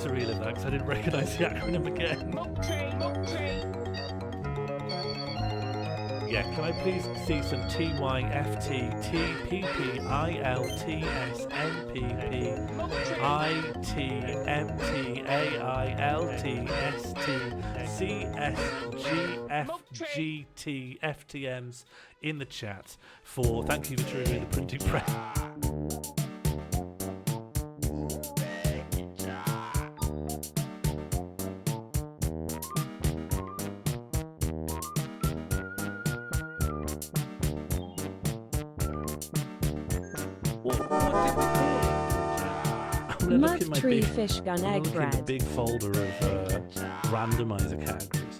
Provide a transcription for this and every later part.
to relive that because I didn't recognise the acronym again. Yeah, can I please see some TYFT, in the chat for thank you for removing the printing press. Mud tree fish gun egg bread. A big folder of randomizer categories.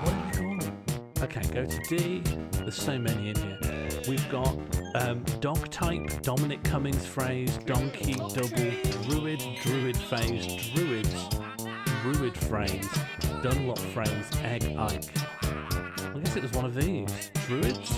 What do we call them? Okay, go to D. There's so many in here. We've got dog type, Dominic Cummings phrase, donkey, double, druid, druid phase, druids, druid phrase, Dunlop phrase, egg, Ike. I guess it was one of these. Druids?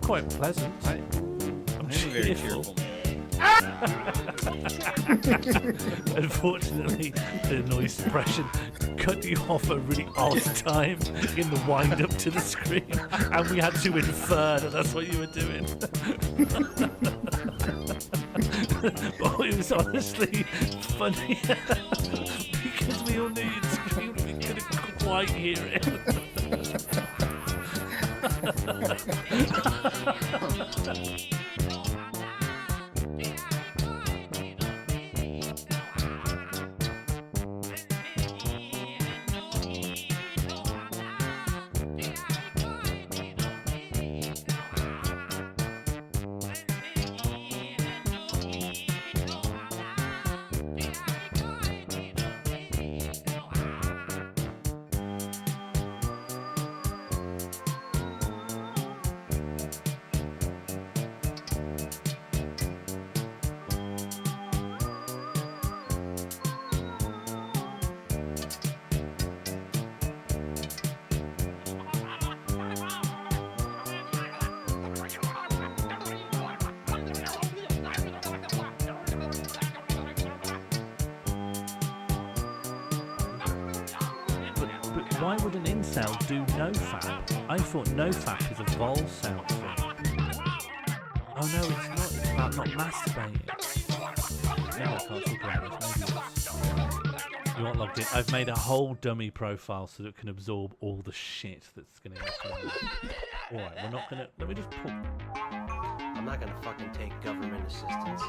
Quite pleasant. I'm very cheerful. Unfortunately, the noise suppression cut you off a really odd time in the wind up to the screen, and we had to infer that that's what you were doing. But it was honestly funny because we all knew you'd scream, we couldn't quite hear it. Why would an incel do nofap? I thought nofap is a vol sound thing. Oh no, it's not. It's about not masturbating. No, I can't talk about this. Maybe it's... You aren't logged in. I've made a whole dummy profile so that it can absorb all the shit that's going to happen. Alright, we're not going to... Let me just put... I'm not going to fucking take government assistance.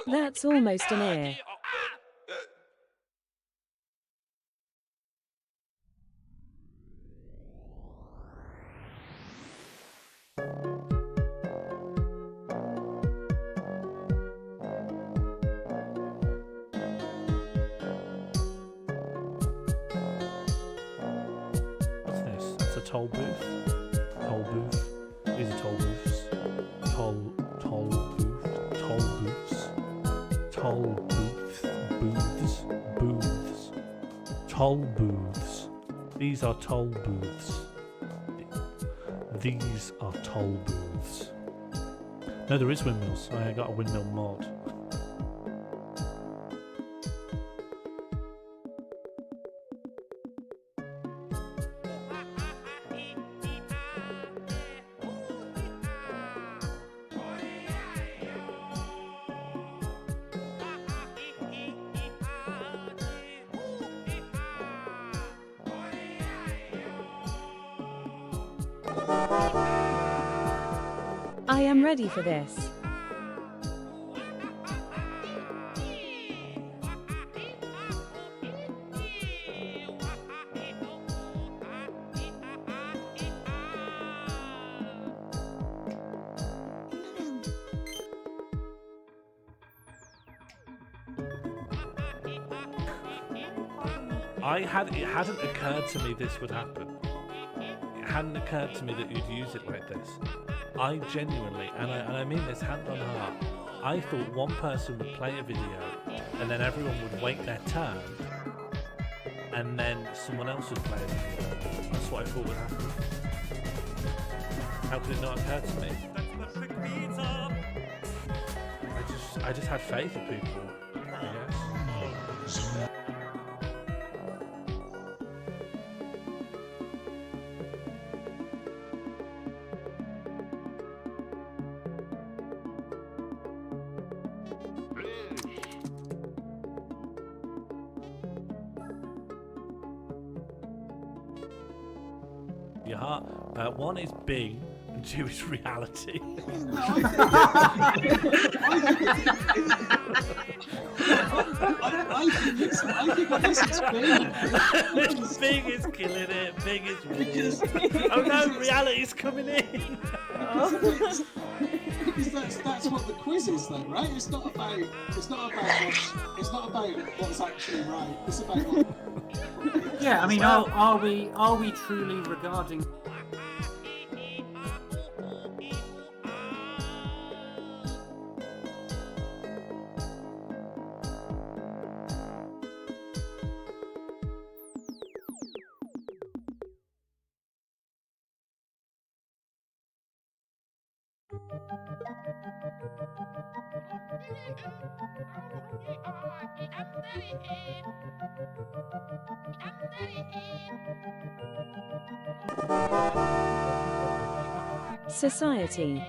That's almost an ear. What's this? That's a toll booth. Toll booth. These are toll booths. Toll booth. Toll booth. toll booths. These are toll booths. These are toll booths. No, there is windmills. I got a windmill mod. I am ready for this. It hadn't occurred to me this would happen. It hadn't occurred to me that you'd use it like this. I genuinely, and I mean this hand on heart, I thought one person would play a video and then everyone would wait their turn and then someone else would play a video. That's what I thought would happen. How could it not occur to me? I just had faith in people, I guess. Your heart. One is Bing, and two is reality. I think it's Bing. Bing is killing it. Bing is winning. Oh no, reality's coming in. Because that's what the quiz is, though, right? It's not about what's actually right. It's about what. Yeah, I mean, are we truly regarding? Society.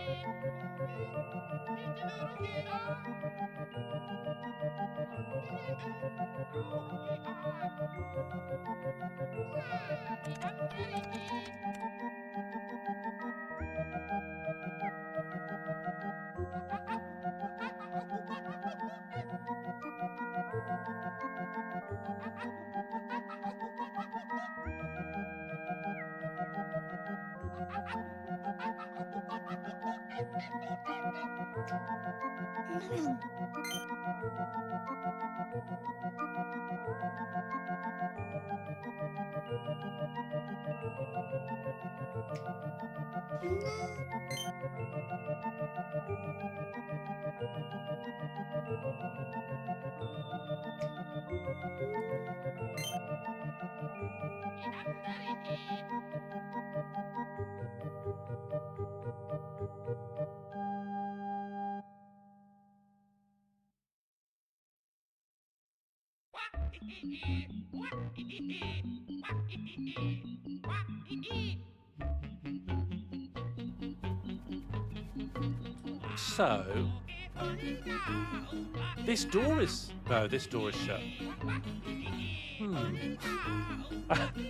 So, this door is shut.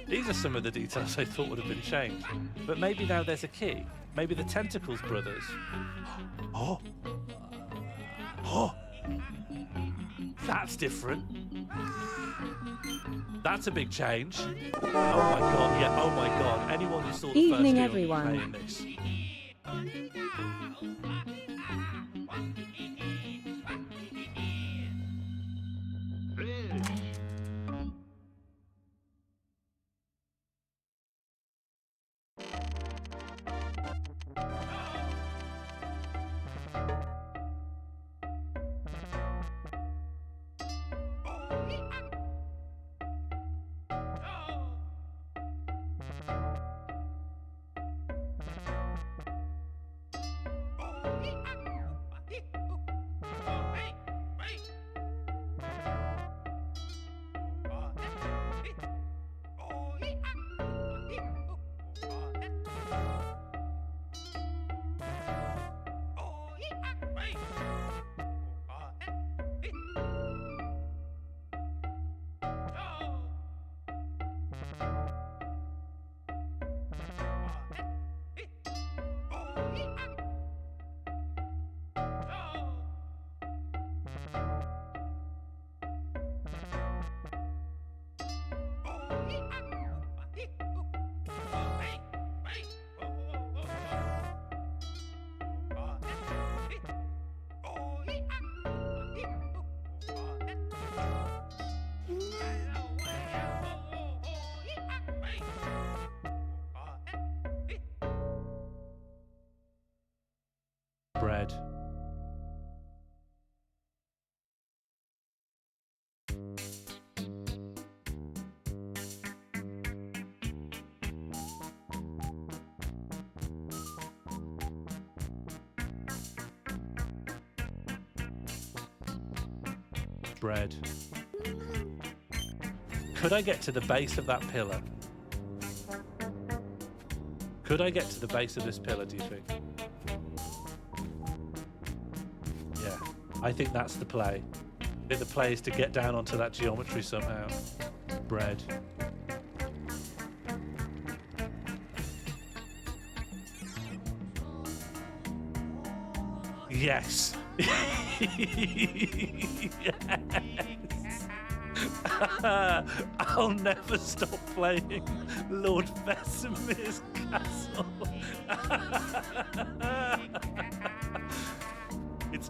These are some of the details I thought would have been changed. But maybe now there's a key. Maybe the Tentacles brothers. Oh. That's different. That's a big change. Oh my god, yeah, oh my god. Anyone who saw the Evening, first everyone. playing this. Bread. Could I get to the base of that pillar? Could I get to the base of this pillar, do you think? Yeah, I think that's the play. I think the play is to get down onto that geometry somehow. Bread. Yes. Yes. I'll never stop playing Lord Vesimir's castle. It's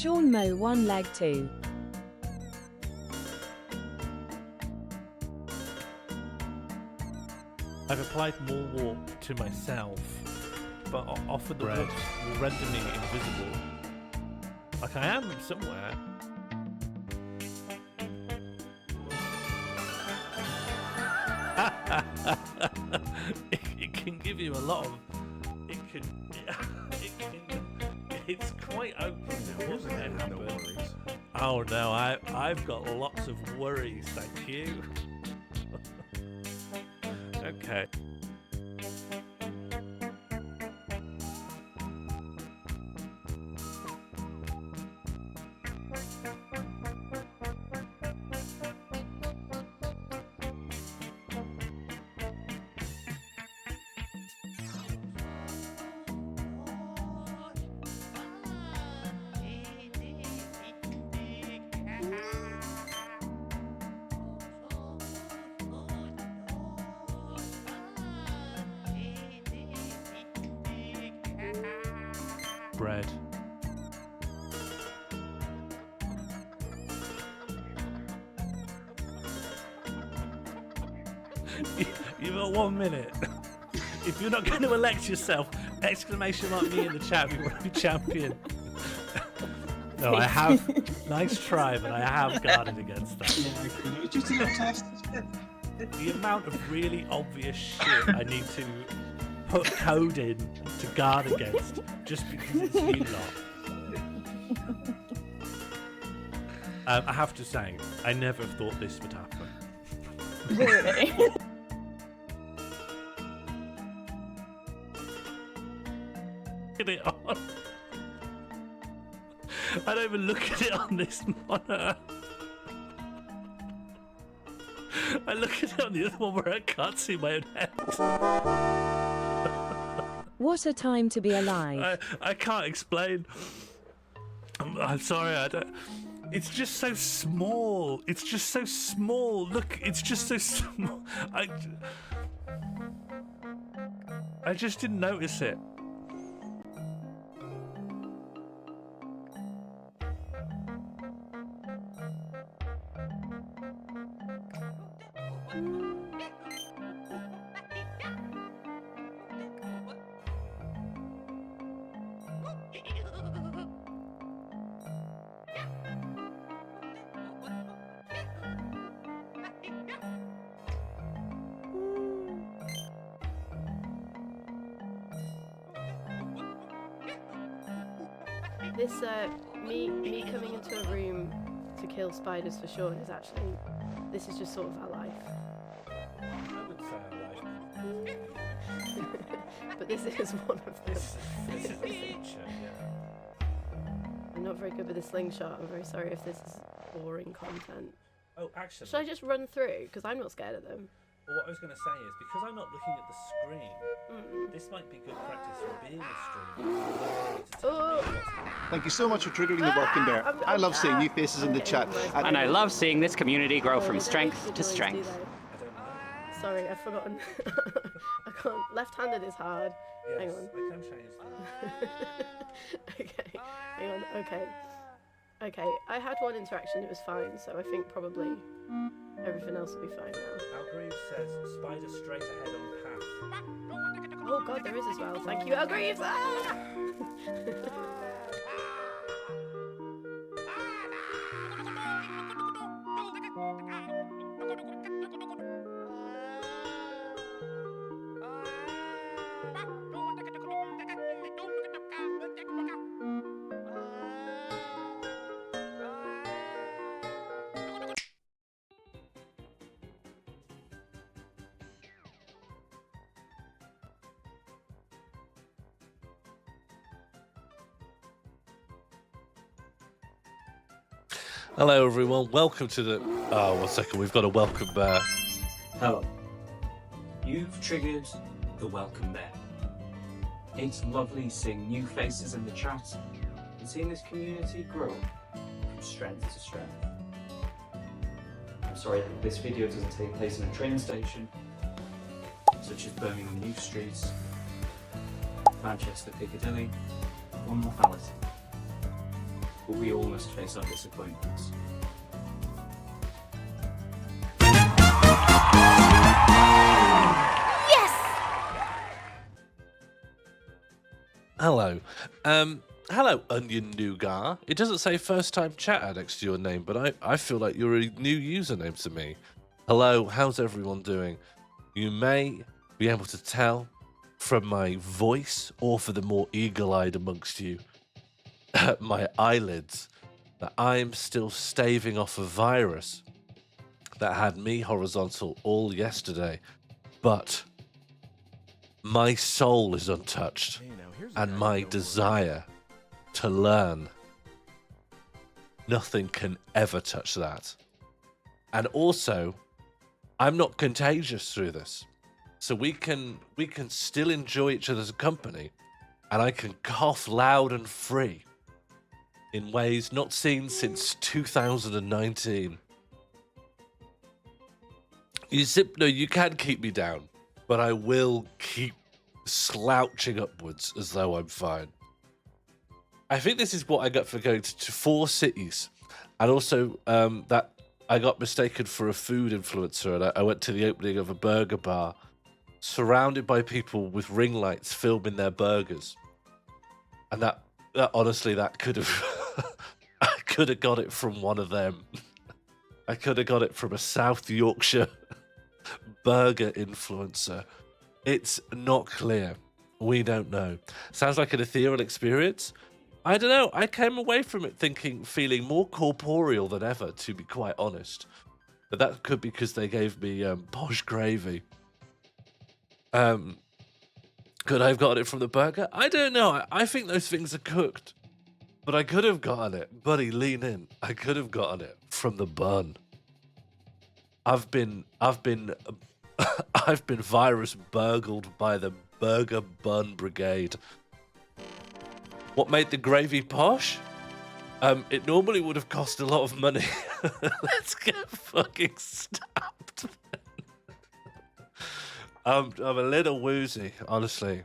Sean Moe 1 leg 2. I've applied more warp to myself, but often the warp will render me invisible. Like I am somewhere. It can give you a lot of. It's quite open, wasn't it? No worries. Oh no, I've got lots of worries, thank you. Okay. Bread. You've got 1 minute. If you're not going to elect yourself, exclamation mark me in the chat, we want to be champion. No, I have. Nice try, but I have guarded against that. Yeah, just a little test. The amount of really obvious shit I need to put code in to guard against just because it's you lot. I have to say, I never thought this would happen. Really? Look at it on. I don't even look at it on this monitor. I look at it on the other one where I can't see my own head. What a time to be alive. I can't explain. I'm sorry, I don't. It's just so small. It's just so small. Look, it's just so small. I just didn't notice it. This, me coming into a room to kill spiders for Sean is actually, this is just sort of our life. I would say I like. But this is one of them. This is the feature, yeah. I'm not very good with the slingshot. I'm very sorry if this is boring content. Oh, actually. Should I just run through? Because I'm not scared of them. Well, what I was going to say is, because I'm not looking at the screen, this might be good practice for being a streamer. Oh! Thank you so much for triggering the working bear. I love seeing new faces in the chat. And I love seeing this community grow from strength to strength. I don't know. Sorry, I've forgotten. I can't. Left-handed is hard. Yes, Hang on. I can change that. Okay, hang on. Okay, I had one interaction, it was fine, so I think probably everything else will be fine now. Algreaves says, spider straight ahead on path. Oh god, there is as well. Thank you, Algreaves! Ah! Hello, everyone. Welcome to the... Oh, 1 second. We've got a welcome bear. Hello. You've triggered the welcome bear. It's lovely seeing new faces in the chat and seeing this community grow from strength to strength. I'm sorry that this video doesn't take place in a train station, such as Birmingham New Streets, Manchester Piccadilly, or Mortality. But we all must face our disappointments. Hello. Hello, Onion Nougat. It doesn't say first time chatter next to your name, but I feel like you're a new username to me. Hello, how's everyone doing? You may be able to tell from my voice, or for the more eagle-eyed amongst you, my eyelids, that I'm still staving off a virus that had me horizontal all yesterday. But my soul is untouched, and my desire to learn, nothing can ever touch that. And also, I'm not contagious through this, so we can still enjoy each other's company, and I can cough loud and free in ways not seen since 2019. You can keep me down, but I will keep slouching upwards as though I'm fine. I think this is what I got for going to 4 cities, and also that I got mistaken for a food influencer, and I went to the opening of a burger bar surrounded by people with ring lights filming their burgers, and that honestly, that could have I could have got it from one of them. I could have got it from a South Yorkshire burger influencer. It's not clear. We don't know. Sounds like an ethereal experience. I don't know. I came away from it feeling more corporeal than ever, to be quite honest. But that could be because they gave me posh gravy. Could I have gotten it from the burger? I don't know. I think those things are cooked. But I could have gotten it. Buddy, lean in. I could have gotten it from the bun. I've been virus burgled by the Burger Bun Brigade. What made the gravy posh? It normally would have cost a lot of money. Let's get fucking stabbed. I'm a little woozy, honestly.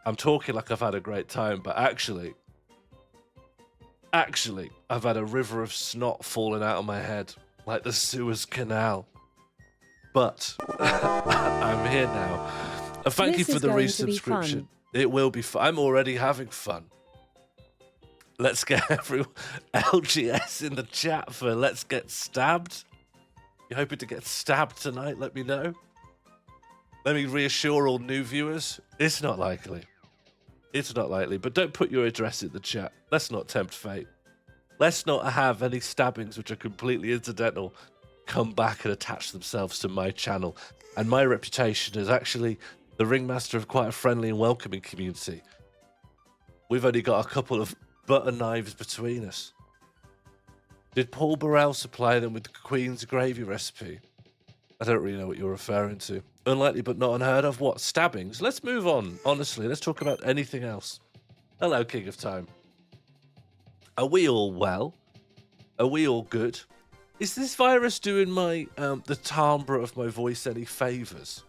I'm talking like I've had a great time, but actually, I've had a river of snot falling out of my head, like the Suez Canal. But I'm here now. Thank you for the resubscription. It will be fun. I'm already having fun. Let's get everyone LGS in the chat for let's get stabbed. You're hoping to get stabbed tonight? Let me know. Let me reassure all new viewers. It's not likely. It's not likely, but don't put your address in the chat. Let's not tempt fate. Let's not have any stabbings which are completely incidental come back and attach themselves to my channel. And my reputation is actually the ringmaster of quite a friendly and welcoming community. We've only got a couple of butter knives between us. Did Paul Burrell supply them with the Queen's gravy recipe? I don't really know what you're referring to. Unlikely but not unheard of. What? Stabbings? Let's move on. Honestly, let's talk about anything else. Hello, King of Time. Are we all well? Are we all good? Is this virus doing my the timbre of my voice any favours?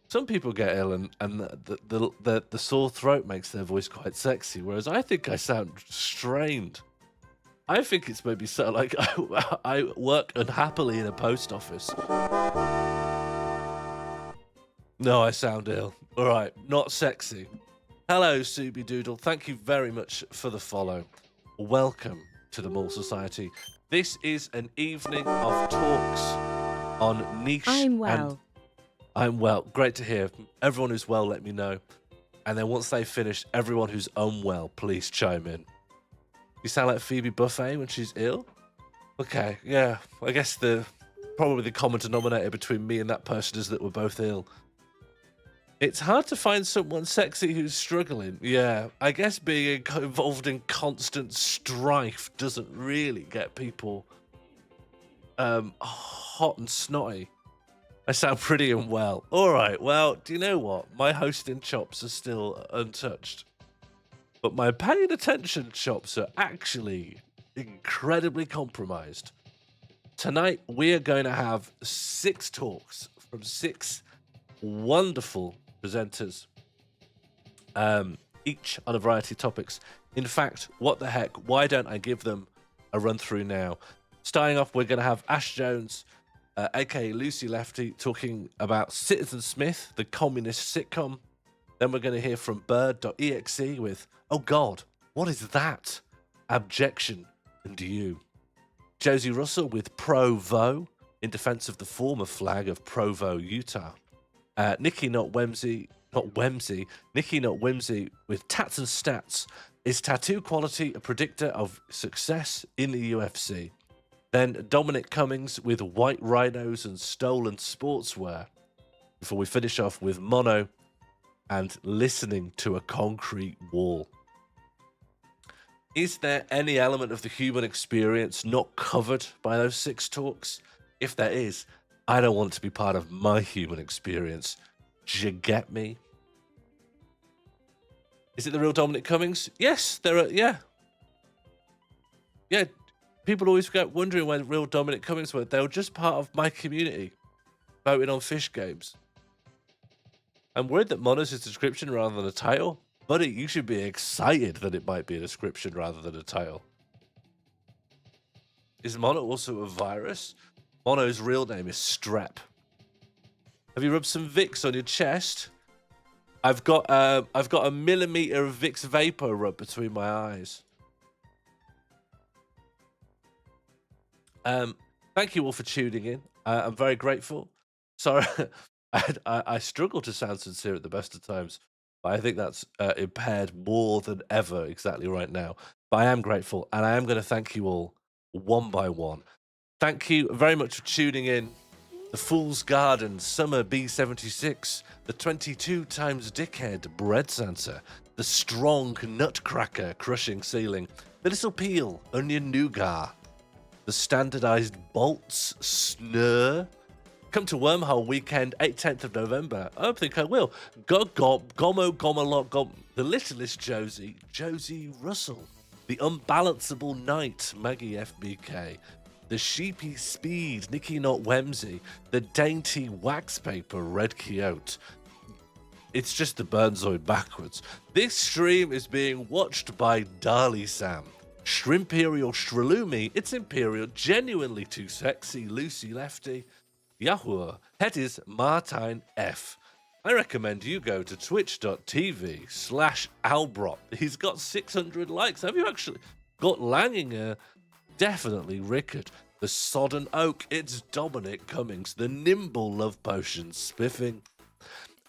Some people get ill and the sore throat makes their voice quite sexy, whereas I think I sound strained. I think it's maybe so like I work unhappily in a post office. No, I sound ill. All right, not sexy. Hello, Subi Doodle. Thank you very much for the follow. Welcome to the Morl Society. This is an evening of talks on niche. I'm well. I'm well. Great to hear. Everyone who's well, let me know. And then once they finish, everyone who's unwell, please chime in. You sound like Phoebe Buffet when she's ill? Okay, yeah. I guess probably the common denominator between me and that person is that we're both ill. It's hard to find someone sexy who's struggling. Yeah, I guess being involved in constant strife doesn't really get people hot and snotty. I sound pretty unwell. All right, well, do you know what? My hosting chops are still untouched. But my paying attention chops are actually incredibly compromised. Tonight, we are going to have 6 talks from 6 wonderful presenters, each on a variety of topics. In fact, what the heck? Why don't I give them a run through now? Starting off, we're going to have Ash Jones, aka Lucy Lefty, talking about Citizen Smith, the communist sitcom. Then we're going to hear from Bird.exe with, oh God, what is that? Abjection and you. Josie Russell with Provo, in defense of the former flag of Provo, Utah. Nikki Not Whimsy with Tats and Stats. Is tattoo quality a predictor of success in the UFC? Then Dominic Cummings with White Rhinos and Stolen Sportswear. Before we finish off with Mono and Listening to a Concrete Wall. Is there any element of the human experience not covered by those 6 talks? If there is, I don't want it to be part of my human experience. Do you get me? Is it the real Dominic Cummings? Yes, there are. Yeah. People always get wondering where the real Dominic Cummings were. They were just part of my community, voting on fish games. I'm worried that Mono's is a description rather than a title. Buddy, you should be excited that it might be a description rather than a title. Is Mono also a virus? Mono's real name is Strep. Have you rubbed some Vicks on your chest? I've got a millimeter of Vicks Vapor rub between my eyes. Thank you all for tuning in. I'm very grateful. Sorry, I struggle to sound sincere at the best of times, but I think that's impaired more than ever exactly right now. But I am grateful, and I am going to thank you all one by one. Thank you very much for tuning in. The Fool's Garden, Summer B76, the 22 times Dickhead Bread Santa, the Strong Nutcracker Crushing Ceiling, the Little Peel Onion Nougat, the Standardized Bolts Snur. Come to Wormhole Weekend, 10th of November. I don't think I will. Gomo Gomolot, the Littlest Josie Russell, the Unbalanceable Knight, Maggie FBK, the Sheepy Speed, Nikki Not Whimsy, the Dainty Wax Paper, Red Quixote. It's just the Burnzoid backwards. This stream is being watched by Darly Sam, Shrimperial Shralumi, It's Imperial, Genuinely Too Sexy, Lucy Lefty, Yahoo, Hetties, Martine F. I recommend you go to twitch.tv/Albrot. He's got 600 likes. Have you actually got Langinger? Definitely Rickard. The Sodden Oak, it's Dominic Cummings. The Nimble Love Potion, Spiffing.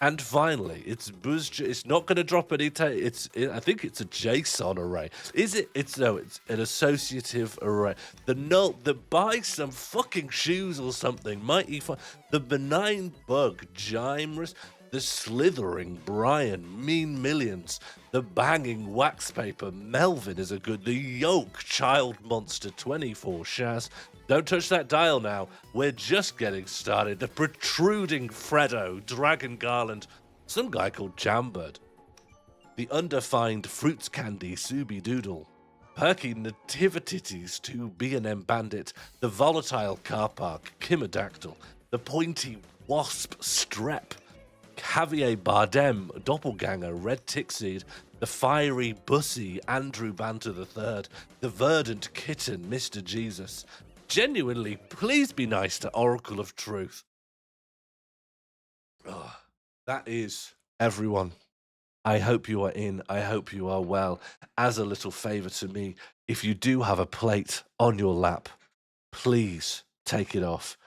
And finally, it's Buzzj. It's not going to drop any. I think it's a JSON array. Is it? It's an associative array. The note that buy some fucking shoes or something. Mighty fun. The Benign Bug, Jimerus. The Slithering Brian, Mean Millions. The Banging Wax Paper, Melvin is a good. The Yoke Child Monster, 24 Shaz. Don't touch that dial now. We're just getting started. The Protruding Freddo, Dragon Garland, some guy called Jambird. The Undefined Fruits Candy, Subi Doodle. Perky Nativitities, 2 B&M Bandit. The Volatile Car Park, Kimodactyl. The Pointy Wasp, Strep. Javier Bardem, Doppelganger, Red Tickseed, the Fiery Bussy, Andrew Banter III, the Verdant Kitten, Mr. Jesus. Genuinely, please be nice to Oracle of Truth. Oh, that is everyone. I hope you are in. I hope you are well. As a little favor to me, if you do have a plate on your lap, please take it off.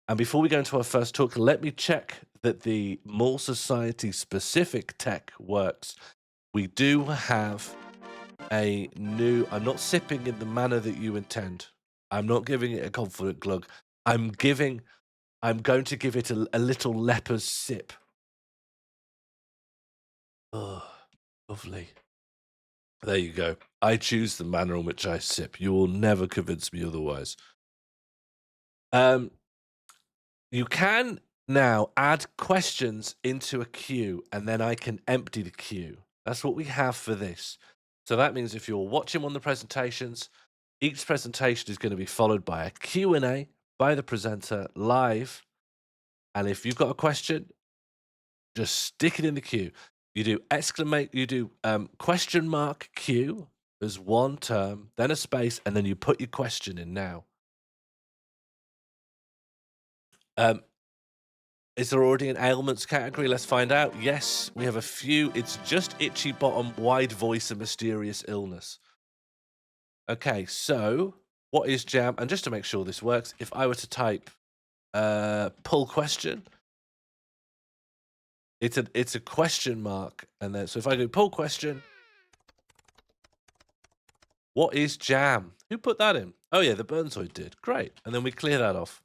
And before we go into our first talk, let me check that the Morl Society specific tech works. We do have a new, I'm not sipping in the manner that you intend. I'm not giving it a confident glug. I'm going to give it a little leper's sip. Oh, lovely. There you go. I choose the manner in which I sip. You will never convince me otherwise. You can now add questions into a queue, and then I can empty the queue. That's what we have for this. So that means if you're watching one of the presentations, each presentation is going to be followed by a Q&A by the presenter live. And if you've got a question, just stick it in the queue. You do question mark Q as one term, then a space, and then you put your question in now. Is there already an ailments category? Let's find out. Yes, we have a few. It's just itchy bottom, wide voice, and mysterious illness. Okay, so what is jam? And just to make sure this works, if I were to type pull question, it's a question mark, and then so if I go pull question, what is jam? Who put that in? Oh yeah, the Burnzoid did. Great, and then we clear that off.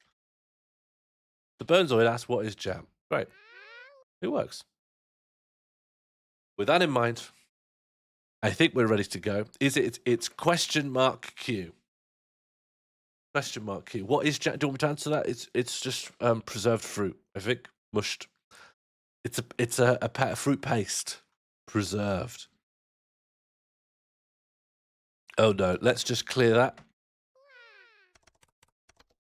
The Burnzoid asked, "What is jam?" Great, it works. With that in mind, I think we're ready to go. It's question mark Q. Question mark Q. What is jam? Do you want me to answer that? It's just preserved fruit. I think mushed. It's a fruit paste, preserved. Oh no, let's just clear that.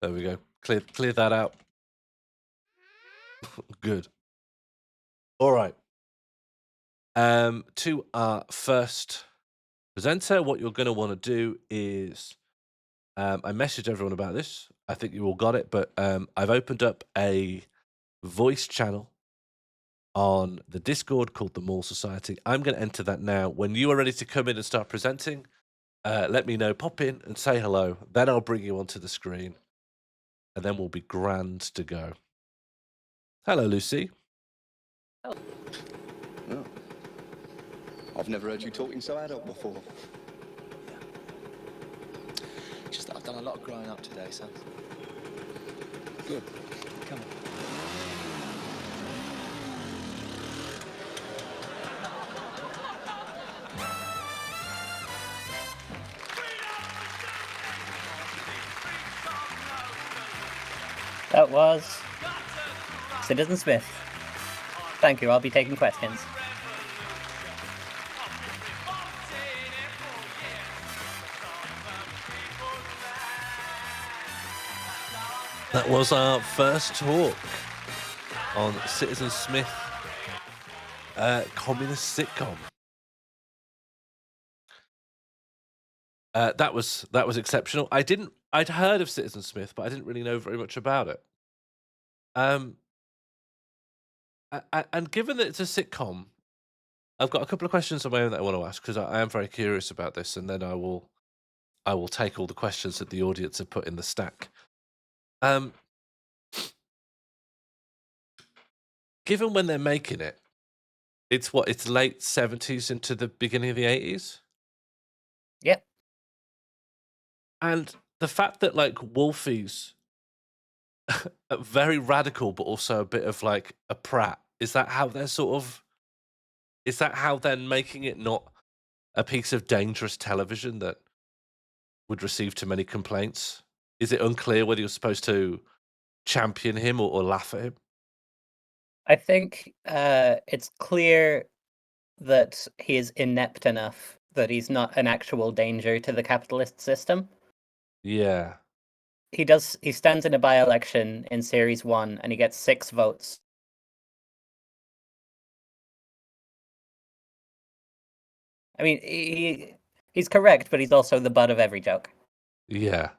There we go. Clear that out. Good. All right. To our first presenter, what you're going to want to do is, I messaged everyone about this. I think you all got it, but I've opened up a voice channel on the Discord called the Morl Society. I'm going to enter that now. When you are ready to come in and start presenting, let me know. Pop in and say hello. Then I'll bring you onto the screen, and then we'll be grand to go. Hello, Lucy. Oh. I've never heard you talking so adult before. Yeah. Just that I've done a lot of growing up today, so. Good. Come on. That was Citizen Smith. Thank you, I'll be taking questions. That was our first talk on Citizen Smith, communist sitcom. That was exceptional. I'd heard of Citizen Smith, but I didn't really know very much about it. And given that it's a sitcom, I've got a couple of questions of my own that I want to ask, because I am very curious about this, and then I will take all the questions that the audience have put in the stack. Given when they're making it, it's late 70s into the beginning of the 80s? Yep. And the fact that, like, Wolfie's very radical, but also a bit of, like, a prat, is that how they're making it not a piece of dangerous television that would receive too many complaints? Is it unclear whether you're supposed to champion him or laugh at him? I think it's clear that he is inept enough that he's not an actual danger to the capitalist system. Yeah. He stands in a by-election in Series 1 and he gets 6 votes. I mean, he's correct, but he's also the butt of every joke. Yeah.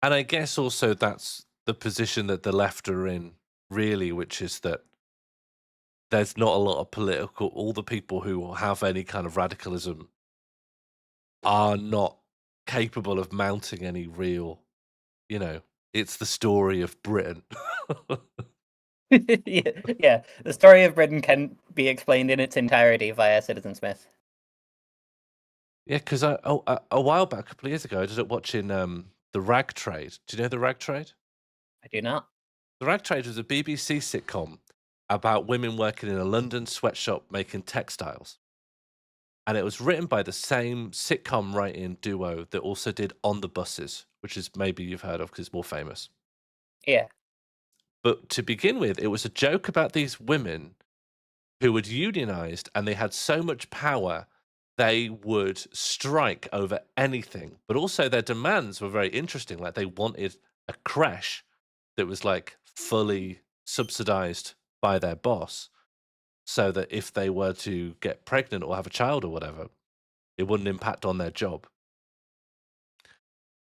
And I guess also that's the position that the left are in, really, which is that there's not a lot of all the people who have any kind of radicalism are not capable of mounting any real, it's the story of Britain. Yeah, the story of Britain can be explained in its entirety via Citizen Smith. Yeah, because a while back, a couple of years ago, I ended up watching The Rag Trade. Do you know The Rag Trade? I do not. The Rag Trade was a BBC sitcom about women working in a London sweatshop making textiles. And it was written by the same sitcom writing duo that also did On the Buses, which is maybe you've heard of because it's more famous. Yeah. But to begin with, it was a joke about these women who had unionized and they had so much power they would strike over anything. But also their demands were very interesting. Like they wanted a creche that was like fully subsidized by their boss, so that if they were to get pregnant or have a child or whatever, it wouldn't impact on their job.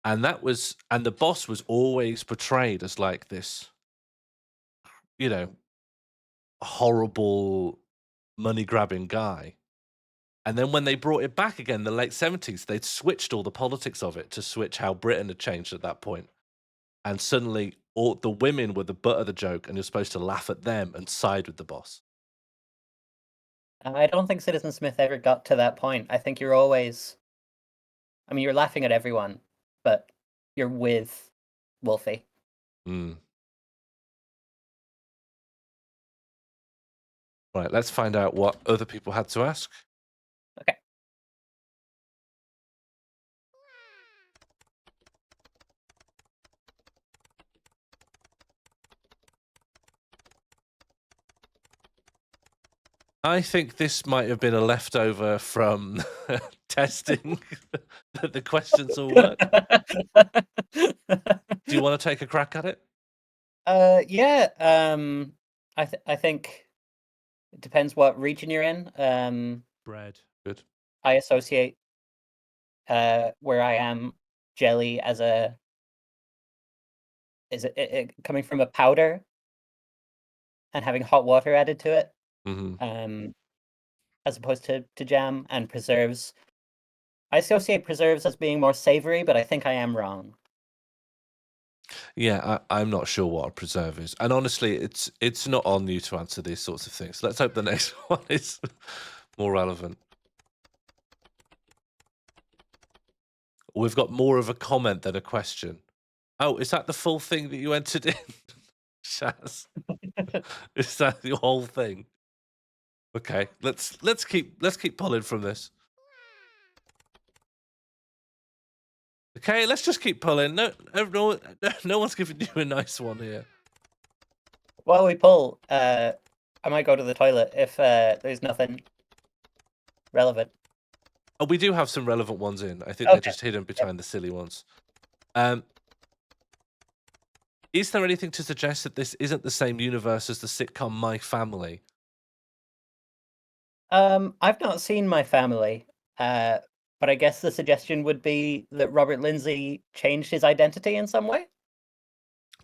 And the boss was always portrayed as like this, horrible money grabbing guy. And then when they brought it back again in the late 70s, they'd switched all the politics of it to switch how Britain had changed at that point. And suddenly all the women were the butt of the joke and you're supposed to laugh at them and side with the boss. I don't think Citizen Smith ever got to that point. I think you're always... I mean, you're laughing at everyone, but you're with Wolfie. Mm. Right, let's find out what other people had to ask. Okay. I think this might have been a leftover from testing that the questions will work. Do you want to take a crack at it? Yeah. I think it depends what region you're in. Bread. Good. I associate where I am jelly as a it coming from a powder and having hot water added to it. Mm-hmm. As opposed to jam and preserves. I associate preserves as being more savory, but I think I am wrong. Yeah, I'm not sure what a preserve is. And honestly, it's not on you to answer these sorts of things. Let's hope the next one is more relevant. We've got more of a comment than a question. Oh, is that the full thing that you entered in, Shaz? Is that your whole thing? Okay, let's keep pulling from this. Okay, let's just keep pulling. No one's giving you a nice one here. While we pull, I might go to the toilet if there's nothing relevant. Oh, we do have some relevant ones in. I think Okay. they're just hidden behind the silly ones. Is there anything to suggest that this isn't the same universe as the sitcom My Family? I've not seen My Family, but I guess the suggestion would be that Robert Lindsay changed his identity in some way.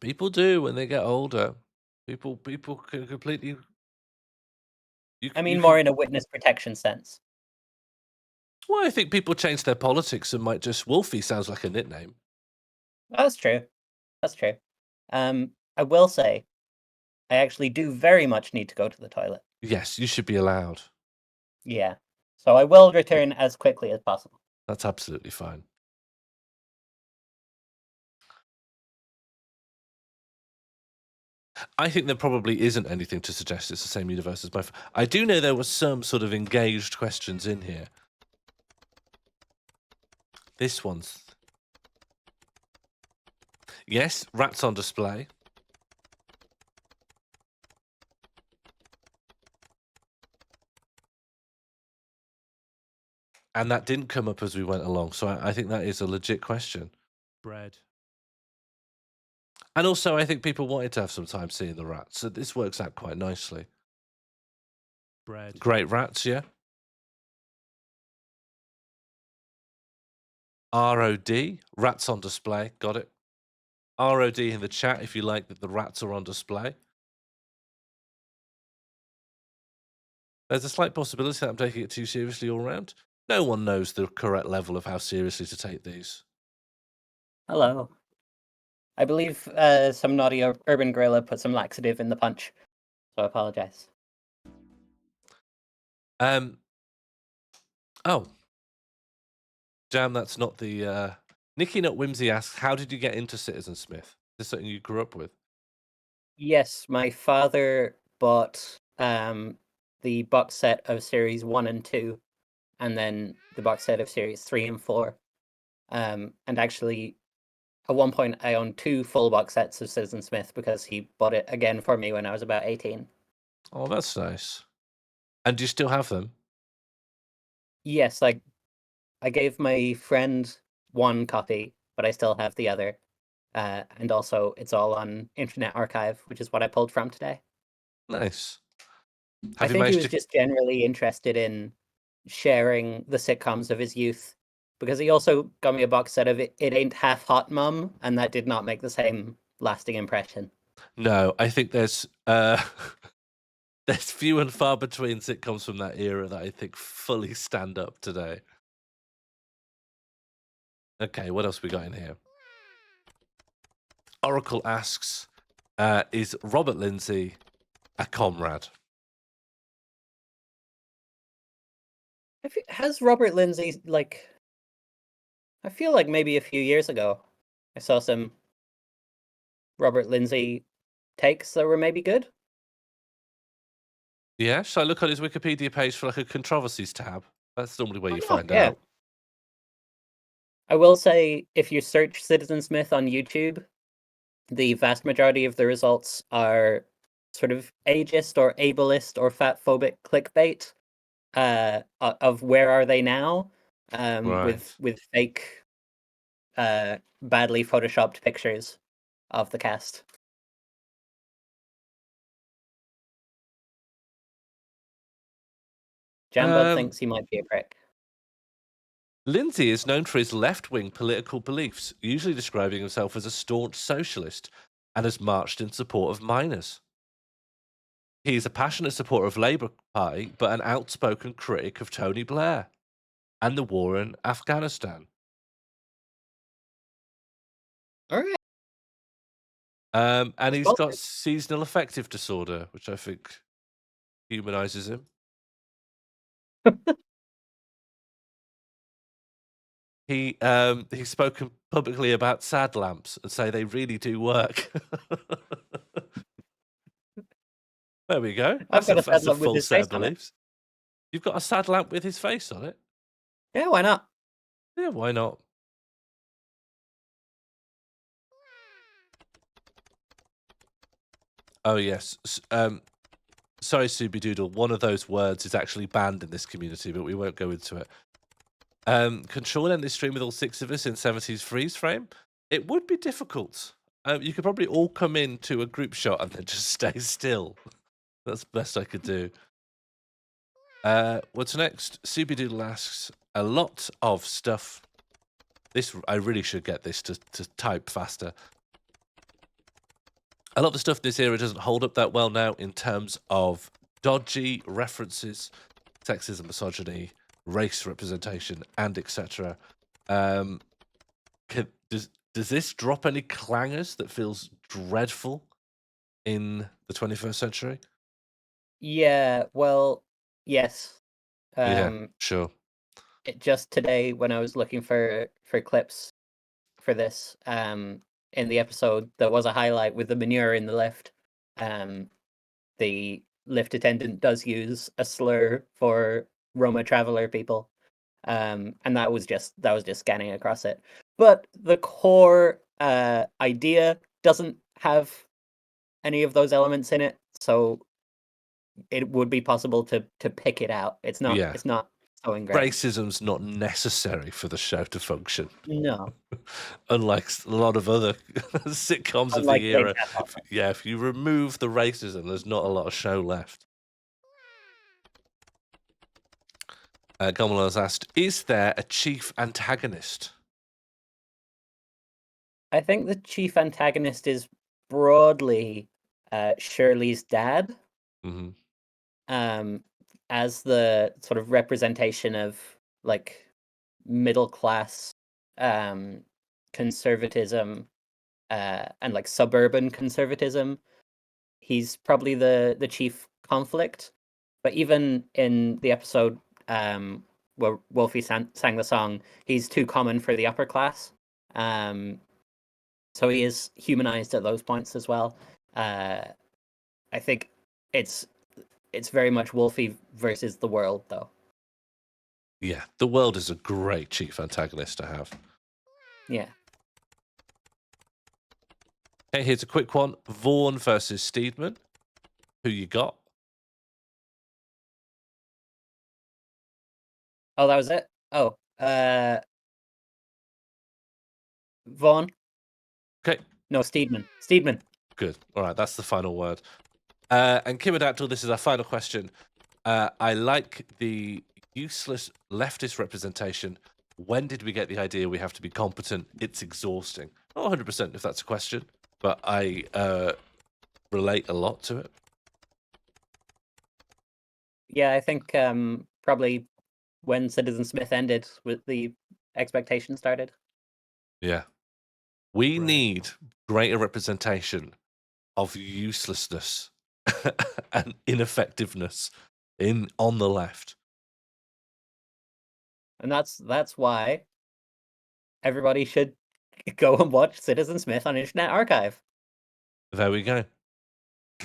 People do when they get older. People can completely. I mean, more in a witness protection sense. Well, I think people change their politics and might just Wolfie sounds like a nickname. That's true. That's true. I will say, I actually do very much need to go to the toilet. Yes, you should be allowed. Yeah. So I will return as quickly as possible. That's absolutely fine. I think there probably isn't anything to suggest it's the same universe as my. I do know there was some sort of engaged questions in here. This one's. Yes, rats on display. And that didn't come up as we went along, so I think that is a legit question. Bread. And also, I think people wanted to have some time seeing the rats, so this works out quite nicely. Bread. Great rats, yeah? ROD, rats on display, got it. ROD in the chat if you like that the rats are on display. There's a slight possibility that I'm taking it too seriously all around. No one knows the correct level of how seriously to take these. Hello. I believe some naughty urban gorilla put some laxative in the punch, so I apologize. Oh. Jam, that's not the... Nicky Nut Whimsy asks, how did you get into Citizen Smith? Is this something you grew up with? Yes, my father bought the box set of series 1 and 2, and then the box set of series 3 and 4. And actually, at one point, I owned 2 full box sets of Citizen Smith because he bought it again for me when I was about 18. Oh, that's nice. And do you still have them? Yes, I gave my friend 1 copy, but I still have the other. And also, it's all on Internet Archive, which is what I pulled from today. Nice. I Have you think he managed was to? just generally interested in sharing the sitcoms of his youth, because he also got me a box set of It Ain't Half Hot Mum, and that did not make the same lasting impression. No, I think there's there's few and far between sitcoms from that era that I think fully stand up today. Okay, what else we got in here? Oracle asks, is Robert Lindsay a comrade? Has Robert Lindsay, like... I feel like maybe a few years ago, I saw some Robert Lindsay takes that were maybe good. Yeah, shall I look on his Wikipedia page for like a controversies tab? That's normally where Why you not? find Yeah. out. I will say, if you search Citizen Smith on YouTube, the vast majority of the results are sort of ageist or ableist or fat-phobic clickbait of where are they now, Right. with fake, badly photoshopped pictures of the cast. Jambud thinks he might be a prick. Lindsay is known for his left-wing political beliefs, usually describing himself as a staunch socialist, and has marched in support of miners. He is a passionate supporter of Labour Party, but an outspoken critic of Tony Blair and the war in Afghanistan. All right. And he's got seasonal affective disorder, which I think humanizes him. He's spoken publicly about sad lamps and say they really do work. There we go. I've got a sad That's a lamp with full his set face of on it. beliefs. You've got a sad lamp with his face on it? Yeah, why not? Yeah, why not? Oh, yes. Sorry, Doodle. One of those words is actually banned in this community, but we won't go into it. Can Sean end this stream with all 6 of us in 70s freeze frame? It would be difficult. You could probably all come into a group shot and then just stay still. That's the best I could do. What's next? Doodle asks, a lot of stuff. I really should get this to type faster. A lot of the stuff in this era doesn't hold up that well now in terms of dodgy references, sexism, misogyny, race representation, and etc. Does this drop any clangers that feels dreadful in the 21st century? Yeah, well, yes. Yeah, sure. Just today, when I was looking for clips for this, in the episode, there was a highlight with the manure in the lift. The lift attendant does use a slur for Roma traveler people, and that was just scanning across it. But the core idea doesn't have any of those elements in it, so it would be possible to pick it out. It's not. Yeah. It's not so ingrained. Racism's not necessary for the show to function. No. Unlike a lot of other sitcoms Unlike of the era. If you remove the racism, there's not a lot of show left. Gomal has asked, is there a chief antagonist? I think the chief antagonist is broadly Shirley's dad. Mm-hmm. As the sort of representation of like middle class conservatism and like suburban conservatism. He's probably the chief conflict. But even in the episode where Wolfie sang the song, he's too common for the upper class. So he is humanized at those points as well. I think it's very much Wolfie versus the world, though. Yeah, the world is a great chief antagonist to have. Yeah. Okay, here's a quick one. Vaughn versus Steedman. Who you got? Oh, that was it? Oh, Vaughn? Okay. No, Steedman. Steedman. Good. All right, that's the final word. And Kim Adaptal, this is our final question. I like the useless leftist representation. When did we get the idea we have to be competent? It's exhausting. Not 100% if that's a question, but I relate a lot to it. Yeah, I think probably when Citizen Smith ended, with the expectation started. Yeah. We need greater representation of uselessness and ineffectiveness on the left. And that's why everybody should go and watch Citizen Smith on Internet Archive. There we go.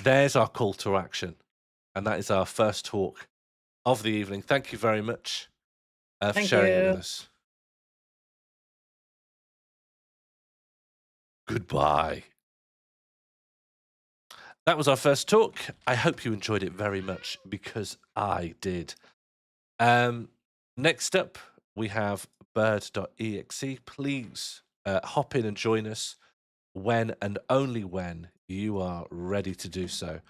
There's our call to action. And that is our first talk of the evening. Thank you very much for sharing it with us. Goodbye. That was our first talk. I hope you enjoyed it very much, because I did. Next up, we have bird.exe. Please hop in and join us when and only when you are ready to do so.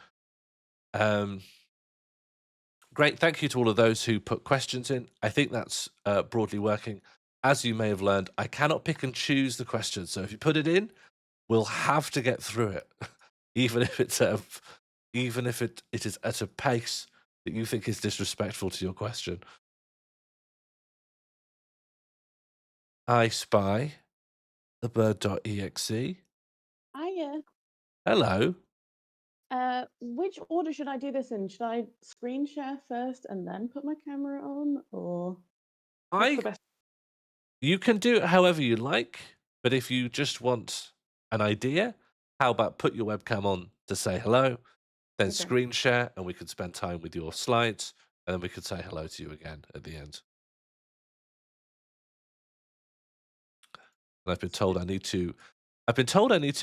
Great. Thank you to all of those who put questions in. I think that's broadly working. As you may have learned, I cannot pick and choose the questions. So if you put it in, we'll have to get through it, even if it is at a pace that you think is disrespectful to your question. I spy the bird.exe. Hiya. Hello. Which order should I do this in? Should I screen share first and then put my camera on, or what's the best? You can do it however you like, but if you just want an idea, how about put your webcam on to say hello, then screen share, and we could spend time with your slides, and then we could say hello to you again at the end. And I've been told I need to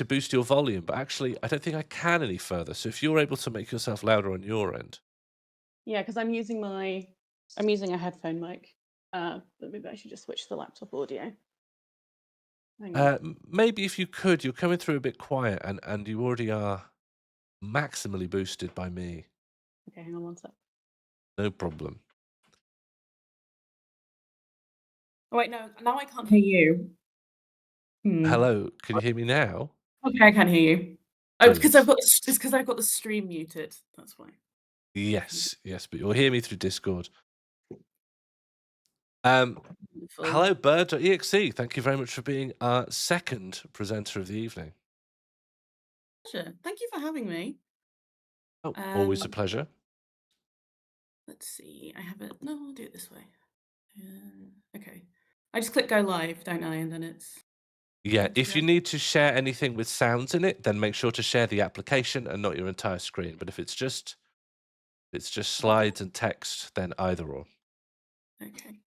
boost your volume, but actually I don't think I can any further. So if you're able to make yourself louder on your end. Yeah, because I'm using a headphone mic. But maybe I should just switch to the laptop audio. Maybe if you could, you're coming through a bit quiet, and you already are maximally boosted by me. Okay, hang on one sec. No problem. Oh wait, no, now I can't hear you. Hello, can you hear me now? Okay, I can hear you. Oh, because I've got the stream muted. That's why. Yes, but you'll hear me through Discord. Hello, bird.exe. Thank you very much for being our second presenter of the evening. Pleasure. Thank you for having me. Oh, always a pleasure. Let's see. I have it. No, I'll do it this way. Okay. I just click go live, don't I? And then it's. Yeah, if you need to share anything with sounds in it, then make sure to share the application and not your entire screen. But if it's just slides and text, then either or. Okay.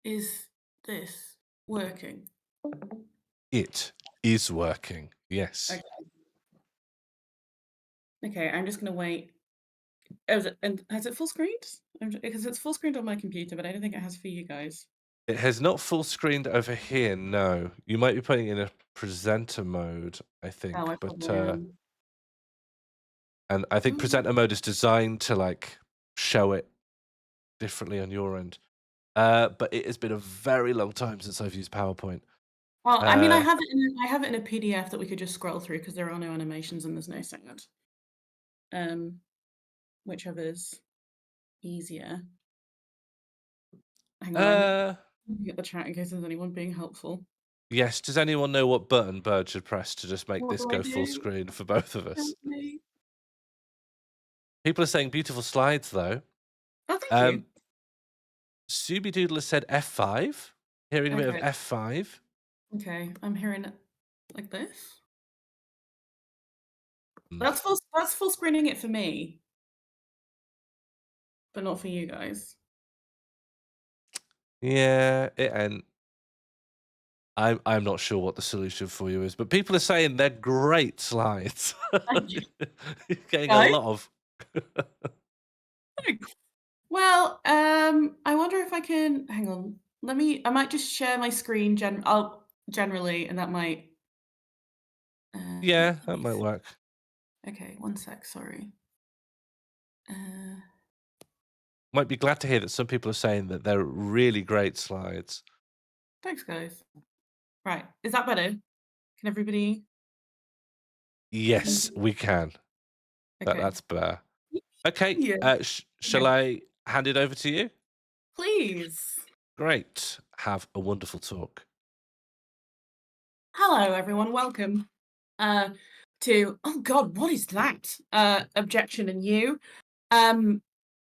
Is this working? It is working. Yes. Okay, I'm just gonna wait. And has it full screened? Because it's full screened on my computer, but I don't think it has for you guys. It has not full screened over here. No, you might be putting it in a presenter mode, I think. Oh, I but probably am. and I think presenter mode is designed to like show it differently on your end. But it has been a very long time since I've used PowerPoint. Well, I mean, I have it in a PDF that we could just scroll through because there are no animations and there's no sound. Whichever's easier. Hang on, I'm looking at the chat in case there's anyone being helpful. Yes. Does anyone know what button Bird should press to just make What this do I go full do? screen for both of us? Help me. People are saying beautiful slides, though. Oh, thank you. Subi Doodle has said F5. Hearing a bit of F5. Okay, I'm hearing it like this. That's full screening it for me. but not for you guys. Yeah, and I'm not sure what the solution for you is, but people are saying they're great slides. You're getting a Guys? lot of. Well, I wonder if I can hang on. I might just share my screen generally, and that might. Yeah, that might work. Okay, one sec. Sorry. Might be glad to hear that some people are saying that they're really great slides. Thanks, guys. Right, is that better? Can everybody? Yes, we can. Okay. That's better. Okay. Yeah. Shall I hand it over to you? Please. Great. Have a wonderful talk. Hello, everyone. Welcome to. Oh God, what is that? Objection and you.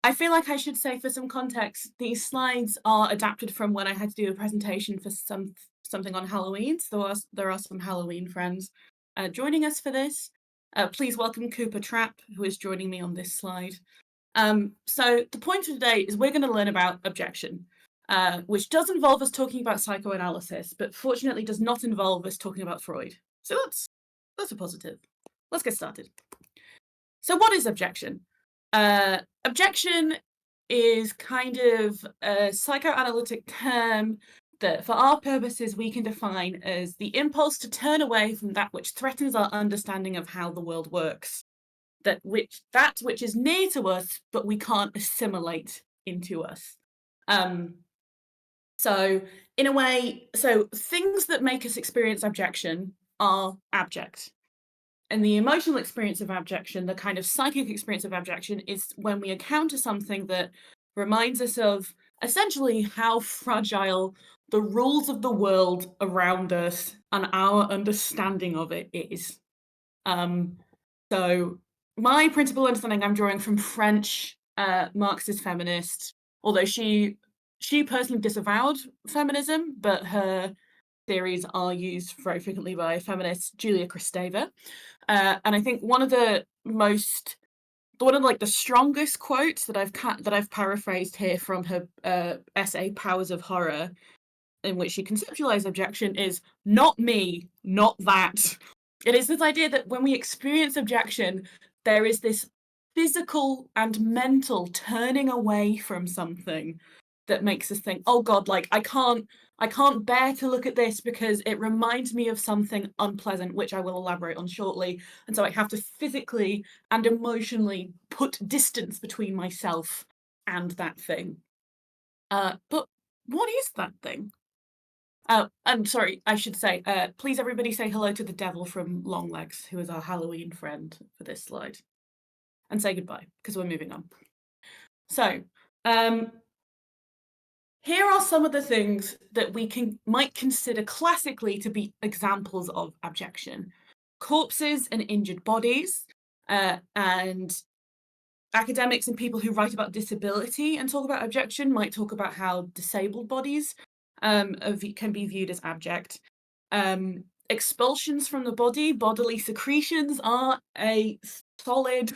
I feel like I should say, for some context, these slides are adapted from when I had to do a presentation for something on Halloween. So there are some Halloween friends joining us for this. Please welcome Cooper Trapp, who is joining me on this slide. So the point of today is we're going to learn about objection, which does involve us talking about psychoanalysis, but fortunately does not involve us talking about Freud. So that's a positive. Let's get started. So what is objection? Objection is kind of a psychoanalytic term that, for our purposes, we can define as the impulse to turn away from that which threatens our understanding of how the world works. That which is near to us, but we can't assimilate into us. So in a way, things that make us experience objection are abject. And the emotional experience of abjection, the kind of psychic experience of abjection, is when we encounter something that reminds us of essentially how fragile the rules of the world around us and our understanding of it is. So my principal understanding, I'm drawing from French Marxist feminist, although she personally disavowed feminism, but her theories are used very frequently by feminist Julia Kristeva. And I think one of the strongest quotes that I've paraphrased here from her essay Powers of Horror, in which she conceptualized objection, is "not me, not that." It is this idea that when we experience objection, there is this physical and mental turning away from something that makes us think, "Oh God, like I can't bear to look at this because it reminds me of something unpleasant," which I will elaborate on shortly. And so I have to physically and emotionally put distance between myself and that thing. But what is that thing? And sorry, I should say, please everybody say hello to the devil from Longlegs, who is our Halloween friend for this slide. And say goodbye, because we're moving on. So, here are some of the things that we might consider classically to be examples of abjection. Corpses and injured bodies, and academics and people who write about disability and talk about abjection might talk about how disabled bodies can be viewed as abject. Expulsions from the body, bodily secretions, are a solid,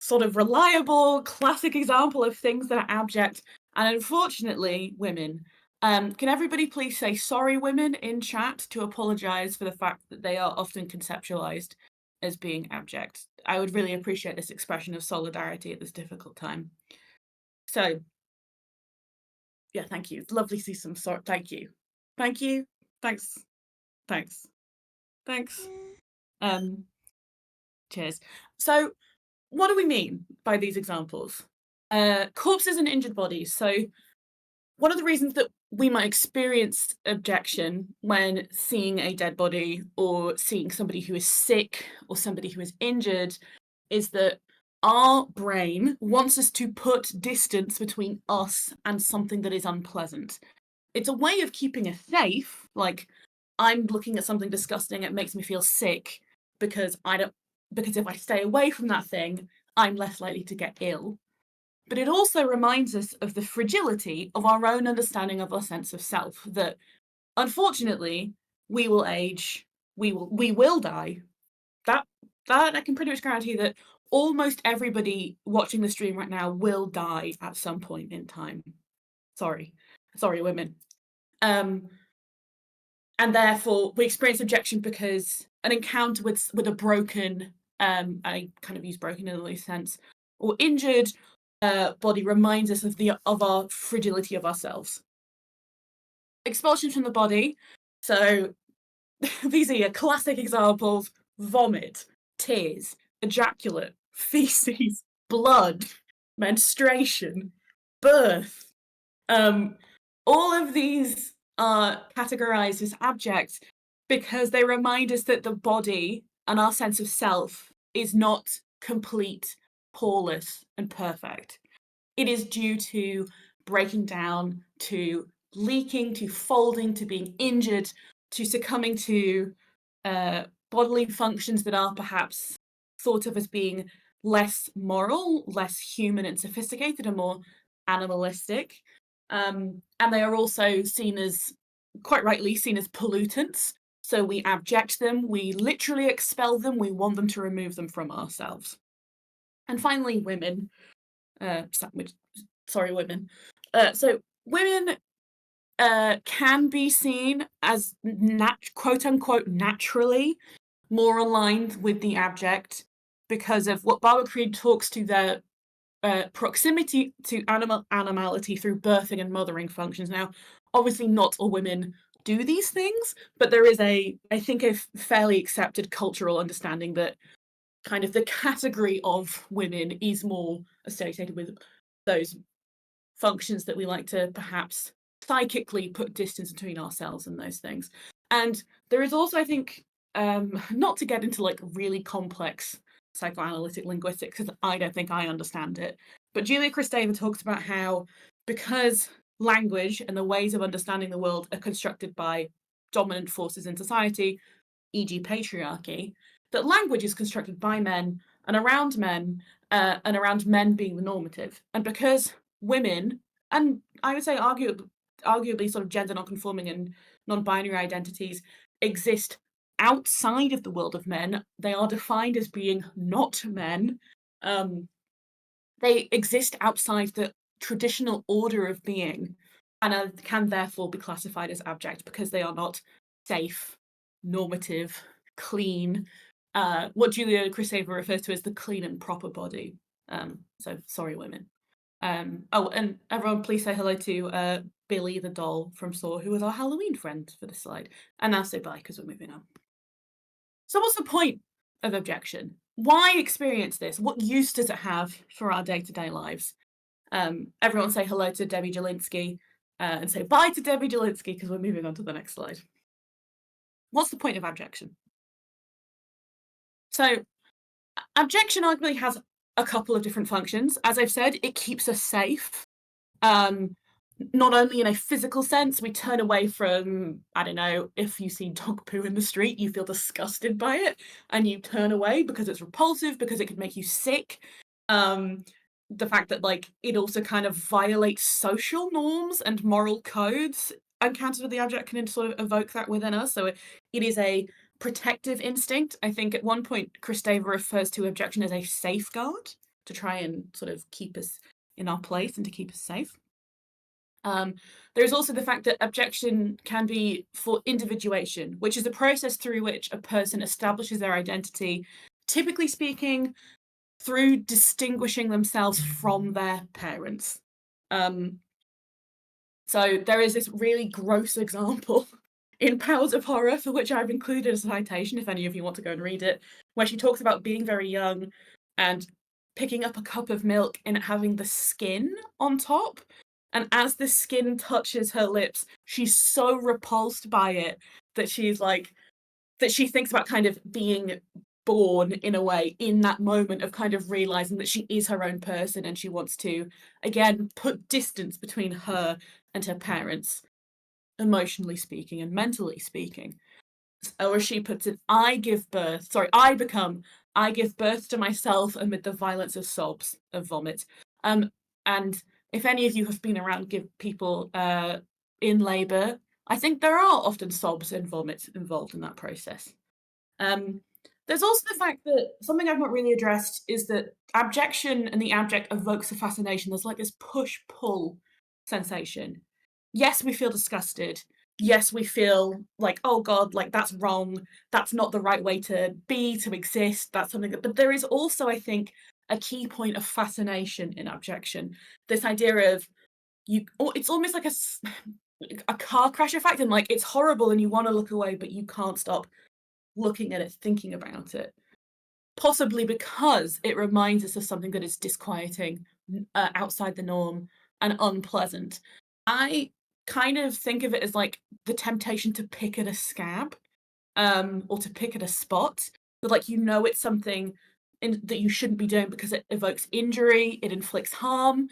sort of reliable, classic example of things that are abject. And unfortunately, women. Can everybody please say sorry, women, in chat to apologise for the fact that they are often conceptualised as being abject? I would really appreciate this expression of solidarity at this difficult time. So, yeah, thank you. It's lovely to see some sort. Thank you. Thank you. Thanks. Thanks. Thanks. Cheers. So, what do we mean by these examples? Corpses and injured bodies. So, one of the reasons that we might experience objection when seeing a dead body or seeing somebody who is sick or somebody who is injured is that our brain wants us to put distance between us and something that is unpleasant. It's a way of keeping us safe. Like, I'm looking at something disgusting, it makes me feel sick because if I stay away from that thing, I'm less likely to get ill. But it also reminds us of the fragility of our own understanding of our sense of self, that unfortunately we will age, we will die. That I can pretty much guarantee that almost everybody watching the stream right now will die at some point in time. Sorry, women. And therefore we experience objection because an encounter with a broken, I kind of use broken in a loose sense, or injured body reminds us of our fragility of ourselves. Expulsion from the body. So these are your classic examples: vomit, tears, ejaculate, feces, blood, menstruation, birth. All of these are categorized as abject because they remind us that the body and our sense of self is not complete, poreless, and perfect. It is due to breaking down, to leaking, to folding, to being injured, to succumbing to bodily functions that are perhaps thought of as being less moral, less human and sophisticated, and more animalistic. And they are also seen as, quite rightly, seen as pollutants. So we abject them, we literally expel them, we want them to remove them from ourselves. And finally, women. Women. So women can be seen as quote unquote naturally more aligned with the abject because of what Barbara Creed talks to their proximity to animality through birthing and mothering functions. Now, obviously not all women do these things, but there is I think a fairly accepted cultural understanding that kind of the category of women is more associated with those functions that we like to perhaps psychically put distance between ourselves and those things. And there is also, I think, not to get into like really complex psychoanalytic linguistics, because I don't think I understand it, but Julia Kristeva talks about how because language and the ways of understanding the world are constructed by dominant forces in society, e.g. patriarchy, that language is constructed by men and around men being the normative. And because women, and I would say arguably sort of gender non-conforming and non-binary identities exist outside of the world of men, they are defined as being not men. They exist outside the traditional order of being and can therefore be classified as abject because they are not safe, normative, clean, what Julia Kristeva refers to as the clean and proper body. So sorry, women. Oh, and everyone, please say hello to Billy the doll from Saw, who was our Halloween friend for this slide. And now say bye because we're moving on. So what's the point of objection? Why experience this? What use does it have for our day-to-day lives? Everyone say hello to Debbie Jelinski and say bye to Debbie Jelinski because we're moving on to the next slide. What's the point of abjection? So abjection arguably has a couple of different functions. As I've said, it keeps us safe. Not only in a physical sense, we turn away from, I don't know, if you see dog poo in the street, you feel disgusted by it and you turn away because it's repulsive, because it could make you sick. The fact that like it also kind of violates social norms and moral codes, encounters with the abject can sort of evoke that within us. So it is a protective instinct. I think at one point Kristeva refers to objection as a safeguard to try and sort of keep us in our place and to keep us safe. There's also the fact that objection can be for individuation, which is a process through which a person establishes their identity, typically speaking, through distinguishing themselves from their parents. So there is this really gross example in Powers of Horror, for which I've included a citation if any of you want to go and read it, where she talks about being very young and picking up a cup of milk and having the skin on top. And as the skin touches her lips, she's so repulsed by it that she's like, that she thinks about kind of being born in a way in that moment of kind of realizing that she is her own person and she wants to, again, put distance between her and her parents, emotionally speaking and mentally speaking. Or as she puts it, I give birth to myself amid the violence of sobs, of vomit. And if any of you have been around people in labour, I think there are often sobs and vomits involved in that process. There's also the fact that something I've not really addressed is that abjection and the abject evokes a fascination. There's like this push-pull sensation. Yes, we feel disgusted. Yes, we feel like, oh God, like that's wrong. That's not the right way to be, to exist. That's something that, but there is also, I think, a key point of fascination in abjection. This idea of it's almost like a car crash effect, and like it's horrible and you want to look away, but you can't stop looking at it, thinking about it. Possibly because it reminds us of something that is disquieting, outside the norm, and unpleasant. I kind of think of it as like the temptation to pick at a scab, or to pick at a spot. But like it's something that you shouldn't be doing because it evokes injury, it inflicts harm,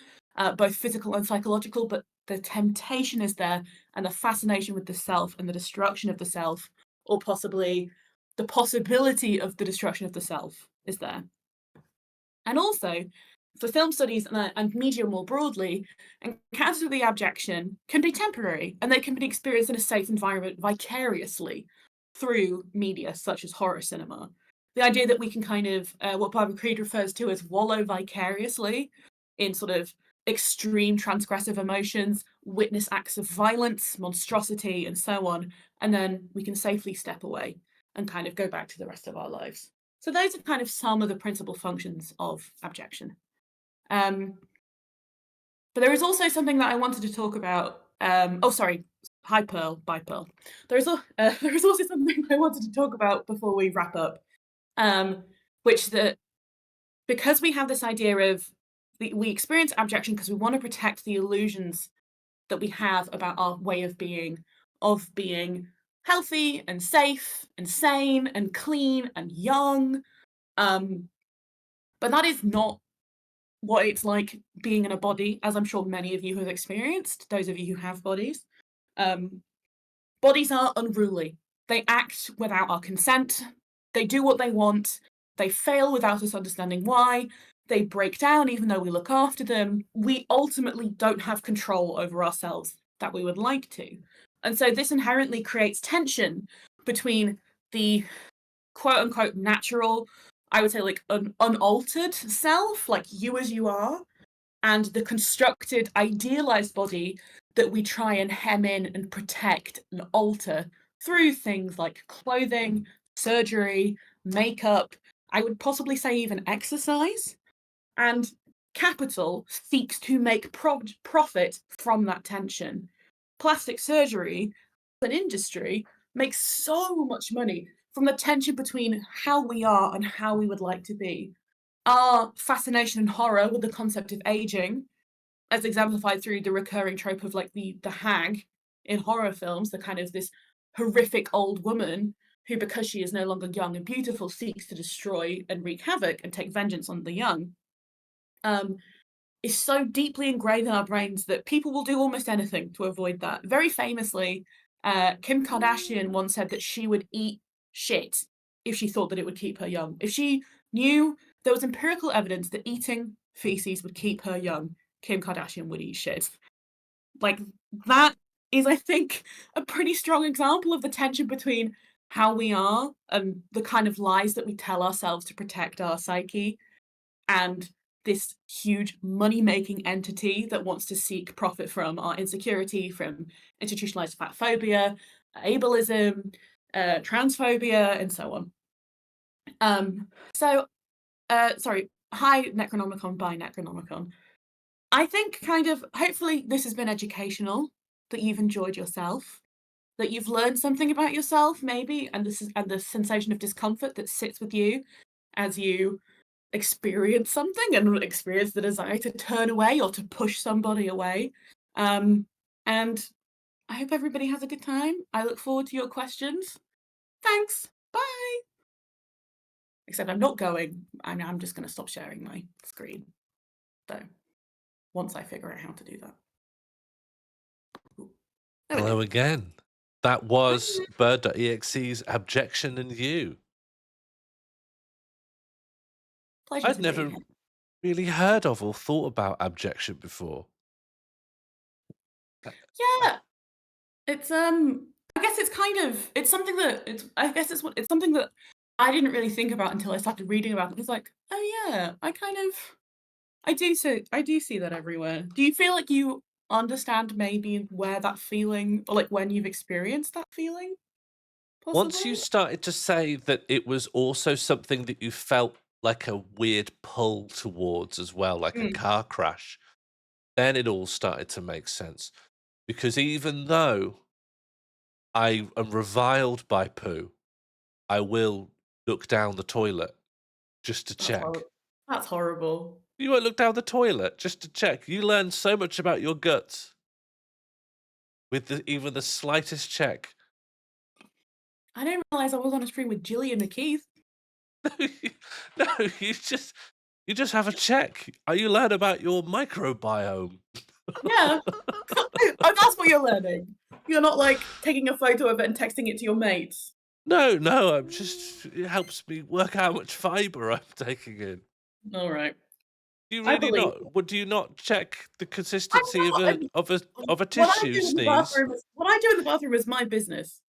both physical and psychological. But the temptation is there, and the fascination with the self and the destruction of the self, or possibly the possibility of the destruction of the self, is there. And also, for film studies and media more broadly, encounters with the abjection can be temporary, and they can be experienced in a safe environment vicariously through media such as horror cinema. The idea that we can kind of, what Barbara Creed refers to as wallow vicariously in sort of extreme transgressive emotions, witness acts of violence, monstrosity, and so on, and then we can safely step away and kind of go back to the rest of our lives. So those are kind of some of the principal functions of abjection. But there is also something that I wanted to talk about. Hi Pearl, bye Pearl. There is also something I wanted to talk about before we wrap up, which that because we have this idea of we experience abjection because we want to protect the illusions that we have about our way of being healthy and safe and sane and clean and young. But that is not what it's like being in a body, as I'm sure many of you have experienced, those of you who have bodies. Bodies are unruly. They act without our consent. They do what they want. They fail without us understanding why. They break down even though we look after them. We ultimately don't have control over ourselves that we would like to. And so this inherently creates tension between the quote unquote natural, I would say like an unaltered self, like you as you are, and the constructed, idealized body that we try and hem in and protect and alter through things like clothing, surgery, makeup, I would possibly say even exercise. And capital seeks to make profit from that tension. Plastic surgery, an industry, makes so much money from the tension between how we are and how we would like to be. Our fascination and horror with the concept of aging, as exemplified through the recurring trope of like the hag in horror films, the kind of this horrific old woman who, because she is no longer young and beautiful, seeks to destroy and wreak havoc and take vengeance on the young, is so deeply ingrained in our brains that people will do almost anything to avoid that. Very famously, Kim Kardashian once said that she would eat shit if she thought that it would keep her young. If she knew there was empirical evidence that eating feces would keep her young, Kim Kardashian would eat shit. Like, that is, I think, a pretty strong example of the tension between how we are and the kind of lies that we tell ourselves to protect our psyche, and this huge money-making entity that wants to seek profit from our insecurity, from institutionalized fat phobia, ableism, transphobia, and so on. Sorry, hi Necronomicon, bye Necronomicon. I think kind of, hopefully this has been educational, that you've enjoyed yourself, that you've learned something about yourself maybe, and the sensation of discomfort that sits with you as you experience something and experience the desire to turn away or to push somebody away. And I hope everybody has a good time. I look forward to your questions. Thanks. Bye. Except I'm not going. I'm just going to stop sharing my screen. So once I figure out how to do that. Hello again. That was Bird.exe's Abjection and You. Pleasure I'd to never be here. really heard of or thought about abjection before. Yeah. It's I guess it's kind of, it's something that it's something that I didn't really think about until I started reading about it. It's like, oh yeah, I do see that everywhere. Do you feel like you understand maybe where that feeling, or like when you've experienced that feeling, Once possibly? you started to say that it was also something that you felt like a weird pull towards as well, like a Mm. car crash, then it all started to make sense. Because even though I am reviled by poo, I will look down the toilet just to check. That's horrible. You won't look down the toilet just to check. You learn so much about your guts with even the slightest check. I didn't realize I was on a stream with Gillian McKeith. No, you just have a check. You learn about your microbiome. Yeah. Oh, that's what you're learning. You're not like taking a photo of it and texting it to your mates. No, I'm just it helps me work out how much fiber I'm taking in. All right. Do you I really believe not? Would you not check the I'm consistency of not. a of a of a What I tissue do in the sneeze? bathroom what I do in the bathroom is my business.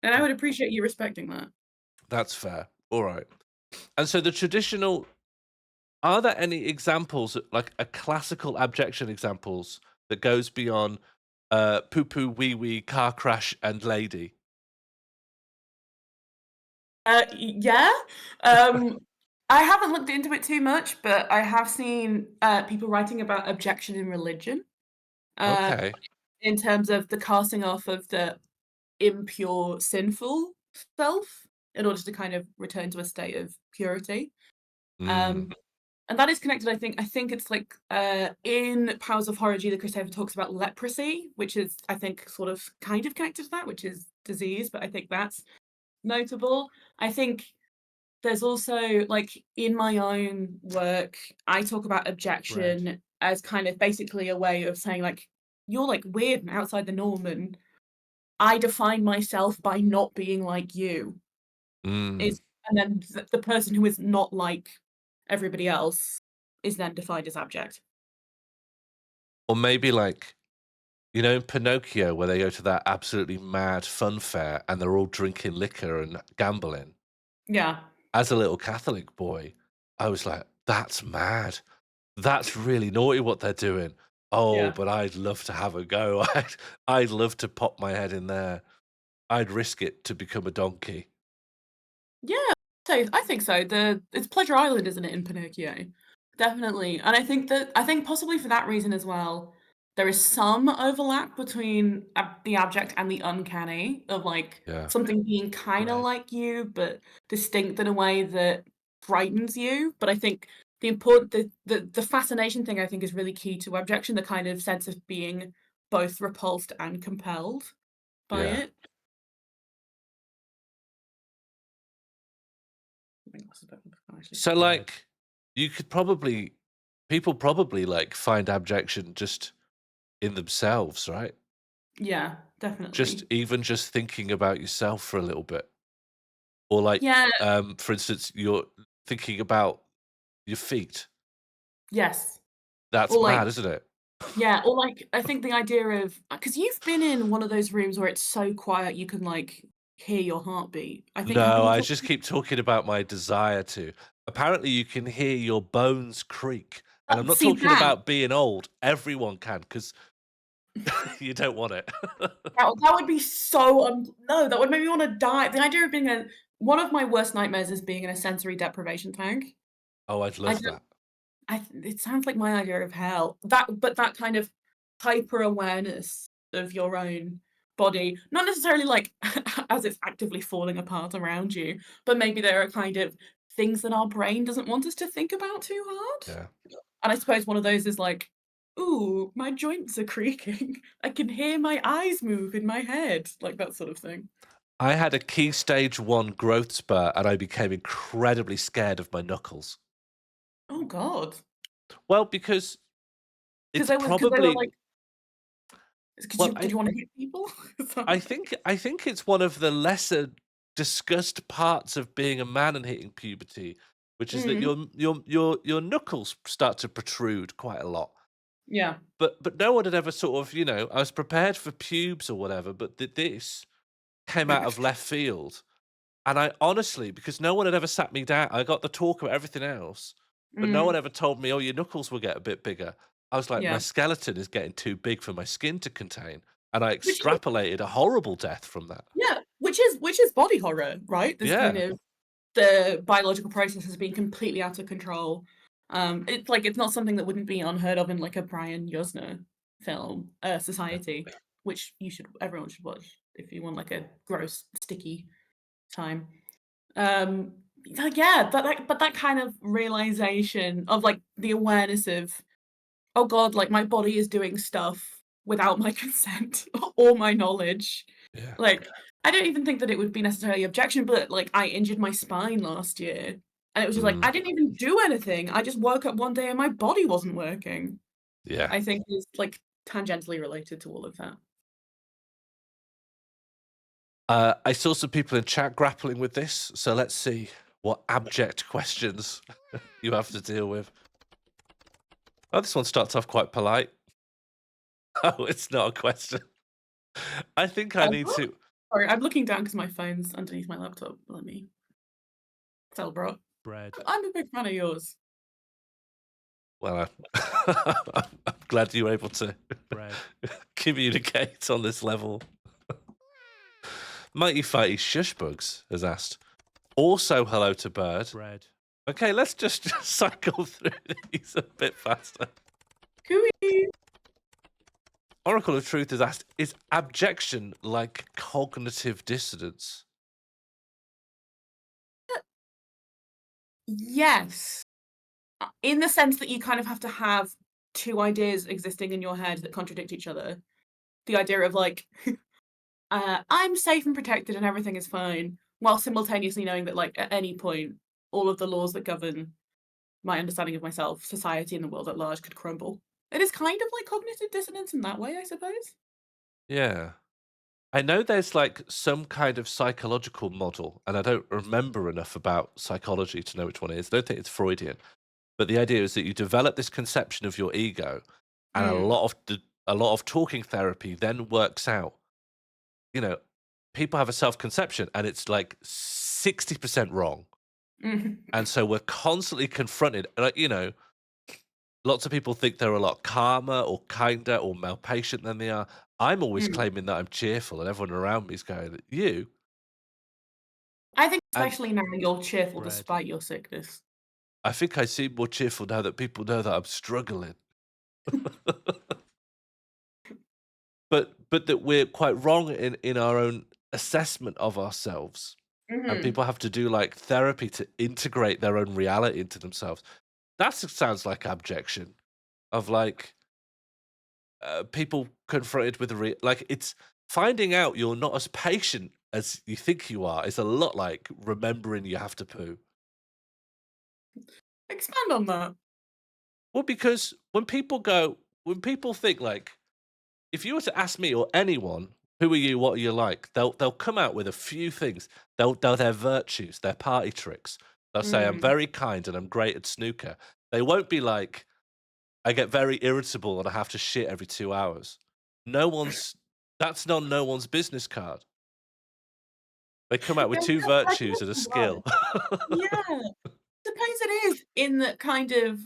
And I would appreciate you respecting that. That's fair. All right. And so the traditional, are there any examples, like a classical abjection examples that goes beyond poo poo wee wee car crash and lady? Yeah. I haven't looked into it too much, but I have seen people writing about objection in religion. Okay. In terms of the casting off of the impure, sinful self in order to kind of return to a state of purity. Mm, And that is connected, I think it's like in Powers of Horror, Gila Christopher talks about leprosy, which is, I think, sort of kind of connected to that, which is disease, but I think that's notable. I think there's also, like, in my own work, I talk about right. objection as kind of basically a way of saying, like, you're like weird and outside the norm, and I define myself by not being like you. Mm. Is and then the person who is not like everybody else is then defined as abject. Or maybe like, you know, in Pinocchio, where they go to that absolutely mad fun fair and they're all drinking liquor and gambling. Yeah. As a little Catholic boy, I was like, that's mad. That's really naughty what they're doing. Oh, Yeah. but I'd love to have a go. I'd love to pop my head in there. I'd risk it to become a donkey. Yeah, I think so. It's Pleasure Island, isn't it, in Pinocchio? Definitely. And I think possibly for that reason as well, there is some overlap between the abject and the uncanny of like Yeah. something being kind of Right. like you, but distinct in a way that frightens you. But I think the fascination thing I think is really key to abjection, the kind of sense of being both repulsed and compelled by Yeah. it. I think that's a bit actually. So like you could probably people probably like find abjection just in themselves, right? Yeah, Just definitely. even just thinking about yourself for a little bit. Or like Yeah, for instance, you're thinking about your feet. yes. That's Or like, mad, isn't it? yeah, or like, I think the idea of because you've been in one of those rooms where it's so quiet you can like hear your heartbeat. I think have No, you I talked? just keep talking about my desire to. Apparently, you can hear your bones creak. And I'm not See talking that about being old. Everyone can, because you don't want it. that would be so no, that would make me want to die. The idea of being one of my worst nightmares is being in a sensory deprivation tank. Oh, I'd I love don't. that. It sounds like my idea of hell. That kind of hyper awareness of your own body, not necessarily like as it's actively falling apart around you, but maybe there are kind of things that our brain doesn't want us to think about too hard. Yeah. And I suppose one of those is like, ooh, my joints are creaking. I can hear my eyes move in my head, like that sort of thing. I had a key stage 1 growth spurt and I became incredibly scared of my knuckles. Oh God, Well, because it's because they were probably like, because well, you did you want to hit people? I think it's one of the lesser discussed parts of being a man and hitting puberty, which is that Mm, your knuckles start to protrude quite a lot. yeah. But no one had ever sort of, I was prepared for pubes or whatever, but this came out of left field. And I honestly, because no one had ever sat me down, I got the talk about everything else, but no one ever told me, oh, your knuckles will get a bit bigger. I was like, my Yeah. skeleton is getting too big for my skin to contain. And I Which is, extrapolated a horrible death from that. yeah, which is body horror, right? This kind Yeah. of the biological process has been completely out of control. It's like it's not something that wouldn't be unheard of in like a Brian Yuzna film, Society, which everyone should watch if you want like a gross, sticky time. Yeah, but that kind of realization of like the awareness of, oh God, like my body is doing stuff without my consent or my knowledge. Yeah. Like, I don't even think that it would be necessarily objection, but like I injured my spine last year. And it was just like, I didn't even do anything. I just woke up one day and my body wasn't working. Yeah. I think is like tangentially related to all of that. I saw some people in chat grappling with this, so let's see what abject questions you have to deal with. Oh, this one starts off quite polite. Oh, it's not a question. I think I need to. Sorry, I'm looking down because my phone's underneath my laptop. Let me tell, bro. Bread. I'm a big fan of yours. Well, I'm glad you were able to Bread. communicate on this level. Mighty Fighty Shushbugs has asked. Also, hello to Bird. Bread. Okay, let's just cycle through these a bit faster. Cooey. Oracle of Truth has asked, is abjection like cognitive dissonance? Yes. In the sense that you kind of have to have two ideas existing in your head that contradict each other. The idea of like, I'm safe and protected and everything is fine, while simultaneously knowing that like at any point, all of the laws that govern my understanding of myself, society, and the world at large could crumble. It is kind of like cognitive dissonance in that way, I suppose. Yeah. I know there's like some kind of psychological model, and I don't remember enough about psychology to know which one it is. I don't think it's Freudian. But the idea is that you develop this conception of your ego, and a lot of talking therapy then works out. You know, people have a self-conception, and it's like 60% wrong, and so we're constantly confronted. Like, you know, lots of people think they're a lot calmer or kinder or more patient than they are. I'm always claiming that I'm cheerful, and everyone around me is going, "You." I think And especially now you're cheerful Bread. despite your sickness. I think I seem more cheerful now that people know that I'm struggling. but that we're quite wrong in our own assessment of ourselves. And people have to do like therapy to integrate their own reality into themselves. That sounds like abjection of like people confronted with like it's finding out you're not as patient as you think you are. It's a lot like remembering you have to poo. Expand on that. Well, because when people think like, if you were to ask me or anyone, who are you, what are you like, they'll come out with a few things. They'll their virtues, their party tricks. They'll say, I'm very kind and I'm great at snooker. They won't be like, I get very irritable and I have to shit every 2 hours. That's not no one's business card. They come out with two virtues and a skill. Yeah. Suppose it is in the kind of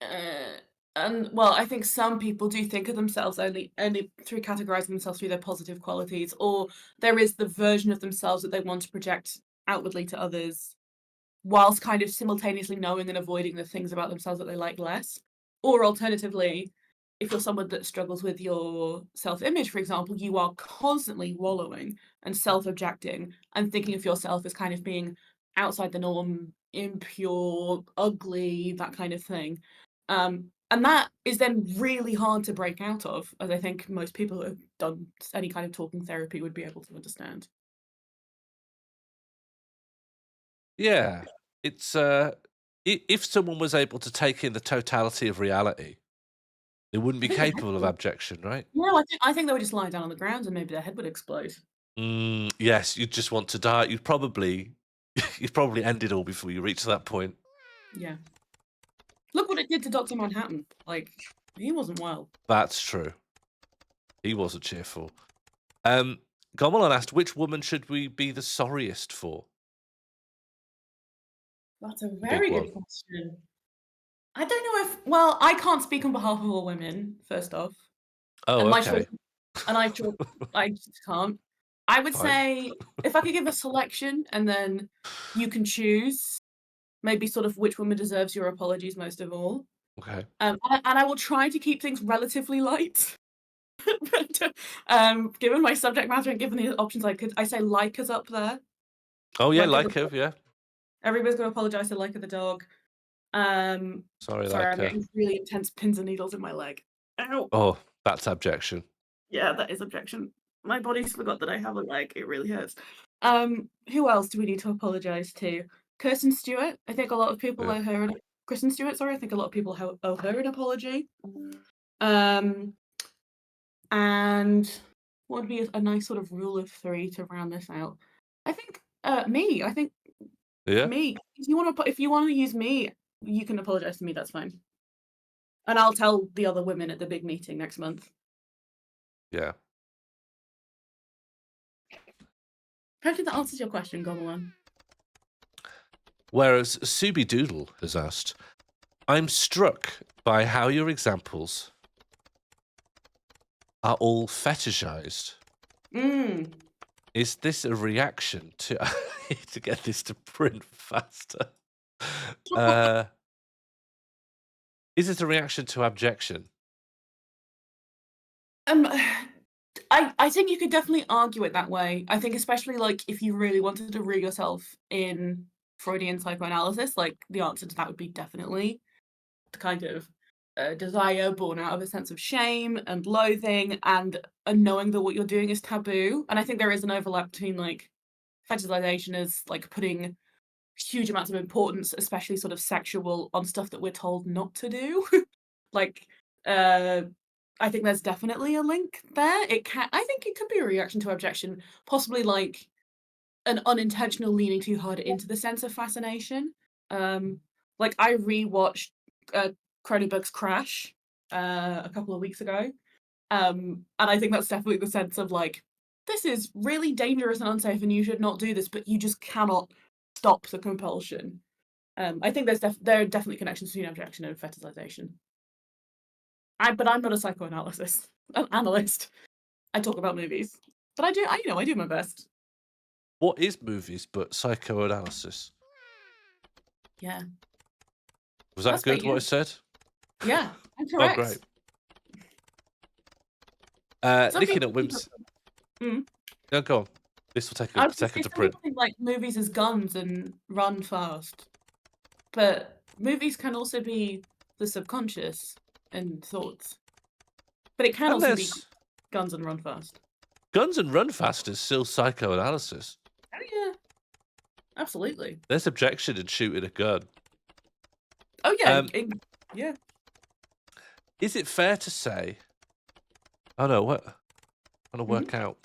and well, I think some people do think of themselves only through categorizing themselves through their positive qualities, or there is the version of themselves that they want to project outwardly to others, whilst kind of simultaneously knowing and avoiding the things about themselves that they like less. Or alternatively, if you're someone that struggles with your self-image, for example, you are constantly wallowing and self-objecting and thinking of yourself as kind of being outside the norm, impure, ugly, that kind of thing. And that is then really hard to break out of, as I think most people who have done any kind of talking therapy would be able to understand. Yeah, it's if someone was able to take in the totality of reality, they wouldn't be capable of abjection, right? No, I think they would just lie down on the ground and maybe their head would explode. Yes, you'd just want to die. You'd probably end it all before you reach that point. Yeah. Look what it did to Dr. Manhattan. Like, he wasn't well. That's true. He wasn't cheerful. Gomelon asked, which woman should we be the sorriest for? That's a Big very one. good question. I don't know if. Well, I can't speak on behalf of all women. First off, Oh, and my okay. choice, and I just can't. I would Fine. say if I could give a selection, and then you can choose maybe sort of which woman deserves your apologies most of all. Okay. And I will try to keep things relatively light. But, given my subject matter and given the options I say Leica's up there. Oh yeah, Leica, Leica, yeah. everybody's gonna apologise to Leica the dog. Sorry, Sorry, I'm Leica. getting really intense pins and needles in my leg. Ow. Oh, that's abjection. Yeah, that is objection. My body's forgot that I have a leg. It really hurts. Who else do we need to apologise to? Kirsten Stewart. I think a lot of people owe her. Kristen Stewart. Sorry, I think a lot of people owe her an apology. And what would be a nice sort of rule of 3 to round this out? I think me. I think Yeah. me. If you want to use me, you can apologise to me. That's fine. And I'll tell the other women at the big meeting next month. Yeah. Hopefully that answers your question, Gomelon. Whereas Subi Doodle has asked, I'm struck by how your examples are all fetishized. Is this a reaction to... I need to get this to print faster. Is it a reaction to abjection? I think you could definitely argue it that way. I think especially like if you really wanted to root yourself in Freudian psychoanalysis, like the answer to that would be definitely the kind of desire born out of a sense of shame and loathing and knowing that what you're doing is taboo. And I think there is an overlap between like fetishization as like putting huge amounts of importance, especially sort of sexual, on stuff that we're told not to do. Like I think there's definitely a link there. I think it could be a reaction to objection, possibly like an unintentional leaning too hard into the sense of fascination. Like I rewatched Cronenberg's Crash a couple of weeks ago, and I think that's definitely the sense of like, this is really dangerous and unsafe, and you should not do this, but you just cannot stop the compulsion. I think there are definitely connections between objection and fetishization. But I'm not a psychoanalyst, analyst. I talk about movies, but I do my best. What is movies but psychoanalysis? Yeah. Was that good, what I said? Yeah, I'm correct. Oh, great. Licking at Whims. No, go on. This will take a second to print. People think like movies as guns and run fast, but movies can also be the subconscious and thoughts. But it can also be guns and run fast. Guns and run fast is still psychoanalysis. Oh yeah, absolutely. There's objection in shooting a gun. Oh yeah, yeah. Is it fair to say? Oh no, what? I want to work out.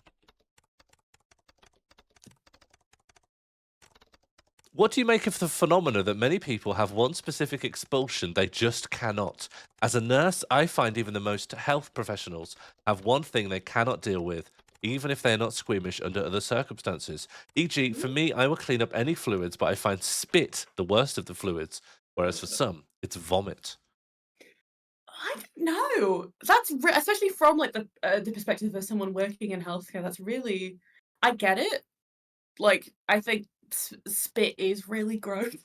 What do you make of the phenomena that many people have one specific expulsion they just cannot? As a nurse, I find even the most health professionals have one thing they cannot deal with, even if they're not squeamish under other circumstances. E.g., for me, I will clean up any fluids, but I find spit the worst of the fluids, whereas for some, it's vomit. I don't know. That's especially from like the perspective of someone working in healthcare. That's really, I get it. Like, I think spit is really gross.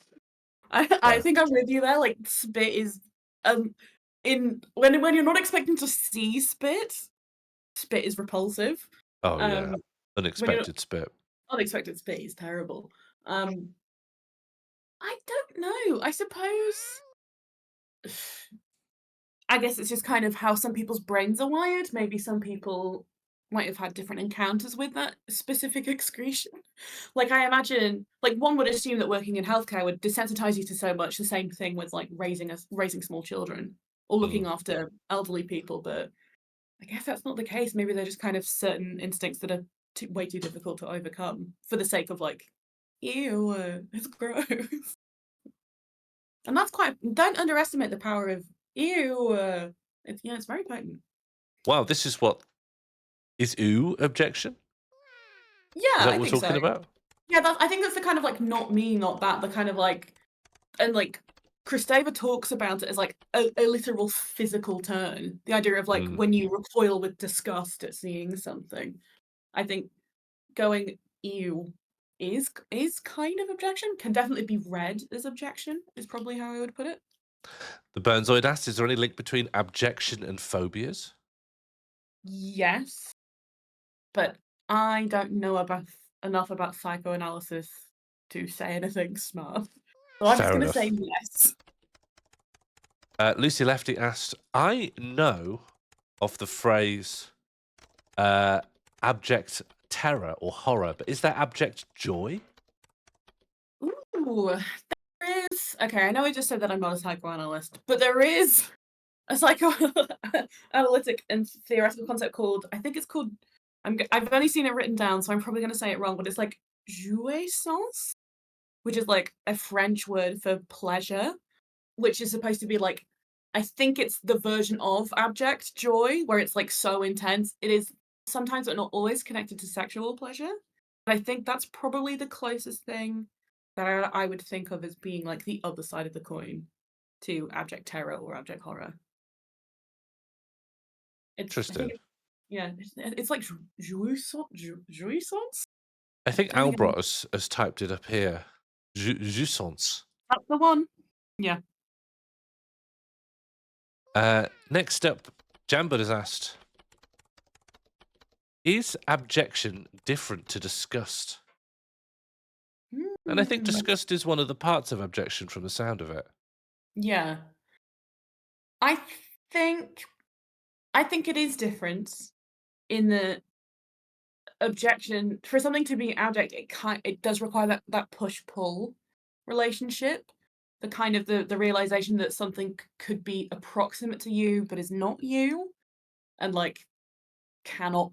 I think I'm with you there. Like, spit is when you're not expecting to see spit is repulsive. Oh yeah, unexpected spit. Unexpected spit is terrible. I don't know. I suppose. I guess it's just kind of how some people's brains are wired. Maybe some people might have had different encounters with that specific excretion. Like I imagine, like one would assume that working in healthcare would desensitize you to so much. The same thing with like raising small children or looking after elderly people. But I guess that's not the case. Maybe they're just kind of certain instincts that are way too difficult to overcome for the sake of like, ew, it's gross. And that's don't underestimate the power of ew. It's very potent. Wow, this is what is objection? Yeah, Is that I what we're think talking so. about? Yeah, I think that's the kind of like not me, not that. The kind of like, and like Christeva talks about it as like a literal physical turn. The idea of like when you recoil with disgust at seeing something. I think going ew is kind of objection. Can definitely be read as objection. Is probably how I would put it. The Burnzoid asks, is there any link between abjection and phobias? Yes, but I don't know enough about psychoanalysis to say anything smart. So I'm just Fair going to enough. say yes. Lucy Lefty asked, I know of the phrase abject terror or horror, but is there abject joy? Ooh, there is. Okay, I know I just said that I'm not a psychoanalyst, but there is a psychoanalytic and theoretical concept called, I think it's called, I've only seen it written down, so I'm probably going to say it wrong, but it's like jouissance, which is like a French word for pleasure, which is supposed to be like, I think it's the version of abject joy, where it's like so intense. It is sometimes, but not always, connected to sexual pleasure. But I think that's probably the closest thing that I would think of as being like the other side of the coin to abject terror or abject horror. Interesting. It's like jouissance. I think I think it is. Albros has typed it up here. Jouissance. That's the one. Yeah. Next up, Jambud has asked, is abjection different to disgust? And I think disgust is one of the parts of abjection from the sound of it. Yeah. I think it is different in the objection. For something to be abject, it does require that push-pull relationship. The kind of the realization that something could be approximate to you but is not you, and like cannot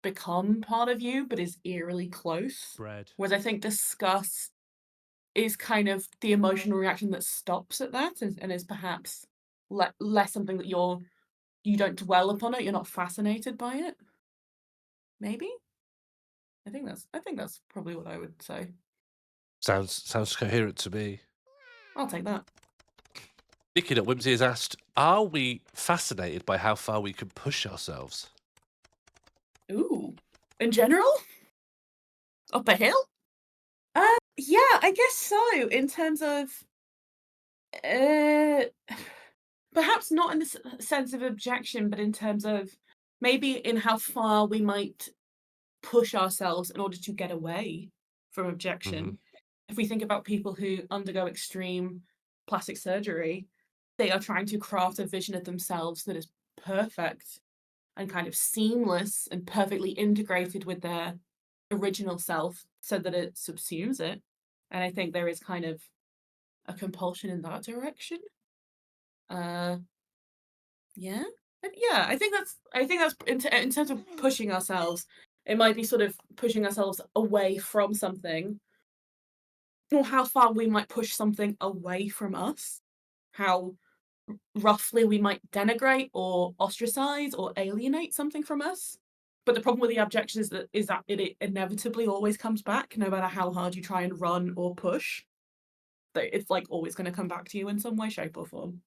become part of you but is eerily close. Bread. Whereas I think disgust is kind of the emotional reaction that stops at that and is perhaps less something that you don't dwell upon it, you're not fascinated by it. Maybe? I think that's probably what I would say. Sounds coherent to me. I'll take that. Nicky.Whimsy has asked, are we fascinated by how far we can push ourselves? Ooh. In general? Up a hill? Yeah, I guess so. In terms of perhaps not in the sense of objection, but in terms of maybe in how far we might push ourselves in order to get away from objection. If we think about people who undergo extreme plastic surgery, they are trying to craft a vision of themselves that is perfect and kind of seamless and perfectly integrated with their original self so that it subsumes it. And I think there is kind of a compulsion in that direction. Yeah. Yeah, I think that's in terms of pushing ourselves, it might be sort of pushing ourselves away from something, or how far we might push something away from us, how roughly we might denigrate or ostracize or alienate something from us. But the problem with the abjection is that it inevitably always comes back, no matter how hard you try and run or push. That it's like always going to come back to you in some way, shape, or form.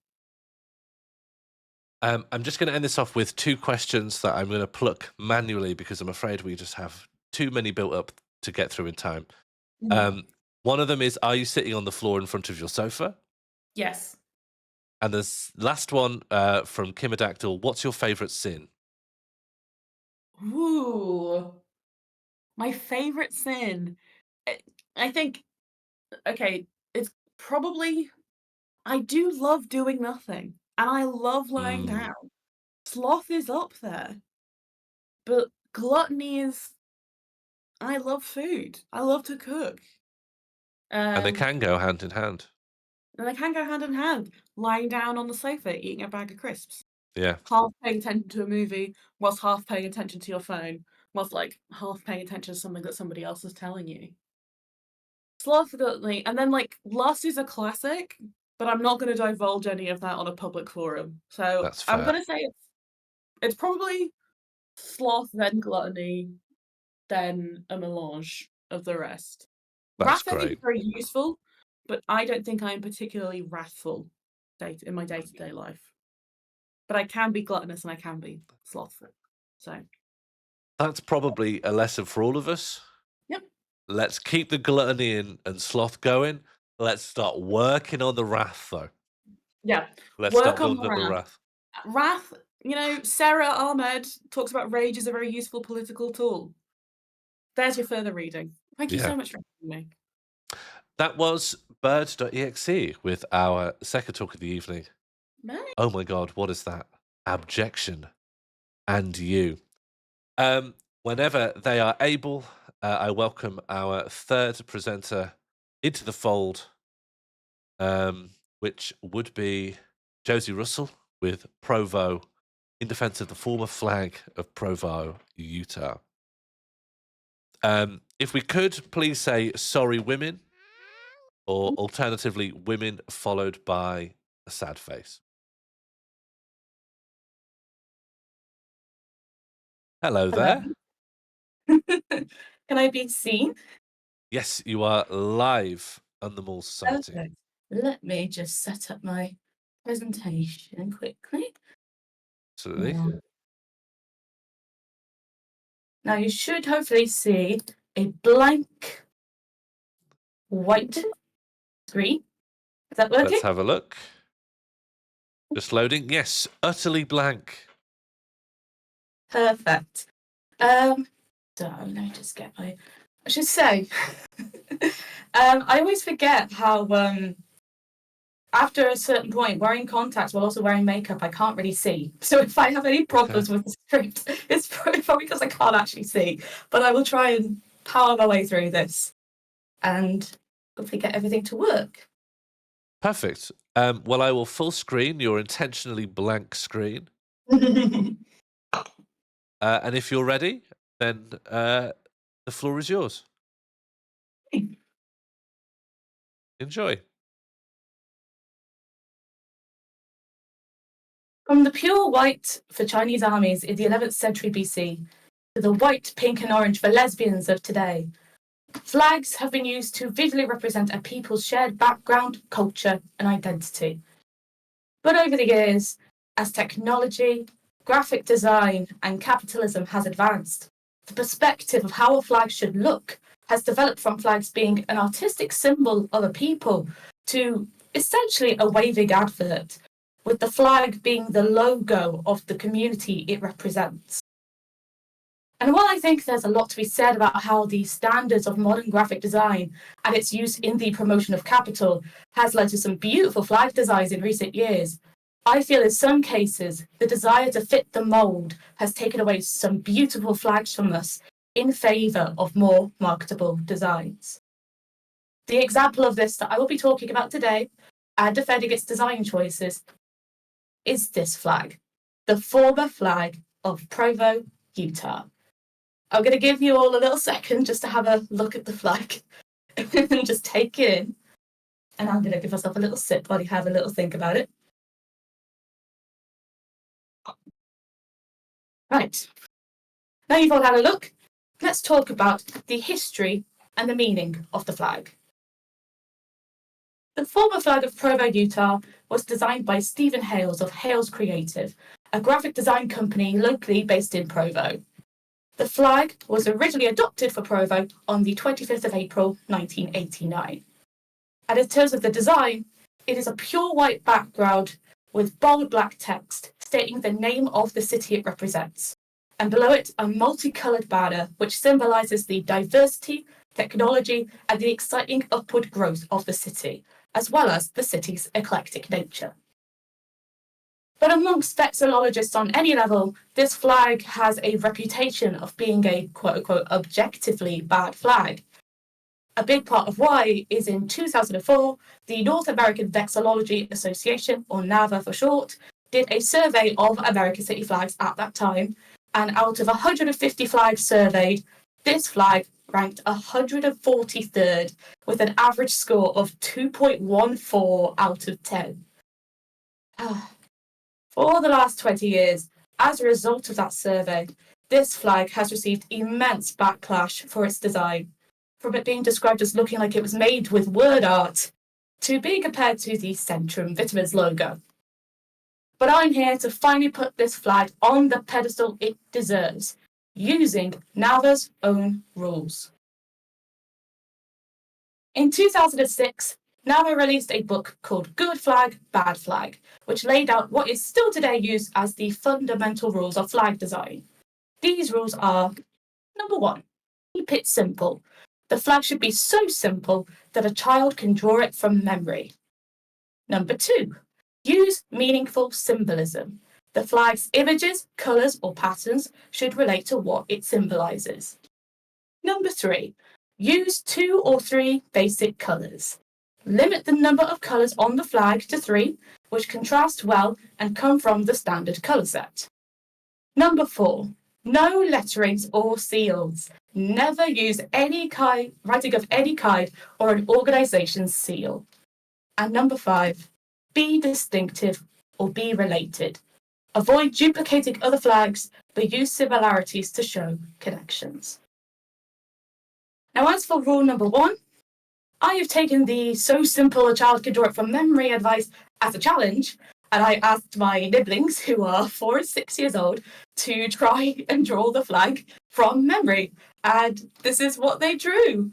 I'm just going to end this off with two questions that I'm going to pluck manually because I'm afraid we just have too many built up to get through in time. One of them is, are you sitting on the floor in front of your sofa? Yes. And the last one from Kimadactyl, what's your favourite sin? Ooh. My favourite sin. I think, okay, it's probably, I do love doing nothing. And I love lying down. Sloth is up there. But gluttony is, I love food. I love to cook. And they can go hand in hand. And they can go hand in hand. Lying down on the sofa, eating a bag of crisps. Yeah. Half paying attention to a movie, whilst half paying attention to your phone, whilst like half paying attention to something that somebody else is telling you. Sloth, gluttony, and then like lust is a classic, but I'm not going to divulge any of that on a public forum. So That's fair. I'm going to say it's probably sloth, then gluttony, than a melange of the rest. That's Wrath I think great. is very useful, but I don't think I'm particularly wrathful in my day-to-day life. But I can be gluttonous and I can be slothful. So That's probably a lesson for all of us. Yep. Let's keep the gluttony and sloth going. Let's start working on the wrath, though. yeah, Let's work start on building up the wrath. Wrath, Sarah Ahmed talks about rage as a very useful political tool. There's your further reading. Thank you Yeah. so much for having me. That was bird.exe with our second talk of the evening. Nice. Oh my god, what is that? Abjection. And you. Whenever they are able, I welcome our third presenter into the fold, which would be Josie Russell with Provo in defense of the former flag of Provo, Utah. If we could please say sorry women, or alternatively women followed by a sad face. Hello there. Can I be seen? Yes, you are live on the Morl Society. Okay. Let me just set up my presentation quickly. Absolutely. Now you should hopefully see a blank white screen. Is that working? Let's have a look. Just loading. Yes, utterly blank. Perfect. So let me just get my. I should say, I always forget how after a certain point, wearing contacts while also wearing makeup, I can't really see. So if I have any problems with the script, it's probably because I can't actually see. But I will try and power my way through this and hopefully get everything to work. Perfect. Well, I will full screen your intentionally blank screen. And if you're ready, then the floor is yours. Enjoy. From the pure white for Chinese armies in the 11th century BC to the white, pink, and orange for lesbians of today, flags have been used to visually represent a people's shared background, culture, and identity. But over the years, as technology, graphic design, and capitalism has advanced, the perspective of how a flag should look has developed from flags being an artistic symbol of a people to essentially a waving advert, with the flag being the logo of the community it represents. And while I think there's a lot to be said about how the standards of modern graphic design and its use in the promotion of capital has led to some beautiful flag designs in recent years, I feel in some cases the desire to fit the mould has taken away some beautiful flags from us in favour of more marketable designs. The example of this that I will be talking about today, and defending its design choices, is this flag, the former flag of Provo, Utah. I'm going to give you all a little second just to have a look at the flag and just take it in. And I'm going to give myself a little sip while you have a little think about it. Right. Now you've all had a look, let's talk about the history and the meaning of the flag. The former flag of Provo, Utah was designed by Stephen Hales of Hales Creative, a graphic design company locally based in Provo. The flag was originally adopted for Provo on the 25th of April, 1989. And in terms of the design, it is a pure white background with bold black text stating the name of the city it represents. And below it, a multicoloured banner which symbolises the diversity, technology, and the exciting upward growth of the city, as well as the city's eclectic nature. But amongst vexillologists on any level, this flag has a reputation of being a quote-unquote objectively bad flag. A big part of why is in 2004, the North American Vexillology Association, or NAVA for short, did a survey of American city flags at that time, and out of 150 flags surveyed, this flag ranked 143rd with an average score of 2.14 out of 10. For the last 20 years, as a result of that survey, this flag has received immense backlash for its design, from it being described as looking like it was made with word art, to being compared to the Centrum Vitamins logo. But I'm here to finally put this flag on the pedestal it deserves, using NAVA's own rules. In 2006, NAVA released a book called Good Flag, Bad Flag, which laid out what is still today used as the fundamental rules of flag design. These rules are, number 1, keep it simple. The flag should be so simple that a child can draw it from memory. Number 2, use meaningful symbolism. The flag's images, colours or patterns should relate to what it symbolises. Number 3, use 2 or 3 basic colours. Limit the number of colours on the flag to 3, which contrast well and come from the standard colour set. Number 4, no letterings or seals. Never use writing of any kind or an organisation's seal. And number 5, be distinctive or be related. Avoid duplicating other flags, but use similarities to show connections. Now, as for rule number 1, I have taken the so simple a child can draw it from memory advice as a challenge, and I asked my nibblings, who are 4 and 6 years old, to try and draw the flag from memory. And this is what they drew.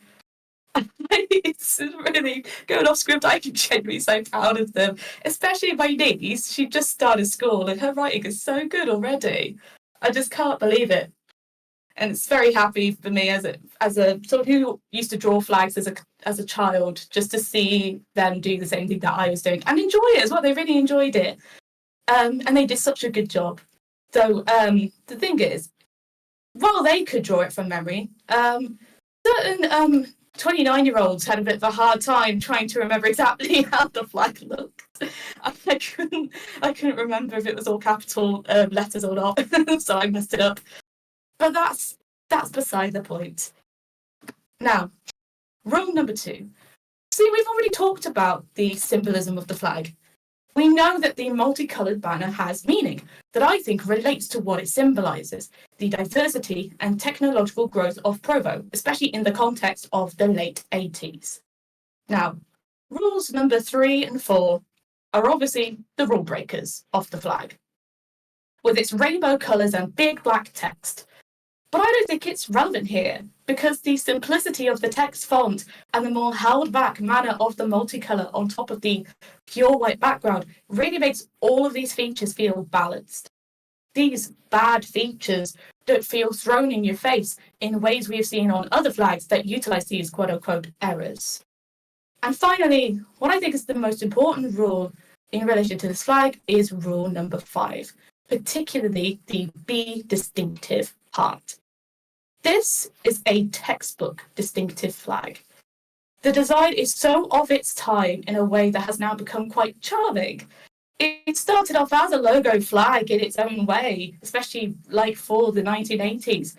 It's really going off script. I'm genuinely so proud of them, especially my niece. She just started school and her writing is so good already. I just can't believe it. And it's very happy for me as a someone who used to draw flags as a child, just to see them do the same thing that I was doing and enjoy it as well. They really enjoyed it, and they did such a good job. So the thing is, while they could draw it from memory, certain 29-year-olds had a bit of a hard time trying to remember exactly how the flag looked. I couldn't remember if it was all capital letters or not, so I messed it up. But that's beside the point. Now, rule number 2. See, we've already talked about the symbolism of the flag. We know that the multicoloured banner has meaning that I think relates to what it symbolises, the diversity and technological growth of Provo, especially in the context of the late 80s. Now, rules number 3 and 4 are obviously the rule breakers of the flag, with its rainbow colours and big black text. But I don't think it's relevant here, because the simplicity of the text font and the more held back manner of the multicolour on top of the pure white background really makes all of these features feel balanced. These bad features don't feel thrown in your face in ways we have seen on other flags that utilise these quote-unquote errors. And finally, what I think is the most important rule in relation to this flag is rule number 5, particularly the be distinctive part. This is a textbook distinctive flag. The design is so of its time in a way that has now become quite charming. It started off as a logo flag in its own way, especially like for the 1980s.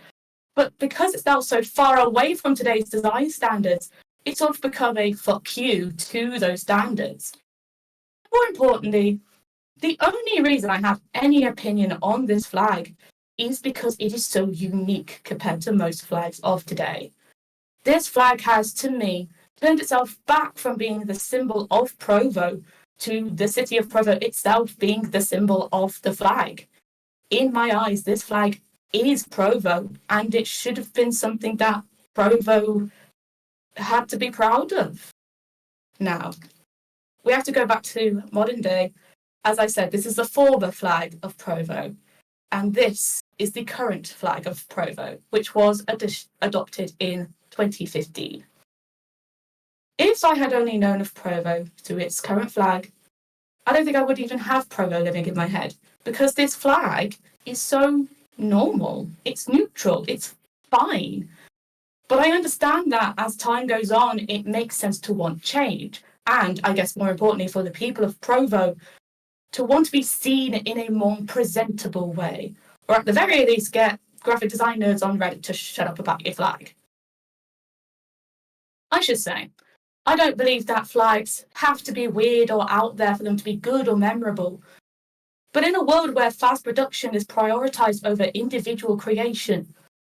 But because it's now so far away from today's design standards, it's sort of become a fuck you to those standards. More importantly, the only reason I have any opinion on this flag is because it is so unique compared to most flags of today. This flag has, to me, turned itself back from being the symbol of Provo to the city of Provo itself being the symbol of the flag. In my eyes, this flag is Provo, and it should have been something that Provo had to be proud of. Now, we have to go back to modern day. As I said, this is the former flag of Provo, and this is the current flag of Provo, which was adopted in 2015. If I had only known of Provo through its current flag, I don't think I would even have Provo living in my head, because this flag is so normal, it's neutral, it's fine. But I understand that as time goes on, it makes sense to want change, and I guess more importantly for the people of Provo, to want to be seen in a more presentable way, or at the very least get graphic design nerds on Reddit to shut up about your flag. I should say, I don't believe that flags have to be weird or out there for them to be good or memorable. But in a world where fast production is prioritized over individual creation,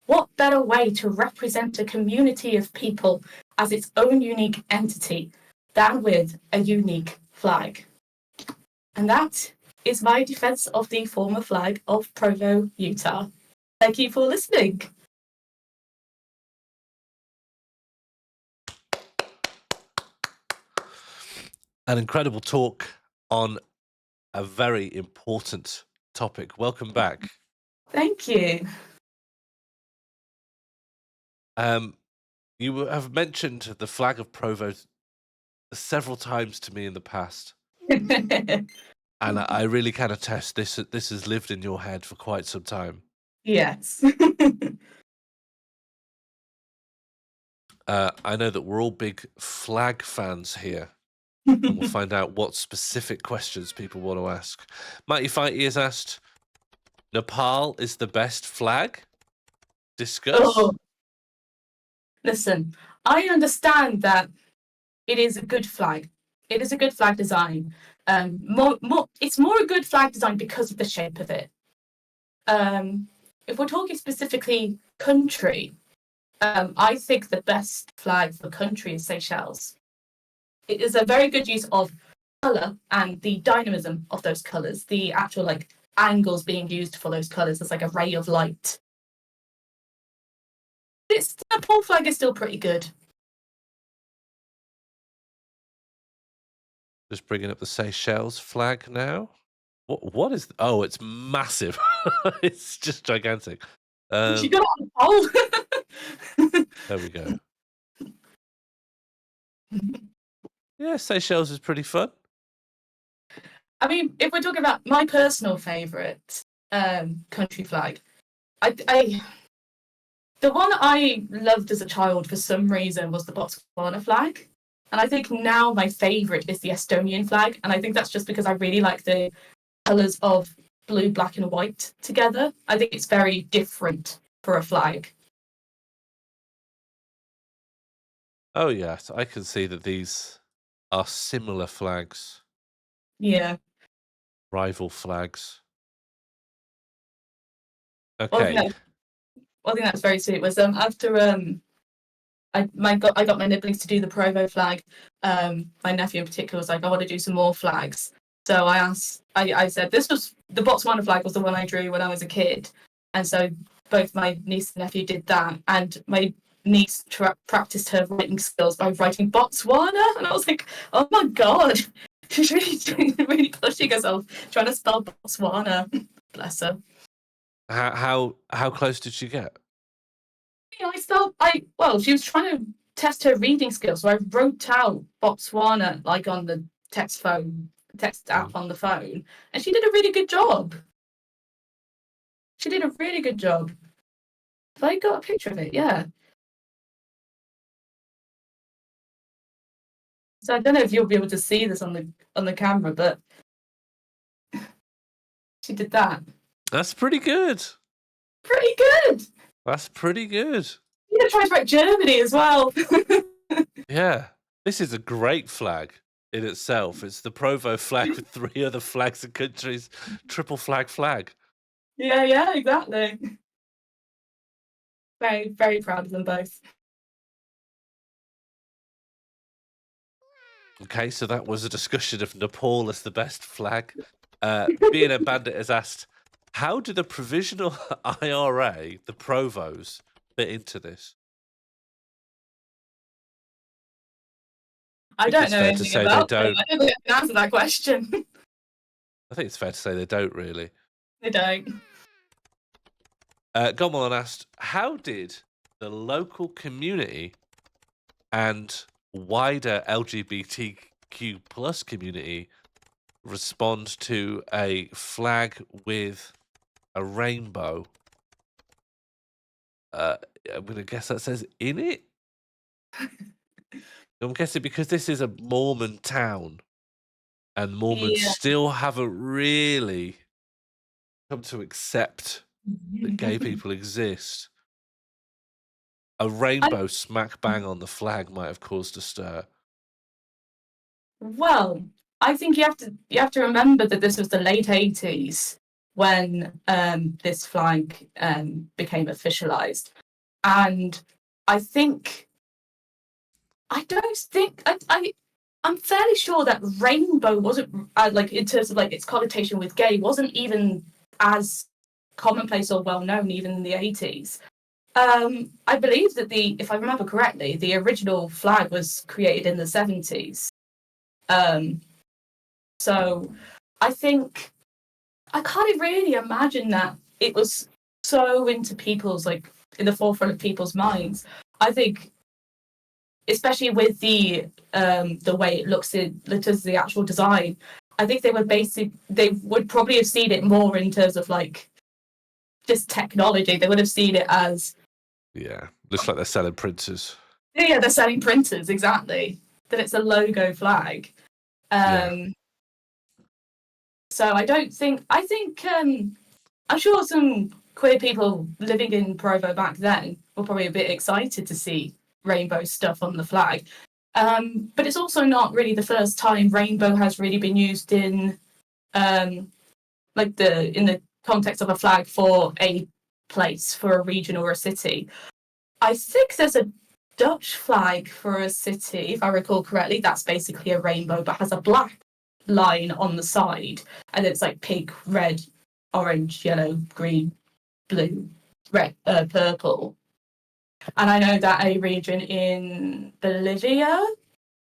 what better way to represent a community of people as its own unique entity than with a unique flag? And that is my defense of the former flag of Provo, Utah. Thank you for listening. An incredible talk on a very important topic. Welcome back. Thank you. You have mentioned the flag of Provo several times to me in the past. And I really can attest this has lived in your head for quite some time. Yes. I know that we're all big flag fans here. And we'll find out what specific questions people want to ask. Mighty Fighty has asked, Nepal is the best flag? Discuss. Oh. Listen, I understand that it is a good flag. It is a good flag design. It's more a good flag design because of the shape of it. If we're talking specifically country, I think the best flag for country is Seychelles. It is a very good use of colour and the dynamism of those colours, the actual like angles being used for those colours as like a ray of light. The Nepal flag is still pretty good. Just bringing up the Seychelles flag now. What is? Oh, it's massive. It's just gigantic. You got it on the pole. There we go. Yeah, Seychelles is pretty fun. I mean, if we're talking about my personal favourite country flag, the one I loved as a child for some reason was the Botswana flag. And I think now my favourite is the Estonian flag. And I think that's just because I really like the colours of blue, black and white together. I think it's very different for a flag. Oh, yes. I can see that these are similar flags. Yeah. Rival flags. Okay. One thing that was very sweet was after I got my nibblings to do the Provo flag. My nephew in particular was like, I want to do some more flags. So I said this was the Botswana flag was the one I drew when I was a kid, and so both my niece and nephew did that, and my niece practiced her writing skills by writing Botswana, and I was like, oh my god, she's really pushing herself trying to spell Botswana. Bless her. How close did she get? She was trying to test her reading skills, so I wrote out Botswana like on the text app on the phone, and she did a really good job. Have I got a picture of it? Yeah. So I don't know if you'll be able to see this on the camera, but she did that. That's pretty good. Pretty good. That's pretty good. You gotta try to write Germany as well. Yeah, this is a great flag in itself. It's the Provo flag with 3 other flags and countries. Triple flag. Yeah, exactly. Very, very proud of them both. Okay, so that was a discussion of Nepal as the best flag. B&M Bandit has asked, how do the provisional IRA, the Provos, fit into this? I don't know anything about them. I don't think I can answer that question. I think it's fair to say they don't really. They don't. Gomolon asked, how did the local community and wider LGBTQ plus community respond to a flag with a rainbow? I'm going to guess that says in it. I'm guessing because this is a Mormon town and Mormons still haven't really come to accept that gay people exist. A rainbow smack bang on the flag might have caused a stir. Well, I think you have to remember that this was the late 80s when this flag became officialized, and I'm fairly sure that rainbow wasn't like, in terms of like its connotation with gay, wasn't even as commonplace or well known even in the 80s. I believe that if I remember correctly, the original flag was created in the 70s. So I think I can't really imagine that it was so into people's, like, in the forefront of people's minds. I think, especially with the way it looks in terms of the actual design, I think they would probably have seen it more in terms of like just technology. They would have seen it as, yeah, looks like they're selling printers. Yeah, they're selling printers, exactly. That it's a logo flag. So I think I'm sure some queer people living in Provo back then were probably a bit excited to see rainbow stuff on the flag. But it's also not really the first time rainbow has really been used in the context of a flag for a place, for a region or a city. I think there's a Dutch flag for a city, if I recall correctly, that's basically a rainbow but has a black line on the side, and it's like pink, red, orange, yellow, green, blue, red, purple. And I know that a region in Bolivia,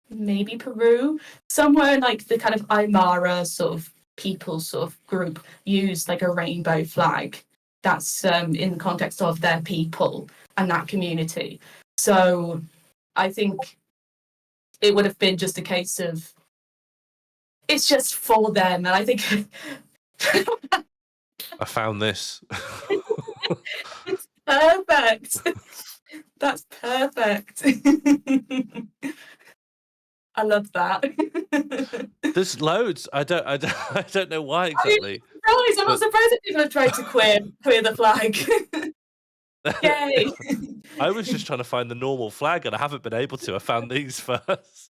maybe Peru, somewhere in like the kind of Aymara sort of people sort of group, use like a rainbow flag that's in the context of their people and that community. So I think it would have been just a case of it's just for them. And I think I found this. it's perfect. That's perfect. I love that. There's loads. I don't know why exactly. I'm not surprised that people have tried to queer the flag. Yay! I was just trying to find the normal flag and I haven't been able to. I found these first.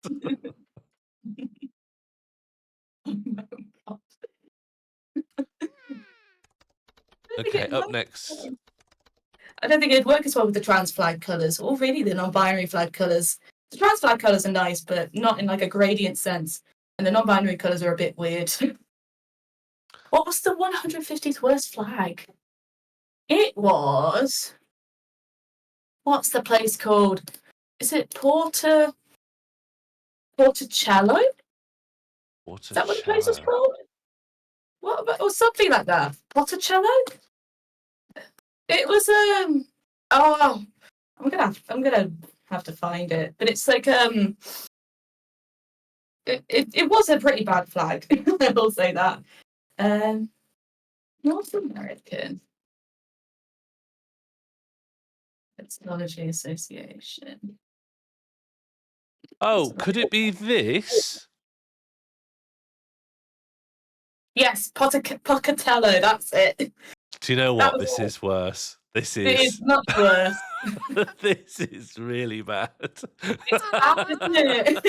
Okay, up next. I don't think it'd work as well with the trans flag colours, or really the non-binary flag colours. The trans flag colours are nice, but not in like a gradient sense. And the non-binary colours are a bit weird. What was the 150th worst flag? It was... What's the place called? Is it Porticello? Is that what the place was called? What about, or something like that? Porticello? It was I'm gonna have to find it, but it's like it was a pretty bad flag. I will say that. North American Ethnology Association. Oh, could it be this? Yes, Pocatello, that's it. Do you know what? This is worse. This is... It is much worse. This is really bad. It's bad, isn't it?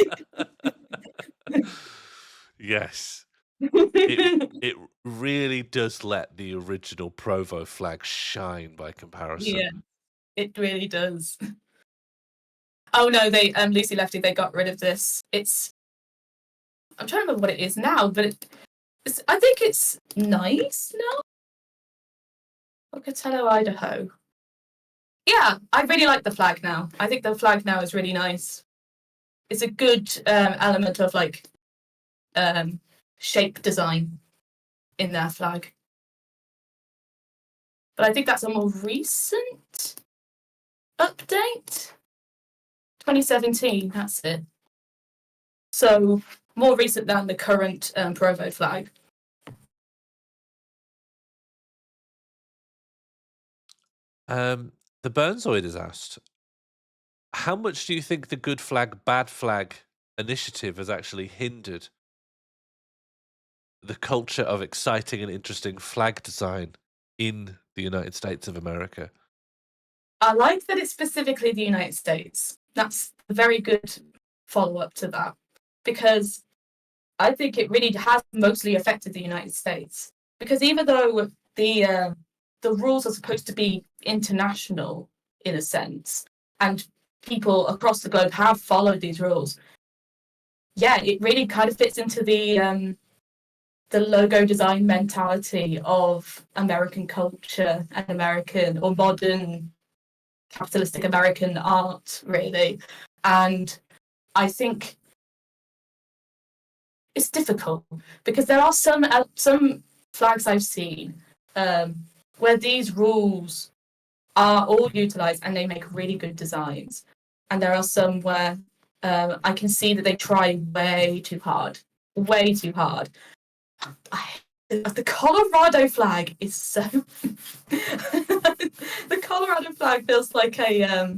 Yes. It really does let the original Provo flag shine by comparison. Yeah, it really does. Oh no, they Lucy Lefty, they got rid of this. I'm trying to remember what it is now, but I think it's nice now. Pocatello, Idaho. Yeah, I really like the flag now. I think the flag now is really nice. It's a good element of like shape design in their flag. But I think that's a more recent update. 2017, that's it. So more recent than the current Provo flag. The Burnzoid has asked, how much do you think the good flag, bad flag initiative has actually hindered the culture of exciting and interesting flag design in the United States of America? I like that it's specifically the United States. That's a very good follow-up to that. Because I think it really has mostly affected the United States, because even though the rules are supposed to be international in a sense, and people across the globe have followed these rules, yeah, it really kind of fits into the logo design mentality of American culture and American or modern capitalistic American art, really. And I think it's difficult because there are some flags I've seen where these rules are all utilized and they make really good designs, and there are some where I can see that they try way too hard. The Colorado flag is so. The Colorado flag feels like a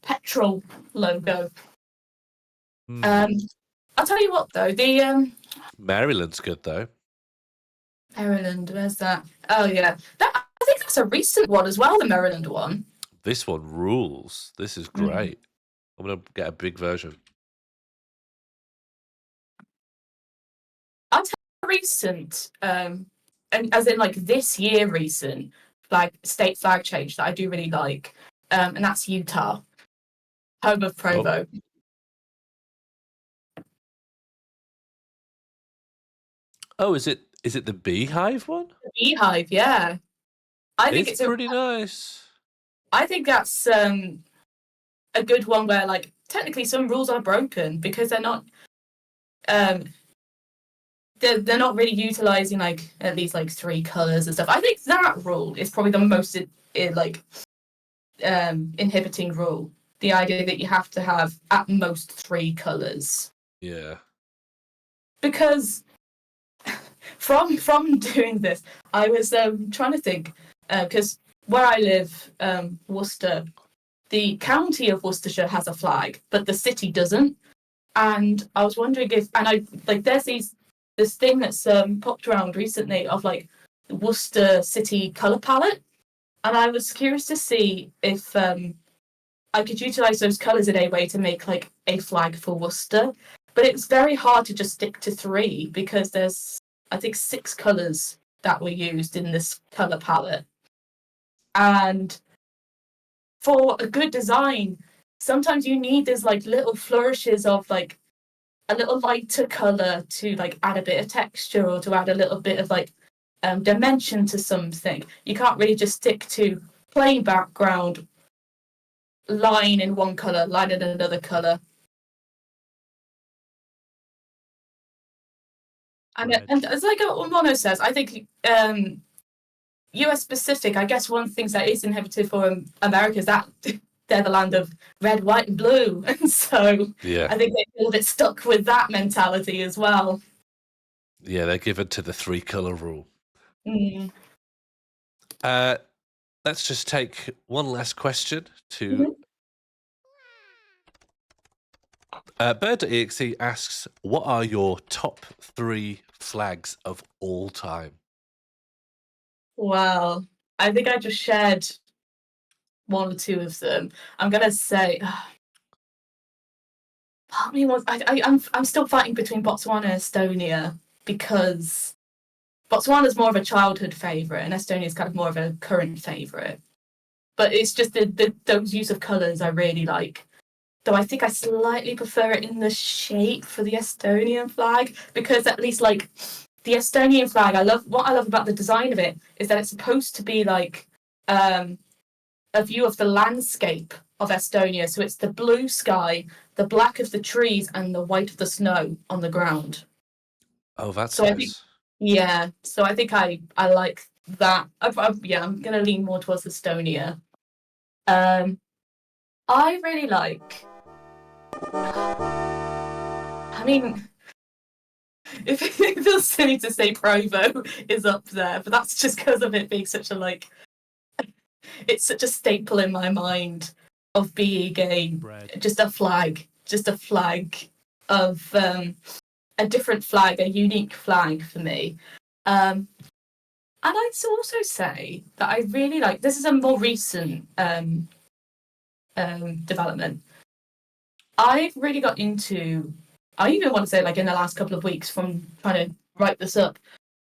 petrol logo. I'll tell you what though, the Maryland's good though. Maryland, where's that? Oh yeah, I think that's a recent one as well. The Maryland one. This one rules. This is great. I'm gonna get a big version. I'll tell you recent, and as in like this year recent state flag change that I do really like, and that's Utah, home of Provo. Oh, is it the beehive one? The beehive, yeah. I think it's pretty nice. I think that's a good one where like technically some rules are broken because they're not they're not really utilizing like at least like 3 colors and stuff. I think that rule is probably the most inhibiting rule. The idea that you have to have at most 3 colors. Yeah. Because from doing this, I was trying to think because where I live, Worcester, the county of Worcestershire has a flag, but the city doesn't. And I was wondering there's this thing that's popped around recently of like the Worcester city color palette, and I was curious to see if I could utilize those colors in a way to make like a flag for Worcester. But it's very hard to just stick to 3 because there's I think 6 colors that were used in this color palette. And for a good design, sometimes you need these like little flourishes of like a little lighter color to like add a bit of texture or to add a little bit of like dimension to something. You can't really just stick to plain background, line in one color, line in another color. And as like Mono says, I think US specific, I guess one of the things that is inhibited for America is that they're the land of red, white, and blue. And so I think they feel a bit stuck with that mentality as well. Yeah, they're given to the 3 color rule. Let's just take one last question to Bird.exe asks, what are your top 3 flags of all time? Well, I think I just shared 1 or 2 of them. I'm gonna say part of me was I'm still fighting between Botswana and Estonia because Botswana's more of a childhood favourite and Estonia's kind of more of a current favourite. But it's just those use of colours I really like. Though I think I slightly prefer it in the shape for the Estonian flag, because at least like the Estonian flag, what I love about the design of it is that it's supposed to be like a view of the landscape of Estonia. So it's the blue sky, the black of the trees, and the white of the snow on the ground. Oh, that's so nice. I think, yeah, so I think I like that. I'm gonna lean more towards Estonia. I really like. I mean, it feels silly to say Provo is up there, but that's just because of it being such a it's such a staple in my mind of being just a flag of a different flag, a unique flag for me. And I'd also say that I really like. This is a more recent development. I've really got into I even want to say like in the last couple of weeks from trying to write this up.